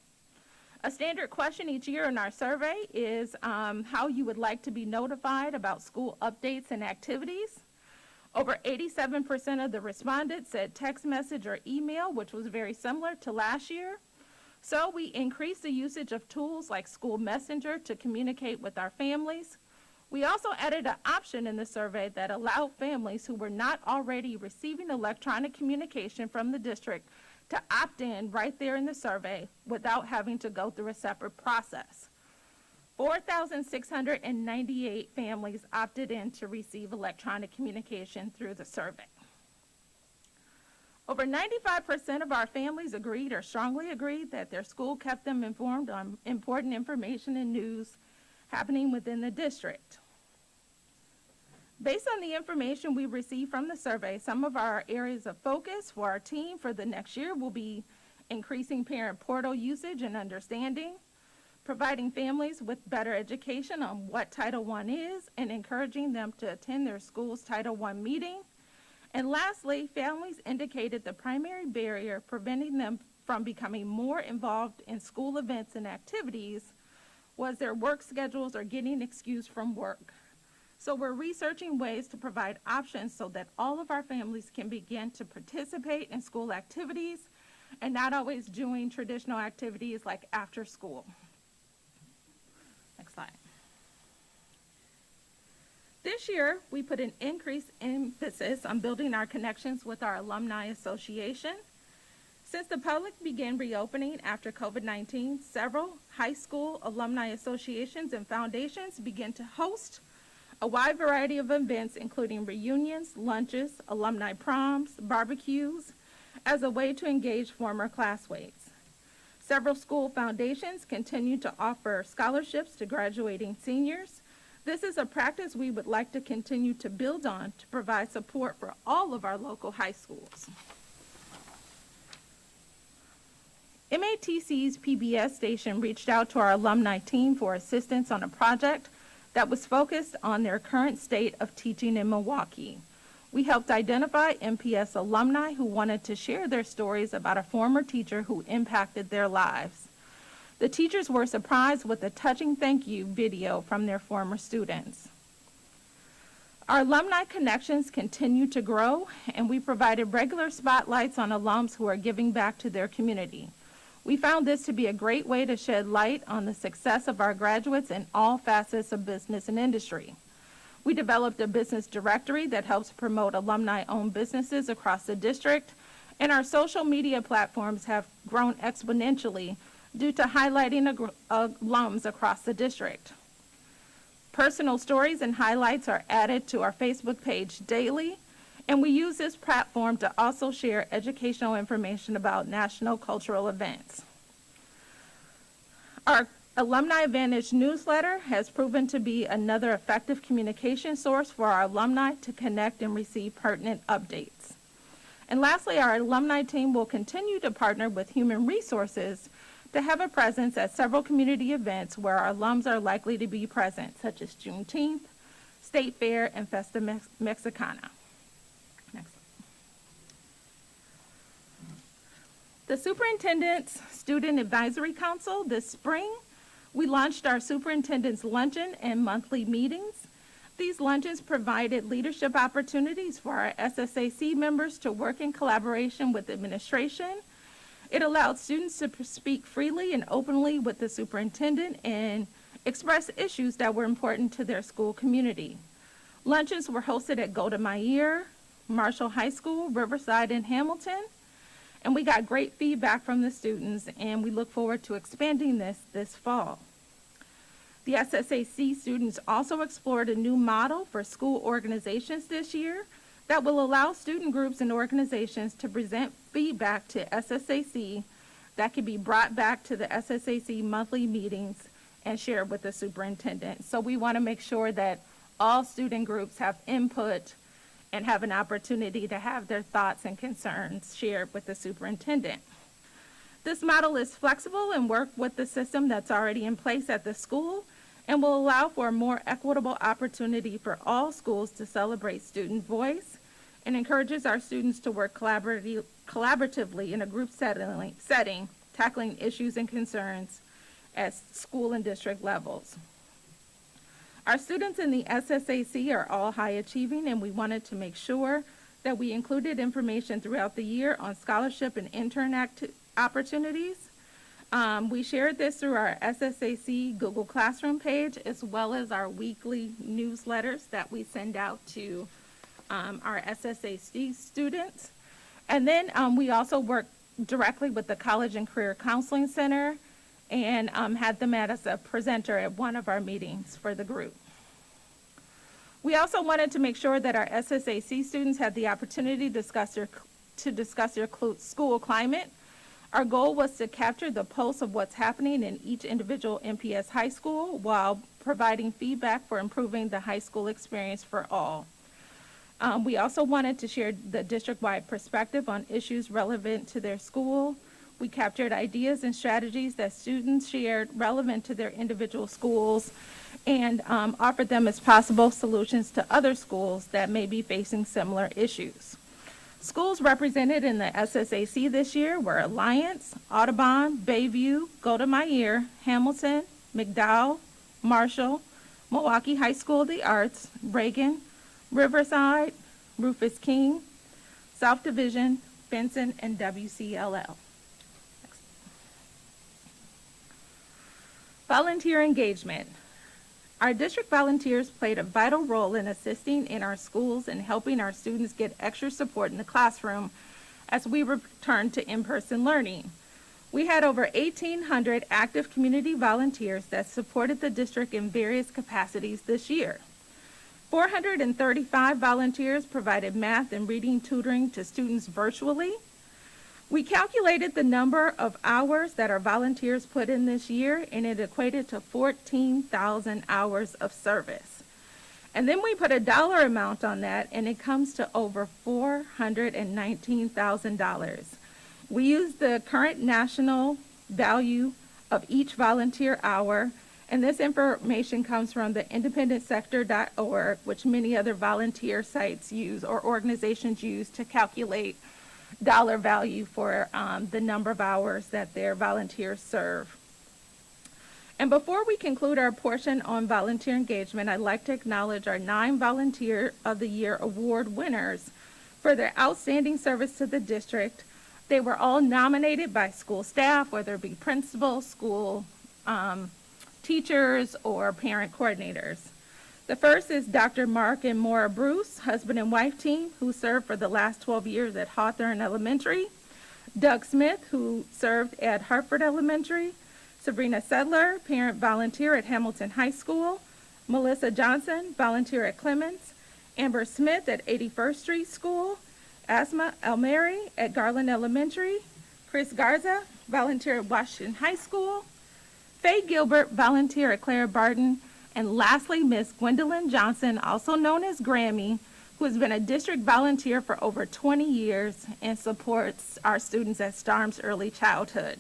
A standard question each year in our survey is how you would like to be notified about school updates and activities. Over 87% of the respondents said text message or email, which was very similar to last year. So we increased the usage of tools like School Messenger to communicate with our families. We also added an option in the survey that allowed families who were not already receiving electronic communication from the district to opt in right there in the survey without having to go through a separate process. 4,698 families opted in to receive electronic communication through the survey. Over 95% of our families agreed or strongly agreed that their school kept them informed on important information and news happening within the district. Based on the information we received from the survey, some of our areas of focus for our team for the next year will be increasing parent portal usage and understanding, providing families with better education on what Title I is, and encouraging them to attend their school's Title I meeting. And lastly, families indicated the primary barrier preventing them from becoming more involved in school events and activities was their work schedules or getting excused from work. So we're researching ways to provide options so that all of our families can begin to participate in school activities and not always doing traditional activities like after school. Next slide. This year, we put an increased emphasis on building our connections with our alumni association. Since the public began reopening after COVID-19, several high school alumni associations and foundations began to host a wide variety of events, including reunions, lunches, alumni proms, barbecues, as a way to engage former classmates. Several school foundations continue to offer scholarships to graduating seniors. This is a practice we would like to continue to build on to provide support for all of our local high schools. MATC's PBS station reached out to our alumni team for assistance on a project that was focused on their current state of teaching in Milwaukee. We helped identify MPS alumni who wanted to share their stories about a former teacher who impacted their lives. The teachers were surprised with a touching thank you video from their former students. Our alumni connections continue to grow, and we provided regular spotlights on alums who are giving back to their community. We found this to be a great way to shed light on the success of our graduates in all facets of business and industry. We developed a business directory that helps promote alumni-owned businesses across the district, and our social media platforms have grown exponentially due to highlighting alums across the district. Personal stories and highlights are added to our Facebook page daily, and we use this platform to also share educational information about national cultural events. Our Alumni Advantage newsletter has proven to be another effective communication source for our alumni to connect and receive pertinent updates. And lastly, our alumni team will continue to partner with Human Resources to have a presence at several community events where our alums are likely to be present, such as Juneteenth, State Fair, and Festa Mexicana. Next. The Superintendent's Student Advisory Council this spring, we launched our Superintendent's Luncheon and monthly meetings. These luncheons provided leadership opportunities for our SSAC members to work in collaboration with administration. It allowed students to speak freely and openly with the superintendent and express issues that were important to their school community. Luncheons were hosted at Golda Meir, Marshall High School, Riverside, and Hamilton. And we got great feedback from the students, and we look forward to expanding this fall. The SSAC students also explored a new model for school organizations this year that will allow student groups and organizations to present feedback to SSAC that can be brought back to the SSAC monthly meetings and shared with the superintendent. So we want to make sure that all student groups have input and have an opportunity to have their thoughts and concerns shared with the superintendent. This model is flexible and work with the system that's already in place at the school and will allow for a more equitable opportunity for all schools to celebrate student voice and encourages our students to work collaboratively in a group setting, tackling issues and concerns at school and district levels. Our students in the SSAC are all high achieving, and we wanted to make sure that we included information throughout the year on scholarship and intern opportunities. We shared this through our SSAC Google Classroom page, as well as our weekly newsletters that we send out to our SSAC students. And then we also work directly with the College and Career Counseling Center and had them as a presenter at one of our meetings for the group. We also wanted to make sure that our SSAC students had the opportunity to discuss their school climate. Our goal was to capture the pulse of what's happening in each individual MPS high school while providing feedback for improving the high school experience for all. We also wanted to share the district-wide perspective on issues relevant to their school. We captured ideas and strategies that students shared relevant to their individual schools and offered them as possible solutions to other schools that may be facing similar issues. Schools represented in the SSAC this year were Alliance, Audubon, Bayview, Golda Meir, Hamilton, McDowell, Marshall, Milwaukee High School of the Arts, Reagan, Riverside, Rufus King, South Division, Benson, and WCLL. Volunteer engagement. Our district volunteers played a vital role in assisting in our schools and helping our students get extra support in the classroom as we returned to in-person learning. We had over 1,800 active community volunteers that supported the district in various capacities this year. 435 volunteers provided math and reading tutoring to students virtually. We calculated the number of hours that our volunteers put in this year, and it equated to 14,000 hours of service. And then we put a dollar amount on that, and it comes to over $419,000. We used the current national value of each volunteer hour, and this information comes from the independentsector.org, which many other volunteer sites use or organizations use to calculate dollar value for the number of hours that their volunteers serve. And before we conclude our portion on volunteer engagement, I'd like to acknowledge our 9 Volunteer of the Year award winners for their outstanding service to the district. They were all nominated by school staff, whether it be principals, school teachers, or parent coordinators. The first is Dr. Mark and Maura Bruce, husband and wife team, who served for the last 12 years at Hawthorne Elementary. Doug Smith, who served at Hartford Elementary. Sabrina Sedler, parent volunteer at Hamilton High School. Melissa Johnson, volunteer at Clemens. Amber Smith at 81st Street School. Asma Elmeri at Garland Elementary. Chris Garza, volunteer at Washington High School. Faye Gilbert, volunteer at Clara Barton. And lastly, Miss Gwendolyn Johnson, also known as Grammy, who has been a district volunteer for over 20 years and supports our students at Starnes Early Childhood.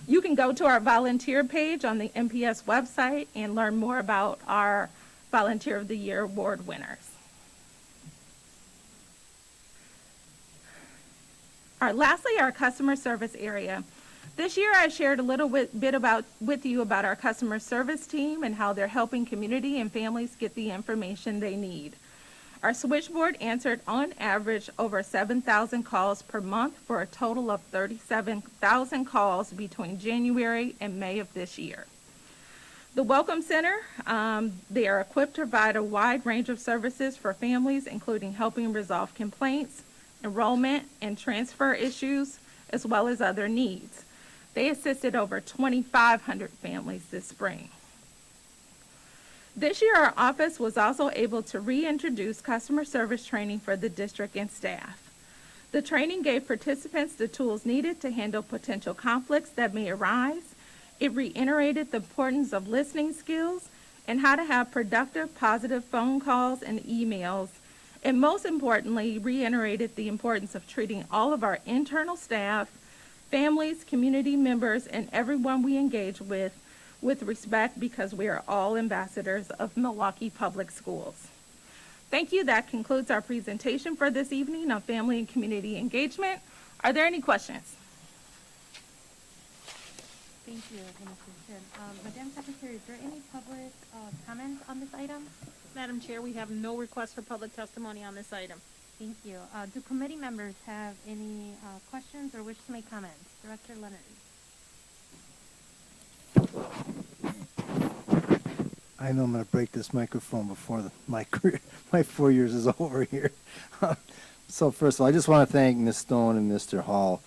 You can go to our volunteer page on the MPS website and learn more about our Volunteer of the Year award winners. All right, lastly, our customer service area. This year, I shared a little bit with you about our customer service team and how they're helping community and families get the information they need. Our switchboard answered on average over 7,000 calls per month for a total of 37,000 calls between January and May of this year. The Welcome Center, they are equipped to provide a wide range of services for families, including helping resolve complaints, enrollment, and transfer issues, as well as other needs. They assisted over 2,500 families this spring. This year, our office was also able to reintroduce customer service training for the district and staff. The training gave participants the tools needed to handle potential conflicts that may arise. It reiterated the importance of listening skills and how to have productive, positive phone calls and emails, and most importantly, reiterated the importance of treating all of our internal staff, families, community members, and everyone we engage with respect, because we are all ambassadors of Milwaukee Public Schools. Thank you. That concludes our presentation for this evening on family and community engagement. Are there any questions? Thank you, Administration. Madam Secretary, is there any public comments on this item? Madam Chair, we have no request for public testimony on this item. Thank you. Do committee members have any questions or wish to make comments? Director Leonard. I know I'm going to break this microphone before my 4 years is over here. So first of all, I just want to thank Ms. Stone and Mr. Hall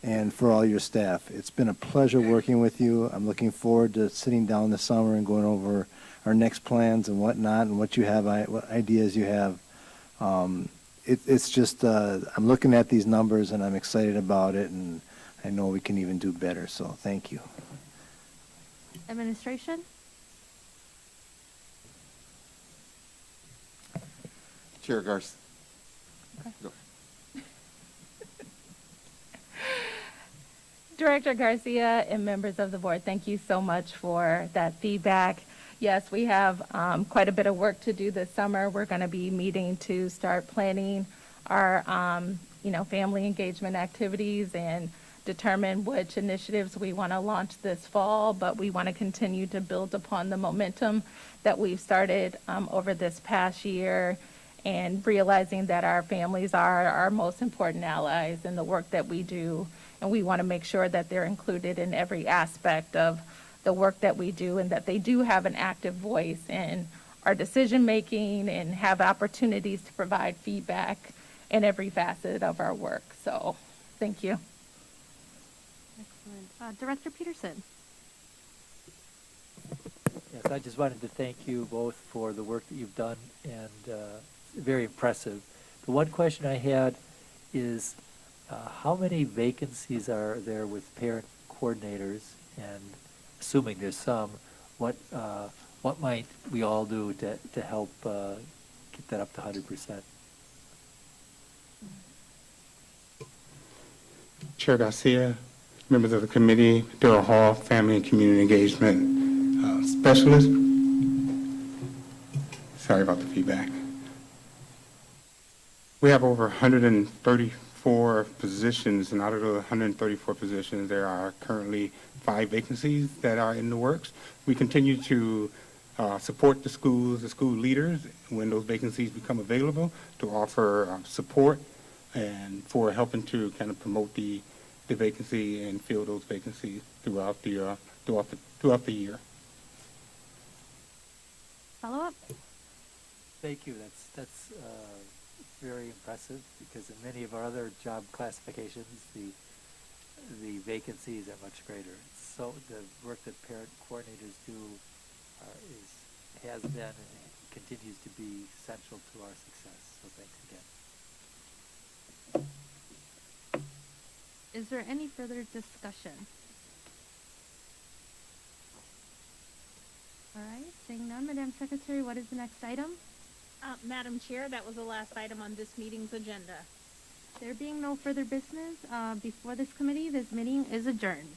and for all your staff. It's been a pleasure working with you. I'm looking forward to sitting down this summer and going over our next plans and whatnot and what you have, what ideas you have. It's just, I'm looking at these numbers and I'm excited about it, and I know we can even do better, so thank you. Administration? Chair Garcia. Go. Director Garcia and members of the board, thank you so much for that feedback. Yes, we have quite a bit of work to do this summer. We're going to be meeting to start planning our, family engagement activities and determine which initiatives we want to launch this fall, but we want to continue to build upon the momentum that we've started over this past year, and realizing that our families are our most important allies in the work that we do, and we want to make sure that they're included in every aspect of the work that we do, and that they do have an active voice in our decision making and have opportunities to provide feedback in every facet of our work. So thank you. Excellent. Director Peterson. Yes, I just wanted to thank you both for the work that you've done, and very impressive. The one question I had is, how many vacancies are there with parent coordinators? And assuming there's some, what might we all do to help get that up to 100%? Chair Garcia, members of the committee, Bill Hall, Family and Community Engagement Specialist. Sorry about the feedback. We have over 134 positions, and out of the 134 positions, there are currently 5 vacancies that are in the works. We continue to support the schools, the school leaders, when those vacancies become available, to offer support and for helping to kind of promote the vacancy and fill those vacancies throughout the year. Follow up? Thank you. That's very impressive, because in many of our other job classifications, the vacancies are much greater. So the work that parent coordinators do has been and continues to be central to our success. So thanks again. Is there any further discussion? All right, seeing none, Madam Secretary, what is the next item? Madam Chair, that was the last item on this meeting's agenda. There being no further business before this committee, this meeting is adjourned.